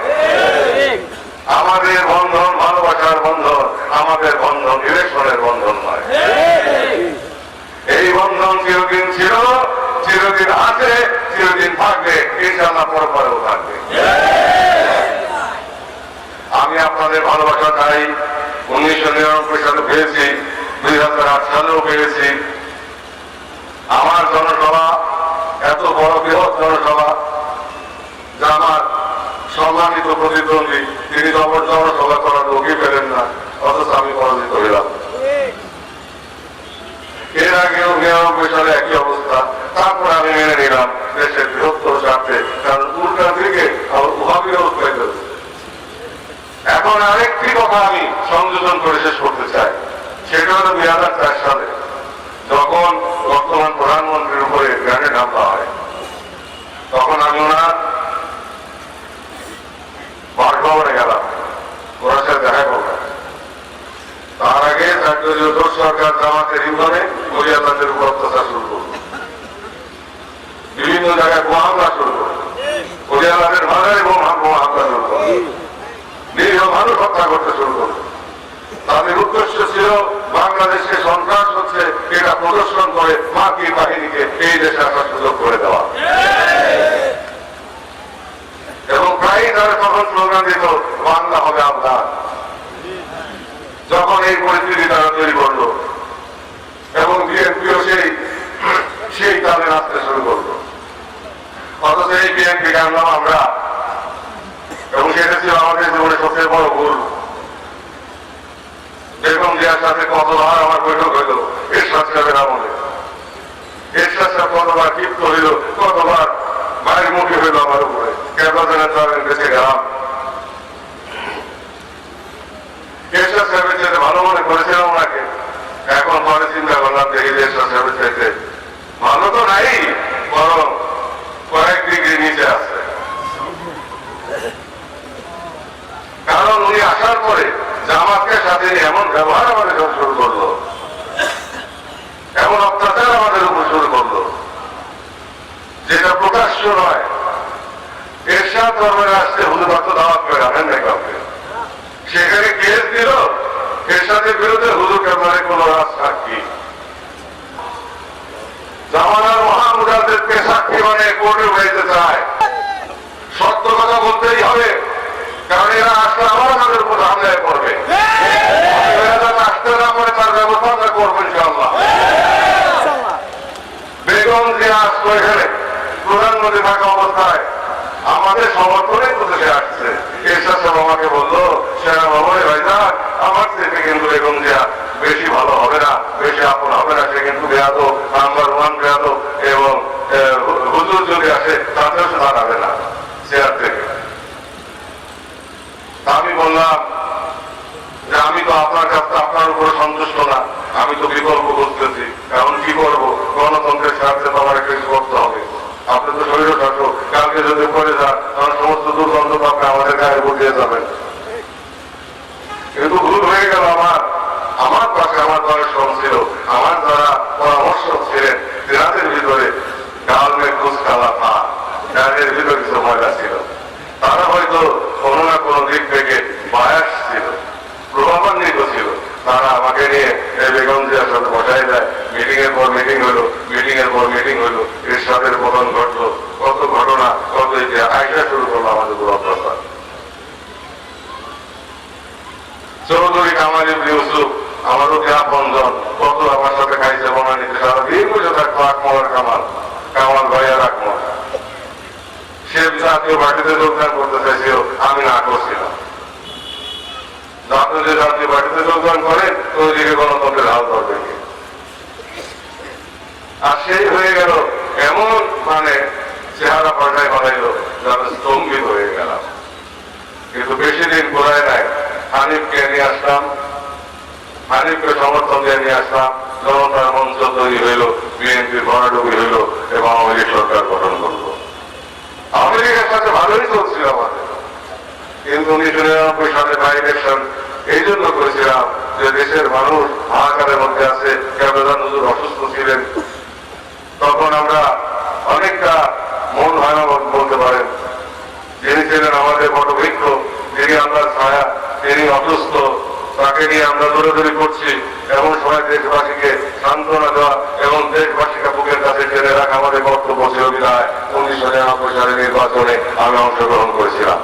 Speaker 3: আমাদের বন্ধন ভালোবাসার বন্ধন, আমাদের বন্ধন ইলেকশনের বন্ধন নয়। এই বন্ধন চিরদিন ছিল, চিরদিন আছে, চিরদিন থাকবে, ইনশাআল্লাহ পরপরেও থাকবে। আমি আপনাদের ভালোবাসা চাই। 1999 সালে পেয়েছি, 2008 সালেও পেয়েছি। আমার জনসভা এত বড় বৃহৎ জনসভা, যা আমার সম্মানিত প্রতিদ্বন্দ্বী তিনি জনসভা করার লোকই পেলেন না, অথচ আমি পরাজিত হইলাম। এর আগেও সালে একই অবস্থা। তারপরে আমি মেনে নিলাম দেশের বৃহত্তর স্বার্থে, কারণ উল্টা দিকে উহাবিরোধ হয়ে গেছে। এখন আরেকটি কথা আমি সংযোজন করে শেষ করতে চাই, সেটা হলো 2004 সালে যখন বর্তমান প্রধানমন্ত্রীর উপরে গ্রেনেড হামলা হয়, তখন আমি ওনার বাসভবনে গেলাম, ওনার সাথে দেখা করলাম। তার আগে দলীয় জোট সরকার জামাতের ইন্ধনে মরিয়াদাদের উপর অত্যাচার শুরু করল, বিভিন্ন জায়গায় বোমা হামলা শুরু করল, মরিয়াদাদের মাথায় বোমা হামলা শুরু করল, নিরীহ মানুষ হত্যা করতে শুরু করল। তাদের উদ্দেশ্য ছিল বাংলাদেশে সন্ত্রাস হচ্ছে এটা প্রদর্শন করে মার্কিন বাহিনীকে এই দেশে আসার সুযোগ করে দেওয়া। এবং প্রায় তারা তখন স্লোগান দিত বাংলা হবে আল্লাহ। যখন এই পরিস্থিতি তারা তৈরি করলো এবং বিএনপিও সেই তালে নাচতে শুরু করলো, অথচ এই বিএনপিকে আনলাম আমরা, এবং সেটা ছিল আমাদের জীবনে সবচেয়ে বড় ভুল। বেগম জিয়ার সাথে কতবার আমার বৈঠক হইল এরশাদ সাহেবের আমলে, এরশাদ সাহেব কতবার ক্ষিপ্ত হইল, কতবার মায়ের মুখে হইল আমার উপরে, কেবলাদের বেঁচে গেলাম। এরশাদ সাহেবের চাইতে ভালো মনে করেছিলাম ওনাকে, এখন পরে চিন্তা করলাম যে এরশাদ সাহেবের চাইতে ভালো তো নাই, বরং কয়েক ডিগ্রি নিচে আছে। কারণ উনি আসার পরে জামাতকে সাথে এমন ব্যবহার আমাদের শুরু করলো, এমন অত্যাচার আমাদের উপর শুরু করলো, যেটা প্রকাশ্য নয়। এরশাদ ধর্মের আসছে হুজুর তো দাওয়াত করে আনেন না কাউকে, সেখানে কেস দিল এরশাদের বিরুদ্ধে, হুজুর কেবলারে কোন সাক্ষী, জামানার মহামুজাদেরকে সাক্ষী মানে কোর্টে উঠাইতে চায়। সত্য কথা বলতেই হবে, কারণ এরা আসলে আবার আমাদের উপর হামলায় করবে। আসতে না করে তার ব্যবস্থা আমরা করবো ইনশাআল্লাহ। বেগম জিয়া আসলো এখানে প্রধানমন্ত্রী থাকা অবস্থায় আমাদের সমর্থনে প্রদেশে আসছে। এরশাদ সাহেব আমাকে বললো, সেনা ভবনে ভাইজান আমার থেকে কিন্তু বেগম জিয়া বেশি ভালো হবে না, বেশি আপন হবে না, সে কিন্তু বেয়াদব, নাম্বার 1 বেয়াদব, এবং হুজুর যদি আসে তাতেও সে দাঁড়াবে না চেয়ার থেকে। আমি বললাম যে আমি তো আপনার কাছে আপনার উপরে সন্তুষ্ট না, আমি তো বিকল্প করতেছি, এখন কি করবো, গণতন্ত্রের স্বার্থে তো আমার কিছু করতে হবে। আপনি তো শরীর শাসক, কালকে যদি করে যান তাহলে সমস্ত দুর্গন্ধ তো আপনি আমাদের গায়ে বুঝিয়ে যাবেন। কিন্তু ভুল হয়ে গেল আমার পাশে আমার দলের সঙ্গ ছিল, আমার যারা পরামর্শক ছিলেন, যাদের ভিতরে গাল মে কুছ কালা থা, যাদের ভিতরে কিছু ময়লা ছিল, তারা হয়তো কোনো না কোনো দিক থেকে বায়াস ছিল, প্রভাবান্বিত ছিল। তারা আমাকে নিয়ে বেগম জিয়ার সাথে বসাই দেয়, মিটিং এর পর মিটিং হইলো, মিটিং এর পর মিটিং হইলো, এরশাদের পতন ঘটলো, কত ঘটনা, কত ইতিহাস আইসা শুরু করলো আমাদের উপর অত্যাচার। চৌধুরী কামাল ইবনে ইউসুফ আমার অতি আপনজন, কত আমার সাথে খাইছে বনানীতে, সারাদিন বসে থাকতো আকমল কামাল, কামাল ভাইয়ার আকমল। সে জাতীয় পার্টিতে যোগদান করতে চাইছিল, আমি না করছিলাম। জাতীয় পার্টিতে যোগদান করে তো ওইদিকে গণতন্ত্রের হাল ধরবে, আর সেই হয়ে গেল এমন মানে চেহারা পাল্টায় বানাইল, যারা স্তম্ভিত হয়ে গেলাম। কিন্তু বেশি দিন ঘোরায় নাই, হানিফকে নিয়ে আসলাম, হানিফকে সমর্থন দিয়ে নিয়ে আসলাম, জনতার মঞ্চ তৈরি হইল, বিএনপির ভরাডুবি হইল এবং আওয়ামী লীগ সরকার গঠন করলো। আওয়ামী লীগের সাথে ভালোই চলছিল আমাদের, কিন্তু 1999 সালে বাই ইলেকশন এই জন্য করেছিলাম যে দেশের মানুষ হাহাকারের মধ্যে আছে, কেবলাদান হুজুর অসুস্থ ছিলেন, তখন আমরা অনেকটা মন ভাঙা বলতে পারেন। যিনি ছিলেন আমাদের বটবৃক্ষ, যিনি আল্লাহর ছায়া, তিনি অসুস্থ, তাকে নিয়ে আমরা দৌড়াদৌড়ি করছি। এমন সময় দেশবাসীকে সান্ত্বনা দেওয়া এবং দেশবাসীকে বুকের কাছে টেনে রাখা আমাদের কর্তব্য ছিল বিধায় 1999 সালের নির্বাচনে আমি অংশগ্রহণ করেছিলাম,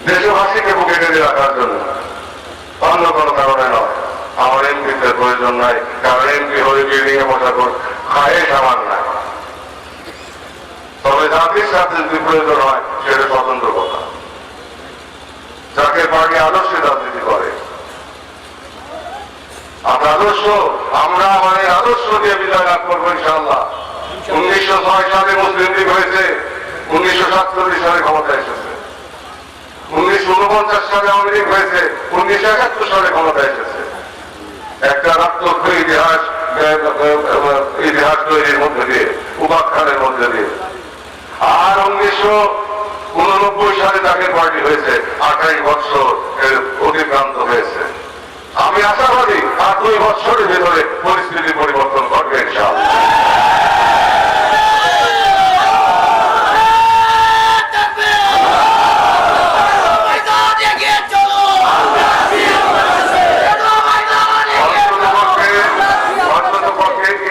Speaker 3: দেশবাসীকে বুকে টেনে রাখার জন্য, অন্য কোনো কারণে নয়। আমার এমপিতে প্রয়োজন নাই, কারণ এমপি হয়ে বিল্ডিং এ বসা খায়ে সামান নাই। তবে জাতির সাথে যদি প্রয়োজন হয় সেটা স্বতন্ত্র কথা। যাকে পার্টি আদর্শে রাজনীতি করে, আমরা আমাদের আদর্শ দিয়ে বিজয় লাভ করবো ইনশাআল্লাহ। 1906 সালে মুসলিম লীগ হয়েছে, 1947 সালে ক্ষমতা এসেছে। 1949 সালে আওয়ামী লীগ হয়েছে, 1971 সালে ক্ষমতা এসেছে। একটা রক্তক্ষয়ী ইতিহাস তৈরির মধ্যে দিয়ে, উপাখ্যানের মধ্যে দিয়ে। আর 1989 সালে জাকের পার্টি হয়েছে, 28 বছর অতিক্রান্ত হয়েছে। আমি আশাবাদী আর 2 বছরের ভেতরে পরিস্থিতি পরিবর্তন ঘটবে ইনশাআল্লাহ।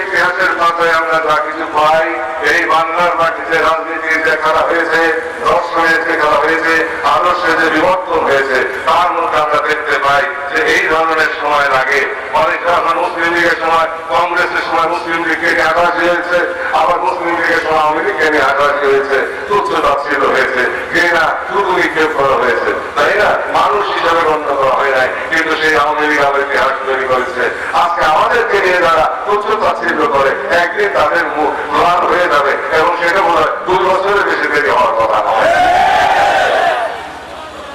Speaker 3: ইতিহাসের পাতায় আমরা যা কিছু পাই, এই বাংলার মাটিতে রাজনীতির যে খেলা হয়েছে, দর্শনের যে খেলা হয়েছে, আদর্শে যে বিবর্তন হয়েছে, তার মধ্যে আমরা দেখতে পাই যে এই ধরনের সময় লাগে। অনেকটা আমার মুসলিম লীগের সময়, কংগ্রেসের সময় মুসলিম লীগকে নিয়ে হাঁটাহাঁটি হয়েছে, আবার মুসলিম লীগের সময় আওয়ামী লীগকে নিয়ে হাঁটাহাঁটি হয়েছে, তুচ্ছ তাচ্ছিল্য হয়েছে, ঘৃণা শুধু নিক্ষেপ করা হয়েছে, তাই না? মানুষ হিসাবে গণ্য করা হয় নাই, কিন্তু সেই আওয়ামী লীগ আবার ইতিহাস তৈরি করেছে। আজকে আমাদেরকে নিয়ে যারা তুচ্ছ তাচ্ছিল্য করে, একদিন তাদের মুখ লাল হয়ে যাবে, এবং সেটা মনে হয় 2 বছরের বেশি দেরি হওয়ার কথা নয়।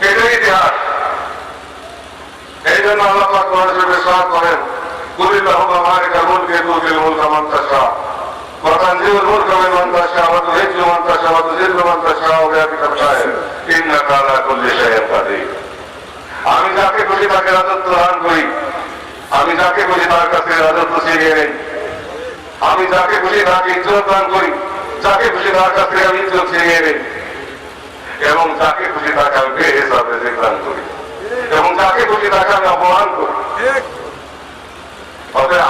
Speaker 3: এটাই ইতিহাস। এই জন্য আল্লাহ পাক কোরআনে ইরশাদ করেন, কুলিল্লাহুম্মা মালিকাল মুলকি তুতিল মুলকা মান তাশা ওয়া তানজিউল মুলকা মিম্মান তাশা ওয়া তুযিল্লু মান তাশা ওয়া তুযিল্লু মান তাশা বিয়াদিকাল খায়র ইন্নাকা আলা কুল্লি শাইইন কাদির। আমি যাকে খুশি তাকে রাজত্ব দান করি, আমি যাকে খুশি তার কাছে রাজত্ব ছিনিয়ে নেই, আমি যাকে খুশি তাকে ইজ্জত দান করি, যাকে খুশি তার কাছ থেকে আমি ইজ্জত ছিনিয়ে নেই, এবং যাকে খুশি তাকে আমি বেহিসাব রিজিক দান করি, এবং যাকে খুশি তাকে আমি অপমান করি। অতএব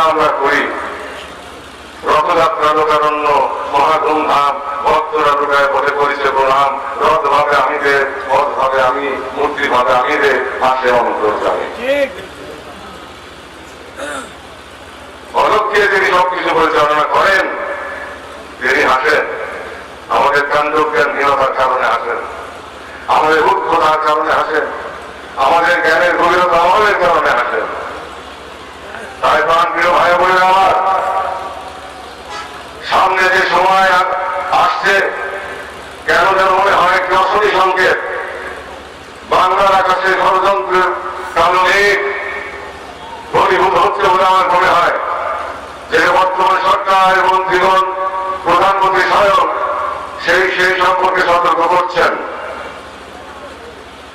Speaker 3: আমরা করি রথযাত্রা লোকারণ্য মহা ধুমধাম, ভক্তরা ঢুকায় পথে করেছে প্রণাম, রথ ভাবে আমি দে, পথ ভাবে আমি, মূর্তি ভাবে আমি দে, আসে অন্তর্জামী। অলক্ষ্যে যিনি সবকিছু পরিচালনা করেন, তিনি হাসেন। আমাদের কাণ্ডজ্ঞানহীনতার কারণে হাসেন, আমাদের মূর্খতার কারণে হাসেন, আমাদের জ্ঞানের গভীরতা অভাবের কারণে হাসেন। তাই প্রাণ প্রিয় ভাই বোনেরা আমার, সামনে যে সময় আসছে, কেন যেন মনে হয় একটি অশনি সংকেত। বাংলার আকাশে ষড়যন্ত্রের কালো মেঘ ঘনীভূত হচ্ছে বলে আমার মনে হয়। যে বর্তমান সরকার, মন্ত্রীগণ, প্রধানমন্ত্রী স্বয়ং সেই সম্পর্কে সতর্ক করছেন,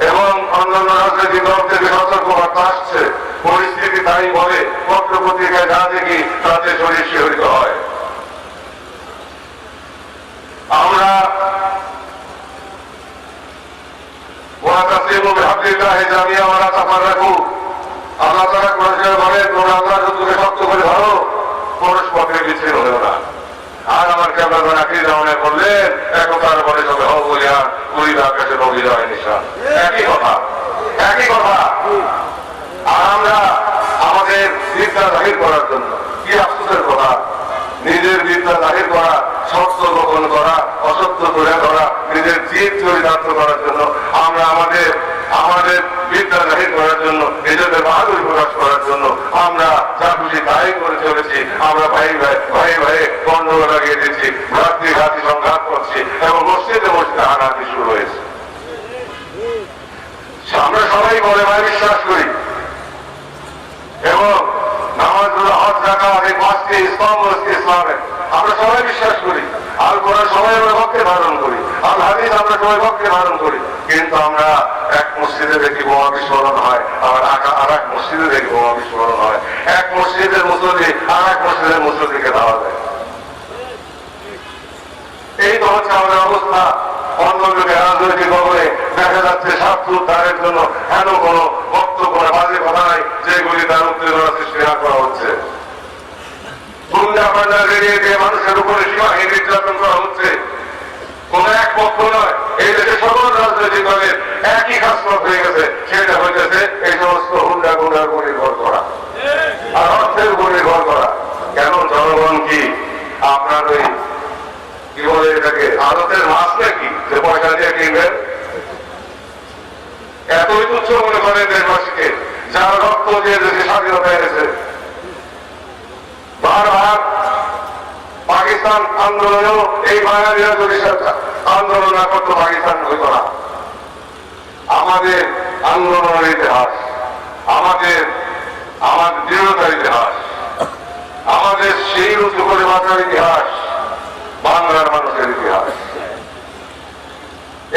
Speaker 3: এবং অন্যান্য রাজনৈতিক দল থেকে সতর্কবার্তা আসছে। পরিস্থিতি তাই বলে, পত্র পত্রিকায় যা দেখি তাতে শরীর শিহরিত হয়। আমরা আল্লাহ তাআলা কোরআনে বলেন, তোমরা আল্লাহর হুকুমকে শক্ত করে ধরো, পরস্পরকে বিচ্ছিন্ন হও না। আর আমার কেবল আকীদা মনে করলেন, একতার বলে সবে হও বলিয়া উড়িল আকাশে অভিজয় নিশান। একই কথা। আর আমরা আমাদের বিদ্যা জাহির করার জন্য, কি আফসোসের কথা, নিজের বিদ্যা জাহির করা, সত্য গোপন করা, অসত্য তুলে ধরা, নিজের জিদ চরিতার্থ করার জন্য আমরা আমাদের বিদ্যা জাহির করার জন্য, নিজেদের বাহাদুরি প্রকাশ করার জন্য আমরা যা খুশি তাই করে চলেছি। আমরা ভাই গন্ডগোল লাগিয়ে দিচ্ছি, ভ্রাতৃঘাতী সংঘাত করছি, এবং মসজিদে হানাহাতি শুরু হয়েছে। আমরা সবাই বলে ভাই বিশ্বাস করি, এবং নামাজ, হজ, যাকাত, এই 5টি স্তম্ভ ইসলামের আমরা সবাই বিশ্বাস করি। আল কোরআন সবাই আমরা পক্ষে ধারণ করি, আল হাদিস আমরা সবাই পক্ষে ধারণ করি। কিন্তু আমরা এক মসজিদে দেখি বোমা বিস্ফোরণ হয়, আবার আর এক মসজিদে দেখি বোমা বিস্ফোরণ হয়। এক মসজিদের মুসল্লি আর এক মসজিদের মুসল্লিকে ধাওয়া দেয়। এই তো হচ্ছে আমাদের অবস্থা। অন্য লোকের রাজনৈতিক ভবনে দেখা যাচ্ছে স্বার্থ উদ্ধারের জন্য কেন কোনো বক্তব্য, বাজে কথা নাই, যেগুলি তার উত্তেজনা সৃষ্টি না করা হচ্ছে। গুন্ডা পান্ডা রেডিয়ে দিয়ে মানুষের উপরে সীমাহীন নির্যাতন করা হচ্ছে। কোন এক পক্ষ নয়, এই দেশে সকল রাজনৈতিক দলের একই খাসমত হয়ে গেছে, সেটা হইতেছে এই সমস্ত হুন্ডা গুন্ডার উপর নির্ভর করা আর অর্থের উপর নির্ভর করা। কেন? জনগণ কি আপনার ওই কি বলে এটাকে আদতের মাছ নাকি, যে পয়সা দিয়ে কিনবেন? এতই তুচ্ছ মনে করেন দেশবাসীকে? যারা রক্ত দিয়ে দেশে স্বাধীনতা এনেছে। বারবার পাকিস্তান আন্দোলনেও এই বাঙালিরা যদি আন্দোলন না করতো পাকিস্তান হইত না। আমাদের আন্দোলনের ইতিহাস, আমাদের দৃঢ়তার ইতিহাস, আমাদের সেই উঁচু করে বাঁচার ইতিহাস, বাংলার মানুষের ইতিহাস।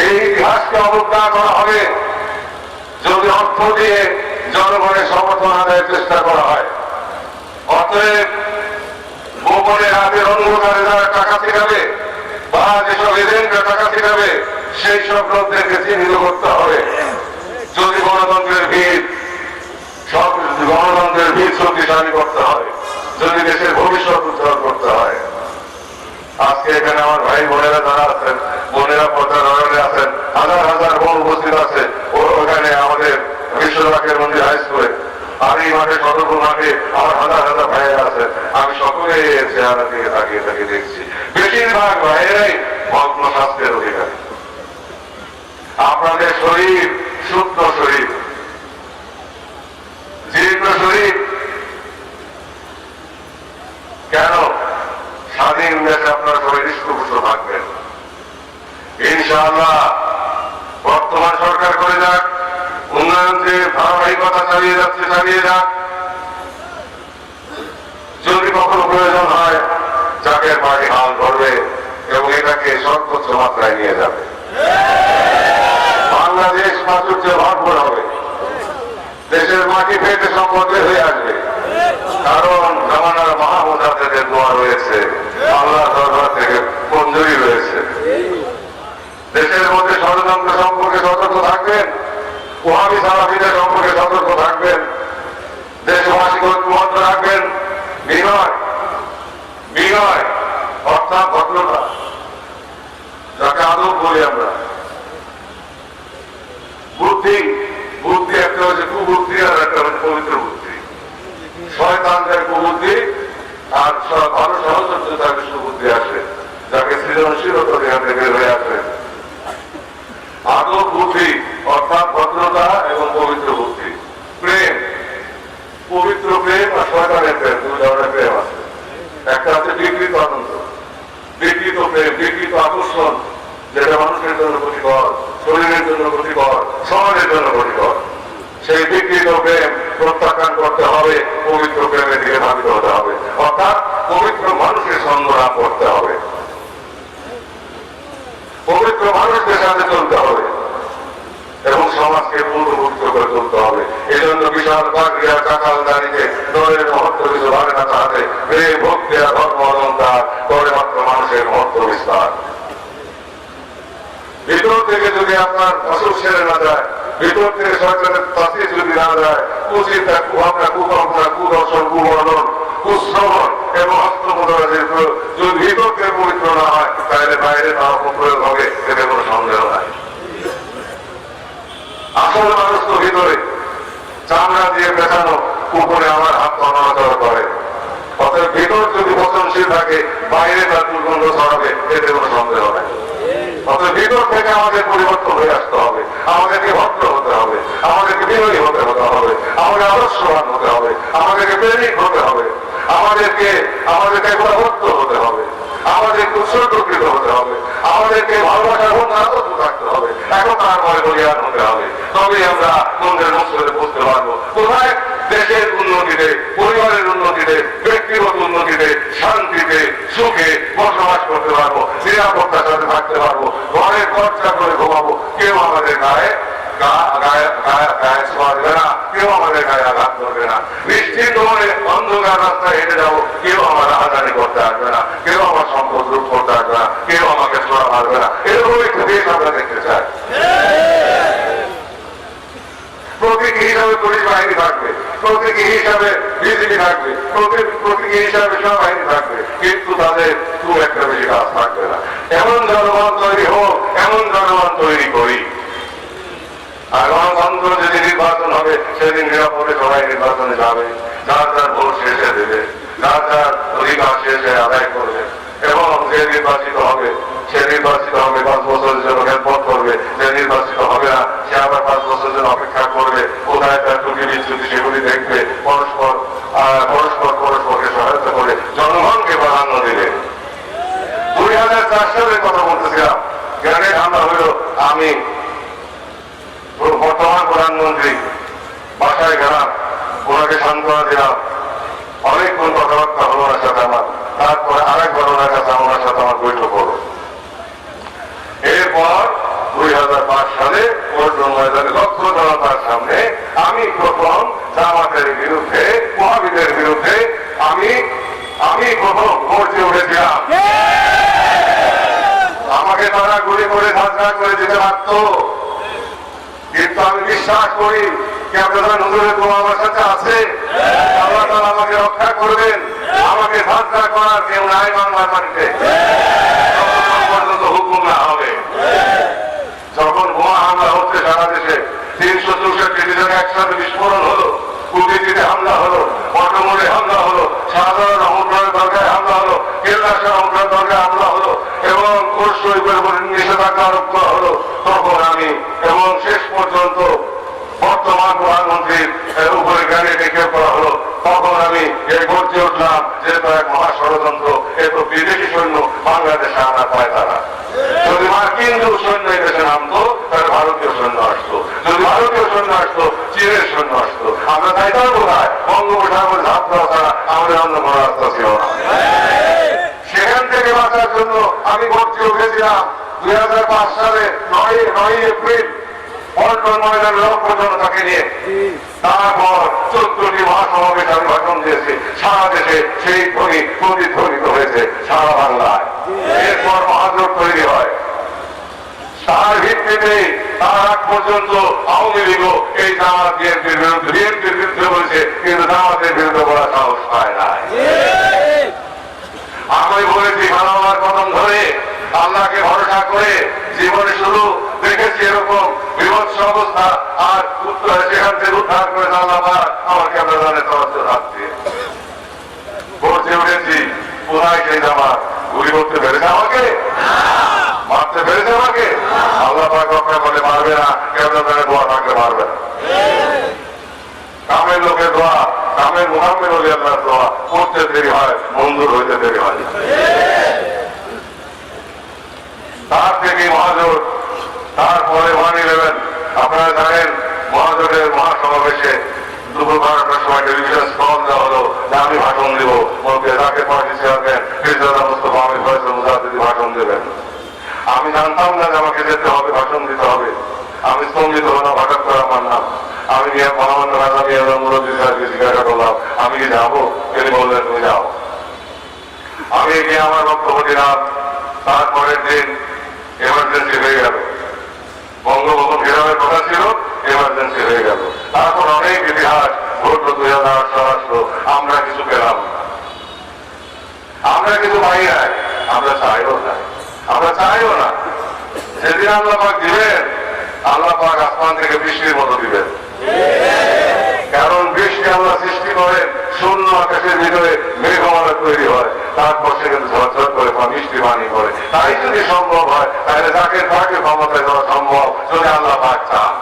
Speaker 3: এই ইতিহাসকে অবজ্ঞা করা হবে যদি অর্থ দিয়ে জনগণের সমর্থন আদায়ের চেষ্টা করা হয়। অতএব গোপনে রাতের অন্ধকারে যারা টাকা ছিটাবে বা যেসব এজেন্টরা টাকা ছিটাবে সেই সব লোকদেরকে চিহ্নিত করতে হবে। যদি গণতন্ত্রের ভিত শক্তিশালী করতে হয়, যদি দেশের ভবিষ্যৎ উজ্জ্বল করতে হয়। আজকে এখানে আমার ভাই বোনেরা যারা আছেন, বোনেরা পর্দার আড়ালে আছেন, হাজার হাজার বোন উপস্থিত আছে ওখানে আমাদের বিশ্ব জাকের মন্দির হাই স্কুলে। আর এই মাঠে সতর্ক মাঠে আমার হাজার হাজার ভাইয়েরা আছেন। আমি সকলে চেহারা দিকে তাকিয়ে তাকিয়ে দেখছি, বেশিরভাগ ভাইয়েরাই ভগ্ন স্বাস্থ্যের অধিকারী। আপনাদের শরীর শুদ্ধ শরীর, জীর্ণ শরীর। কেন? স্বাধীন দেশে আপনারা সবাই হৃষ্টপুষ্ট থাকবেন ইনশাআল্লাহ। বর্তমান সরকার করে যাক, উন্নয়ন যে ধারাবাহিকতা চালিয়ে যাচ্ছে চালিয়ে যাক। যদি কখনো প্রয়োজন হয় জাকের পার্টি হাল ধরবে এবং এটাকে সর্বোচ্চ মাত্রায় নিয়ে যাবে। বাংলাদেশ প্রাচুর্যে ভরপুর হবে, দেশের মাটি ফেটে সম্পদের হয়ে আসবে। কারণ জামানার মাহমুদাদের দোয়া রয়েছে, আল্লাহ দরবার থেকে মঞ্জুরি রয়েছে। দেশের মধ্যে ষড়যন্ত্র সম্পর্কে সতর্ক থাকবেন, ওয়াহাবি সালাফিদের সম্পর্কে সতর্ক থাকবেন, দেশবাসীকে ঐক্যবদ্ধ রাখবেন। বিনয় অর্থাৎ ভদ্রতা, যাকে আদব বলি আমরা। বুদ্ধি একটা হচ্ছে কুবুদ্ধি আর একটা হচ্ছে পবিত্র বুদ্ধি। শয়তানদের কুবুদ্ধি আর ভালো সহচর্য তাকে সুবুদ্ধি আসে, যাকে সৃজনশীলতা এখান থেকে বের হয়ে আসে। আদব বুদ্ধি অর্থাৎ ভদ্রতা এবং পবিত্র বুদ্ধি। প্রেম, পবিত্র প্রেম আর শয়তানের প্রেম, দুই ধরনের প্রেম আছে। একটা হচ্ছে বিকৃত আনন্দ, বিকৃত প্রেম, বিকৃত আকর্ষণ, যেটা মানুষের জন্য ক্ষতিকর, শরীরের জন্য ক্ষতিকর, সমাজের জন্য ক্ষতিকর। সেই বিকৃত প্রেম প্রত্যাখ্যান করতে হবে, পবিত্র প্রেমের দিকে ধাবিত হতে হবে, অর্থাৎ পবিত্র মানুষের সঙ্গ লাভ করতে হবে, পবিত্র মানুষদের সাথে চলতে হবে এবং সমাজকে পূর্ণভুক্ত করে তুলতে হবে। এই জন্য বিশাল পাগড়িয়া কাকাল দাঁড়িয়ে দলের মহত্ব কিছু ভাবে না, তাহাতে প্রেম ভক্তি আর ধর্ম অলঙ্কার করে মাত্র মানুষের মহত্ব বিস্তার। ভিতর থেকে যদি আপনার অসুখ সেরে না যায়, ভিতর থেকে সরকারের কাছে যদি না যায়, কুচিন্তা, কুভাবনা, কুকল্পনা, কুদর্শন, কুবর্ণন, কুশ্রবণ এবং হস্তমোদরাজের প্রয়োগ যদি ভিতর থেকে পবিত্র না হয়, তাহলে বাইরে তার অপপ্রয়োগ হবে, এতে কোনো সন্দেহ নাই। আসল মানুষ তো ভিতরে, চামড়া দিয়ে পেছানো, উপরে আমার হাত নড়াচড়া করে। অতএব ভিতর যদি পচনশীল থাকে, বাইরে তার দুর্গন্ধ ছড়াবে, এতে কোনো সন্দেহ নাই। অতএব ভিতর থেকে আমাদের পরিবর্তন হয়ে আসতে হবে, আমাদেরকে ভদ্র হতে হবে, আমাদেরকে বিনয়ী হতে হবে, আমাদের আদর্শবান হতে হবে, আমাদেরকে প্রেমিক হতে হবে, আমাদেরকে গুণবদ্ধ হতে হবে, আমাদেরকে উৎসর্গকৃত হতে হবে, আমাদেরকে ভালোবাসার বন্ধু থাকতে হবে, এখন তার মনে বলিয়ান হতে হবে। তবেই আমরা মন্দিরের মসজিদে বুঝতে পারবো কোথায় দেশের উন্নতিতে, পরিবারের উন্নতিতে, ব্যক্তিগত উন্নতিতে, শান্তিতে, সুখে বসবাস করতে পারবো, নিরাপত্তার সাথে থাকতে পারবো, ঘরে খরচা করে ঘুমাবো, কেউ আমাদের গায়ে ছোঁয়া দেবে না, কেউ আমাদের গায়ে আঘাত করবে না। নিশ্চিত মনে অন্ধকার রাস্তায় হেঁটে যাবো, কেউ আমার হাজারি করতে আসবে না, কেউ আমার সম্পদ রূপ করতে আসবে না, কেউ আমাকে ছোঁয়া মারবে না। এরকম একটু দেশ আমরা দেখতে চাই। প্রতীকী হিসাবে পুলিশ বাহিনী থাকবে, প্রতীকী হিসাবে বিজেপি থাকবে, প্রতীকী হিসাবে সেনাবাহিনী থাকবে, কিন্তু তাদের খুব একটা বেশি কাজ থাকবে না। এমন জনগণ তৈরি হোক, এমন জনগণ তৈরি করি। আর গণতন্ত্র যেদিন নির্বাচন হবে, সেদিন নিরাপদে সবাই নির্বাচনে যাবে, যার যার ভোট শেষে দেবে, যার যার অধিকার শেষে আদায় করবে, এবং যে নির্বাচিত হবে সে নির্বাচিত হবে 5 বছরের জন্য খেদমত করবে, যে নির্বাচিত হবে না সে আবার 5 বছরের জন্য অপেক্ষা করবে, কোথায় তার ত্রুটি বিচ্যুতি ঝাঁঝরা করে দিতে পারত, কিন্তু আমি বিশ্বাস করি কেবলা নজরে তো আমার সাথে আছে। আল্লাহ তাআলা আমাকে রক্ষা করবেন, আমাকে ঝাঁঝরা করার কেউ নাই বাংলার মাটিতে যতক্ষণ পর্যন্ত হুকুম না হবে। যখন বোমা হামলা হচ্ছে সারা দেশে, 364 জন একসাথে বিস্ফোরণ হলো, কুটিতে হামলা হলো, পটমোড়ে হামলা হলো, সাধারণ রহমতুল্লাহ দরগায় হামলা হলো, কেল্লা রহমতুল্লাহ দরগায় হামলা হলো এবং নিষেধাজ্ঞা আরোপ করা হলো, তখন আমি এবং শেষ পর্যন্ত বর্তমান প্রধানমন্ত্রীর উপরে গাড়ি নিক্ষেপ করা হলো, তখন আমি এই গর্জে উঠলাম যে তো এক মহা ষড়যন্ত্র, এ তো বিদেশি সৈন্য বাংলাদেশে আনা পায় তারা। যদি মার্কিন সৈন্য এই দেশে নামতো তাহলে ভারতীয় সৈন্য আসতো, যদি ভারতীয় সৈন্য আসতো চীনের সৈন্য আসতো। আমরা চাইতাম কোথায়? বঙ্গোপসাগর ঝাঁপ দেওয়া ছাড়া আমাদের অন্য কোনো রাস্তা ছিল না। সেখান থেকে বাঁচার জন্য আমি ভর্তি উঠেছিলাম 2005 সালে 9 এপ্রিল পল্টন ময়দানের লক্ষ জনতাকে নিয়ে। তারপর 14টি মহাসমাবেশ আমি ভাষণ দিয়েছি সারা দেশে, সেই ধ্বনি প্রতিধ্বনিত হয়েছে সারা বাংলায়। এরপর মহাজোট তৈরি হয়, তার ভিত্তিতে তার আগ পর্যন্ত আওয়ামী লীগও এই জামাত বিএনপির বিরুদ্ধে বলেছে, কিন্তু জামাতের বিরুদ্ধে বলা সাহস পায় না। আমি বলেছি ভালোবার কদম ধরে আল্লাহকে ভরসা করে জীবনে শুরু দেখেছি এরকম বিভৎস অবস্থা, আর সেখান থেকে উদ্ধার করে আল্লাহ আমার ক্যামেরানে তরফে হাত দিয়ে গড়ে উঠেছি। পুরাই সেই জামাত গুলি করতে পেরেছে আমাকে, মারতে পেরেছে আমাকে। আল্লাহ পাক রক্ষা করলে পারবে না, ক্যামেরানে দোয়া থাকলে পারবে না। কামের লোকের দোয়া, কামের মুহাম্মদ আলী আল্লাহর দোয়া করতে দেরি হয়, মঞ্জুর হইতে দেরি হয়। তার থেকে মহাজোট, তারপরে 1/11 আপনারা জানেন মহাজোটের মহাসমাবেশে দুপুর 12টার সময় টেলিভিশন স্টল দেওয়া হলো যে আমি ভাষণ দিব, মধ্যে তাকে পার্টি চেয়ারম্যান ফিরোজা মুস্তফা আমির ফয়সাল মুজাহিদি ভাষণ দেবেন। আমি জানতাম না যে আমাকে যেতে হবে, ভাষণ দিতে হবে। আমি স্তম্ভিত হলাম, হঠাৎ করে আমার নাম। আমি গিয়ে মহামান্য রাজা মিয়া মুরব্বী সাহেবকে জিজ্ঞাসা করলাম আমি কি যাবো? তিনি বললেন তুমি যাও। আমি গিয়ে আমার বক্তব্য দিলাম। তারপরের দিন এমার্জেন্সি হয়ে গেল, বঙ্গভবন ঘেরাওয়ের কথা ছিল, এমার্জেন্সি হয়ে গেল। তারপর অনেক ইতিহাস ঘটলো, 2008 সাল আসলো, আমরা কিছু পেলাম না, আমরা কিছু পাই নাই, আমরা চাইও না, আমরা চাইও না। যেদিন আল্লাহ পাক দিবেন, আল্লাহ পাক আসমান থেকে বৃষ্টির মতো দিবেন। কারণ বৃষ্টি আল্লাহ সৃষ্টি করেন শূন্য আকাশের ভিতরে, মেঘমালা তৈরি হয়, তারপর সেখানে ঝরঝর করে মিষ্টি পানি করে। তাই যদি সম্ভব হয় তাহলে যাকে তাকে ক্ষমতায় দেওয়া সম্ভব, যদি আল্লাহ পাক চান।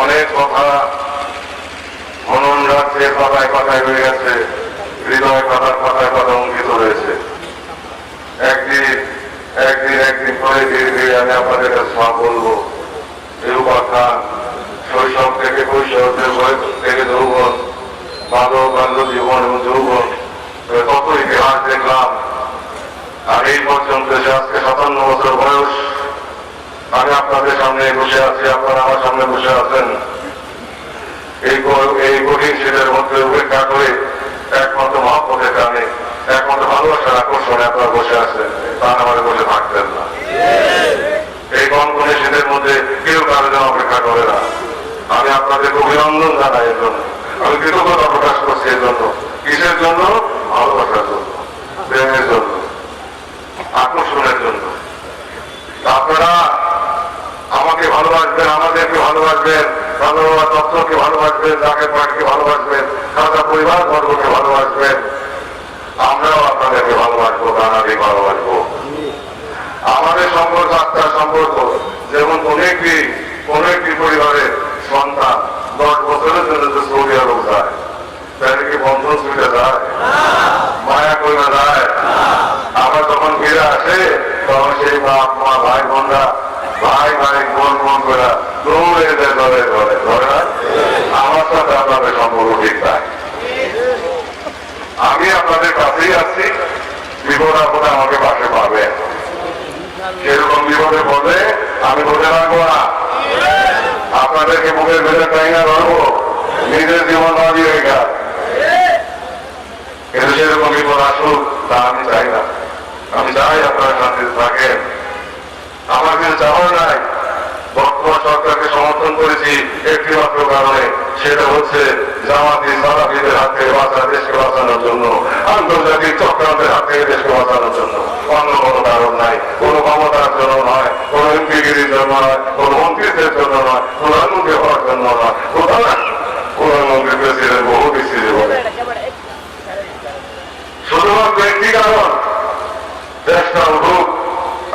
Speaker 3: অনেক কথা মনন রাজ্যের কথায় কথায় হয়ে গেছে, হৃদয় কথার কথায় কথা অঙ্কিত হয়েছে। একদিন পরে ধীরে ধীরে আমি আপনাদের কাছে সব বলবো। এই উপাখ্যান শৈশব থেকে কৈশোর থেকে যৌবন, বালক বাল্য জীবন এবং যৌবন, কত ইতিহাস দেখলাম। আর এই পর্যন্ত আজকে 57 বছর বয়স আমি আপনাদের সামনে বসে আছি, আপনারা আমার সামনে বসে আছেন। এই কঠিন শীতের মধ্যে উপেক্ষা করে একমাত্র মহব্বতের কারণে, একমাত্র ভালোবাসার আকর্ষণে আপনারা বসে আছেন, তা আমাদের বসে থাকতেন না। এই কনকনে শীতের মধ্যে কেউ কারো জন্য অপেক্ষা করে না। আমি আপনাদেরকে অভিনন্দন জানাই এর জন্য, আমি কৃতজ্ঞতা প্রকাশ করছি এর জন্য। কিসের জন্য? ভালোবাসার জন্য, প্রেমের জন্য, আকর্ষণের জন্য। আপনারা আমাকে ভালোবাসবেন, আমাদেরকে ভালোবাসবেন, বাবা দপ্তরকে ভালোবাসবেন, জাকের পার্টিকে ভালোবাসবেন, সারা পরিবার বর্গকে ভালোবাসবেন। আমরাও আপনাদেরকে ভালোবাসবো, তাদেরকে ভালোবাসবো। আমাদের সম্পর্ক আত্মার সম্পর্ক। যেমন কোন একটি পরিবারের সন্তান 10 বছরের জন্য যে সৌদি আরব যায়, তাদেরকে বন্ধন ছুটে যায়, মায়া করে যায়। আবার যখন ফিরে আসে তখন সেই বাপ মা ভাই বোনরা ভাই ভাই বোন বোন করে দৌড়ে যায় ধরে ধরে ধরে না। আমার সাথে আপনাদের সম্পর্ক ঠিক নাই। আমি আপনাদের কাছেই আছি, বিপদ আপদে আমাকে পাশে পাবেন। সেরকম বিপদে পড়লে আমি বলে রাখবো না, আপনাদেরকে বুকের ভেতরে টাইনা ধরবো, নিজের জীবন বাজি হয়ে গেল। কিন্তু সেরকম বিপদ আসুক তা আমি চাই না। আমি চাই আপনারা শান্তিতে থাকেন। আমার কিছু চাওয়ার নাই। বর্তমান সরকারকে সমর্থন করেছি একটি মাত্র কারণে, সেটা হচ্ছে জামাতি সালাফিদের হাত থেকে বাঁচা, দেশকে বাঁচানোর জন্য, আন্তর্জাতিক চক্রান্তের হাত থেকে দেশকে বাঁচানোর জন্য। অন্য কোনো কারণ নাই, কোনো ক্ষমতার জন্য নয়, কোনো এমপিগিরির জন্য নয়, কোনো মন্ত্রিত্বের জন্য নয়, প্রধানমন্ত্রী হওয়ার জন্য নয়। প্রধানমন্ত্রী প্রেসিডেন্ট বহু বেশি জীবনে শুধুমাত্র একটি কারণ, দেশটা উঠুক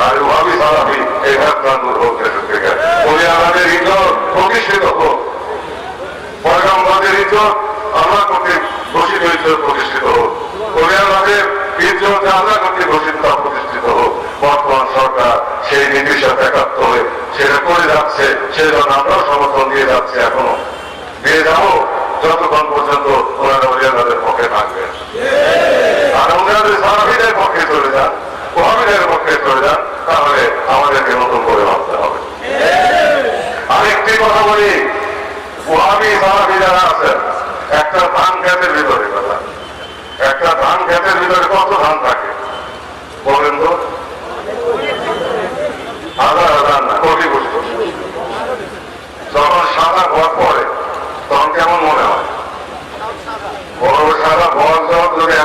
Speaker 3: আর ওয়াবি সালাফি এই ঘটনা দূর হোক দেশের থেকে। উনি আমাদের ইজ্জত প্রতিষ্ঠিত হোক, পয়গম্বরের ইজ্জত আল্লাহ কর্তৃক ঘোষিত ইজ্জত প্রতিষ্ঠিত হোক, উনি আমাদের ইজ্জত আল্লাহ কর্তৃক ঘোষিত প্রতিষ্ঠিত হোক। বর্তমান সরকার সেই নীতির সাথে একাত্ম হয়ে সেটা করে যাচ্ছে, সেজন্য আমরাও সমর্থন দিয়ে যাচ্ছে, এখনো দিয়ে যাবো যতক্ষণ পর্যন্ত ওনারা ওলিয়াদের পক্ষে থাকবেন। আর ওনাদের সালাফিদের পক্ষে চলে যান, ওয়াহাবিদের পক্ষে চলে যান, তাহলে আমাদেরকে নতুন করে ভাবতে হবে। আরেকটি কথা বলি, ওয়াহাবি সালাফি যারা আছেন, একটা ধান ক্ষেতের ভিতরে কথা, একটা ধান ক্ষেতের ভিতরে কত ধান থাকে বলেন তো? হাজার হাজার না, কোটি কোটি। যখন সাদা ভর পড়ে তখন কেমন মনে হয়? বড় সাদা ভর যখন যদি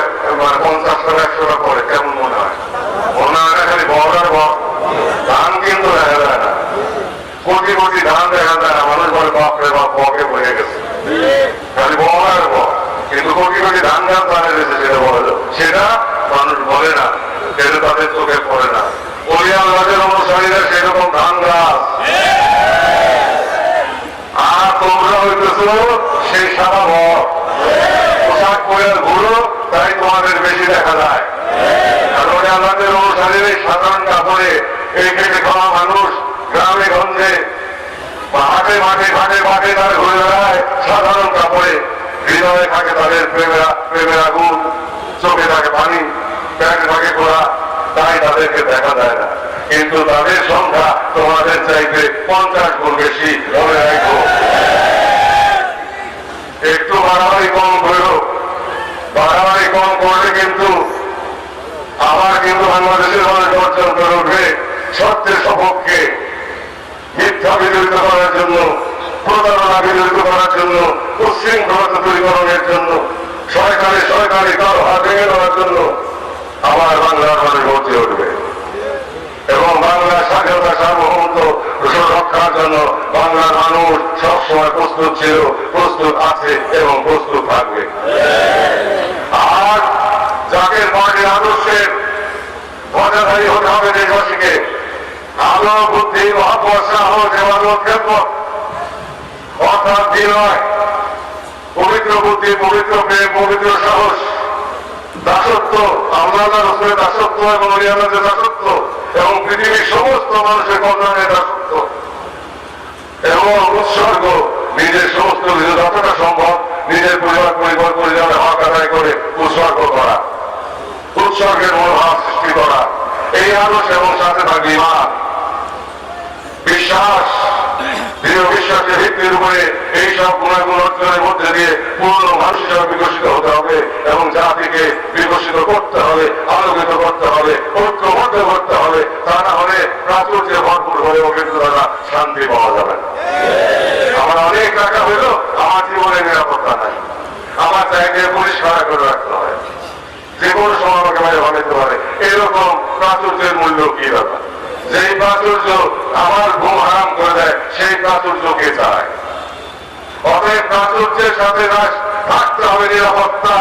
Speaker 3: 50টা 100টা পড়ে কেমন মনে হয়? মনে হয় না খালি ভর আর ভর, ধান কিন্তু দেখা যায় না। কোটি কোটি ধান দেখা যায় না, মানুষ বলে বাপরে বাপ বকে বয়ে গেছে, খালি ভর আর ভর। কিন্তু কোটি কোটি ধান গাছ দাঁড়িয়ে রয়েছে, সেটা বলে সেটা মানুষ বলে না, সেটা তাদের চোখে পড়ে না। ওলিয়া আল্লাহদের অনুসারীরা সেরকম ধান গাছ, আর তোমরা হইতেছ সেই সাদা ভর, পোশাক পরে ঘুরো, তাই তোমাদের বেশি দেখা যায়। কারণ আমাদের অনুসারীর এই সাধারণ কাপড়ে এই খেটে খাওয়া মানুষ গ্রামে গঞ্জে হাটে মাঠে ঘাটে মাঠে তারা ঘুরে বেড়ায় সাধারণ কাপড়ে। হৃদয়ে থাকে তাদের প্রেমের আগুন, চোখে থাকে পানি, প্যান্টে থাকে খোলা, তাই তাদেরকে দেখা যায় না। কিন্তু তাদের সংখ্যা তোমাদের চাইতে 50 গুণ বেশি। মনে রাখো, একটু বাড়াবাড়ি কম করো, বাড়াবাড়ি কম করলে কিন্তু আবার কিন্তু বাংলাদেশের মানুষ অর্জন করে উঠবে সত্যের সপক্ষে, মিথ্যা বিরোধিত করার জন্য, প্রতারণা বিরোধিত করার জন্য, উচ্ছৃঙ্খলতা দূরীকরণের জন্য, সরকারি কারো হাত ভেঙে দেওয়ার জন্য আবার বাংলার মানুষ গর্জে উঠবে। এবং বাংলার স্বাধীনতা সার্বভৌমত্ব রক্ষার জন্য বাংলার মানুষ সবসময় প্রস্তুত ছিল, প্রস্তুত আছে এবং প্রস্তুত থাকবে। আর জাকের পার্টির আদর্শের ধ্বজাধারী হতে হবে দেশবাসীকে। আলো, বুদ্ধি, মহাপদ, সাহস, এবাদত, খেদমত, অর্থাৎ বিনয়, পবিত্র বুদ্ধি, পবিত্র প্রেম, পবিত্র সাহস, দাসত্ব, আল্লাহ রসুলের দাসত্ব এবং ওলিয়াদের দাসত্ব এবং পৃথিবীর সমস্ত মানুষের কল্যাণের দাসত্ব এবং উৎসর্গ, নিজের সমস্ত কিছু যতটা সম্ভব নিজের পরিবার পরিজনের হক আদায় করে উৎসর্গ করা, উৎসর্গের মনোভাব সৃষ্টি করা, এই আদর্শ এবং সাথে থাকবে ইমান, বিশ্বাস, দৃঢ় বিশ্বাসের ভিত্তির উপরে এইসব গুণাগুণ অর্জনের মধ্যে দিয়ে পূর্ণ মানুষ হিসাবে বিকশিত হতে হবে এবং জাতিকে বিকশিত করতে হবে, আলোকিত করতে হবে, ঐক্যবদ্ধ করতে হবে। তা না হলে প্রাচুর্যে ভরপুর হলেও কিন্তু তারা শান্তি পাওয়া যাবে না। আমার অনেক টাকা হইল, আমার জীবনে নিরাপত্তা নাই, আমার চাইতে পরিষ্কার করে রাখতে হয়, যে কোনো সময় আমাকে বাইরে ভাবিতে পারে। এরকম প্রাচুর্যের মূল্য কি ব্যাপার? যেই প্রাচুর্য আমার ঘুম হারাম করে দেয়, সেই প্রাচুর্যকে চায়। অতএব প্রাচুর্যের সাথে থাকতে হবে নিরাপত্তা,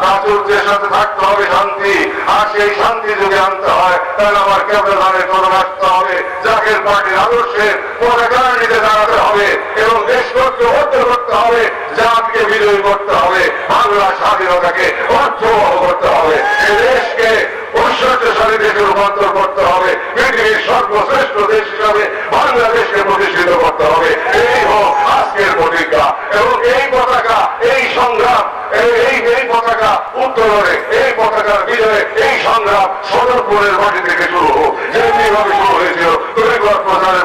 Speaker 3: প্রাচুর্যের সাথে থাকতে হবে শান্তি। আর সেই শান্তি যদি আনতে হয় তাহলে আমার কেবলানের কদম আসতে হবে, জাকের পার্টির আদর্শের পতাকার নিতে দাঁড়াতে হবে এবং দেশকে ঐক্যবদ্ধ করতে হবে, জাতিকে বিজয়ী করতে হবে, বাংলা স্বাধীনতাকে অর্থবহ করতে হবে, এই দেশকে ঐশ্বর্যশালী দেশে রূপান্তর করতে হবে, পৃথিবীর সর্বশ্রেষ্ঠ দেশ হিসাবে মাটি থেকে শুরু হোক, যেমনি ভাবে শুরু হয়েছিল তরিকত প্রচারের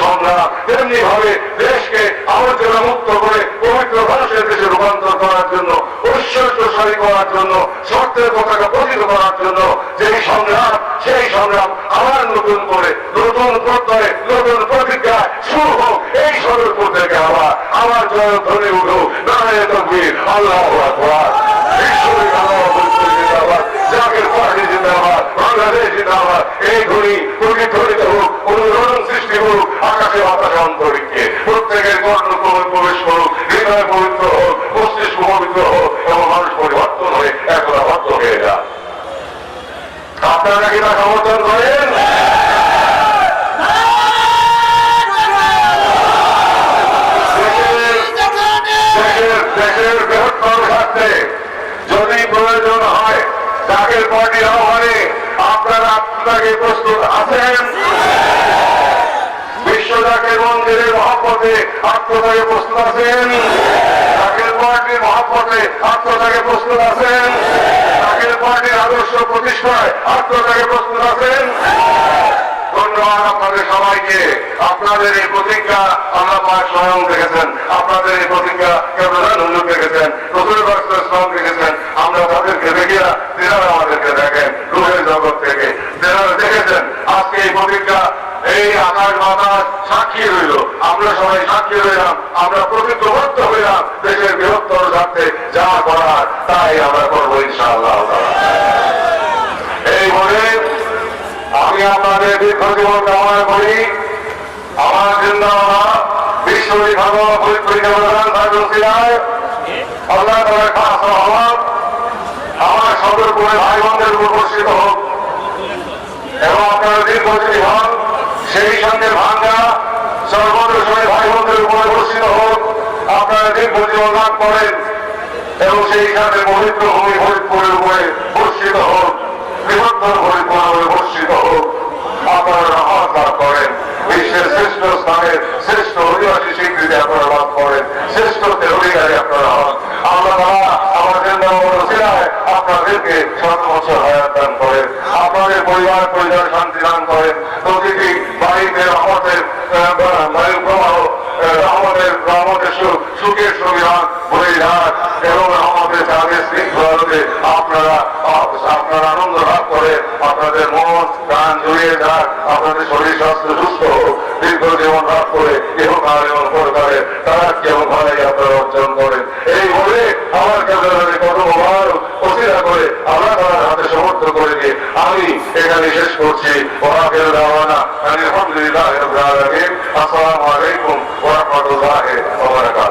Speaker 3: সংগ্রাম, তেমনি ভাবে দেশকে আবর্জনা মুক্ত করে পবিত্র মানুষের দেশে রূপান্তর করার জন্য, ঐশ্বর্যশালী করার জন্য, সত্যের পতাকা প্রতিষ্ঠিত করার জন্য যেই সংগ্রাম, সেই সংগ্রাম আবার নতুন করে নতুন প্রত্যয়ে নতুন প্রতিজ্ঞা শুরু হোক। এই সদরপুর থেকে আবার জয় ধ্বনি উঠুক, নারায়ে তাকবীর, আল্লাহু আকবার, বিশ্বজিৎ জিন্দাবাদ, জাকের পার্টি জিন্দাবাদ, বাংলাদেশ জিন্দাবাদ। এই ধ্বনি প্রতিধ্বনিত হোক, অনুরণন সৃষ্টি হোক আকাশে বাতাসে অন্তরিক্ষে, প্রত্যেকের কর্ণকমল প্রবেশ করুক, হৃদয় পবিত্র হোক, মস্তিষ্ক পবিত্র হোক এবং মানুষ পরিবর্তন হয়ে একলা বদ্ধ হয়ে যাক। আপনারা কি তা সমর্থন করেন? দেশের বৃহত্তর স্বার্থে যদি প্রয়োজন হয় জাকের পার্টির আহ্বানে আপনারা আপনাকে প্রস্তুত আছেন? বিশ্ব জাকের মন্দিরের মহাপথে আত্মত্যাগে প্রস্তুত আছেন? জাকের পার্টির মহাপথে আত্মত্যাগে প্রস্তুত আছেন? জাকের পার্টির আদর্শ প্রতিষ্ঠায় আত্মত্যাগে প্রস্তুত আছেন? ধন্যবাদ আপনাদের সবাইকে। আপনাদের এই প্রতিজ্ঞা আল্লাহ পাক স্বয়ং দেখেছেন, আপনাদের এই প্রতিজ্ঞা প্রধান হুজুর দেখেছেন, রসুল ইসলাম দেখেছেন। আমরা তাদেরকে দেখি না, তেনারা আমাদেরকে দেখেন রুহের জগৎ থেকে। তেনারা দেখেছেন আজকে এই প্রতিজ্ঞা, এই আকাশ বাতাস সাক্ষী রইল, আমরা সবাই সাক্ষী রইলাম, আমরা প্রতিজ্ঞবদ্ধ হইলাম দেশের বৃহত্তর স্বার্থে যা করার তাই আমরা করবো ইনশাআল্লাহ। এই বলে আমি আপনাদের দীর্ঘ জীবন কামনা করি। আমার জিন্দাবাদ বিশ্ববিখ্যাত আল্লাহ তাআলার খাস রহমত আমার সদরপুরে ভাই বোনদের উপর বর্ষিত হোক এবং আপনারা দীর্ঘজীবী হন, সেই সঙ্গে ভাঙ্গা সর্বদশমী ভাই বোনদের উপরে বর্ষিত হোক, আপনারা দীর্ঘজীবন লাভ করেন এবং সেই সাথে পবিত্র ভূমি ফরিদপুরের উপরে বর্ষিত হোক, বৃহত্তর ফরিদপুর বর্ষিত হোক, আপনারা রহমত লাভ করেন, বিশ্বের শ্রেষ্ঠ স্থানের শ্রেষ্ঠ অধিবাসী স্বীকৃতি আপনারা লাভ করেন, শ্রেষ্ঠত্বের অধিকারী আপনারা হন। আল্লাহ তাআলা আমাদের আপনাদেরকে 7 বছর হায়াত দান করেন, আপনাদের পরিবার পরিবার শান্তি দান করেন, প্রতিটি বাড়িতে রহমতের বায়ু প্রবাহ, রহমতের সুখের সংবিধান বয়ে যাক এবং রহমতের তাদের শৃঙ্খলাতে আপনারা আনন্দ লাভ করে আপনাদের মন প্রাণ জুড়িয়ে যাক, আপনাদের শরীর স্বাস্থ্য সুস্থ হোক, দীর্ঘ জীবন লাভ করে ইহকাল এবং পরকালে তারা কেমন ভালাই আপনারা অর্জন করেন। এই বলে আমার কাছে কতবার অসিলা করে আল্লাহ তাআলার হাতে সমর্থ করে দিয়ে আমি এখানে শেষ করছি। আলহামদুলিল্লাহ রাব্বিল আলামিন। আসসালামু আলাইকুম ওয়া রাহমাতুল্লাহি ওয়া বারাকাতুহু।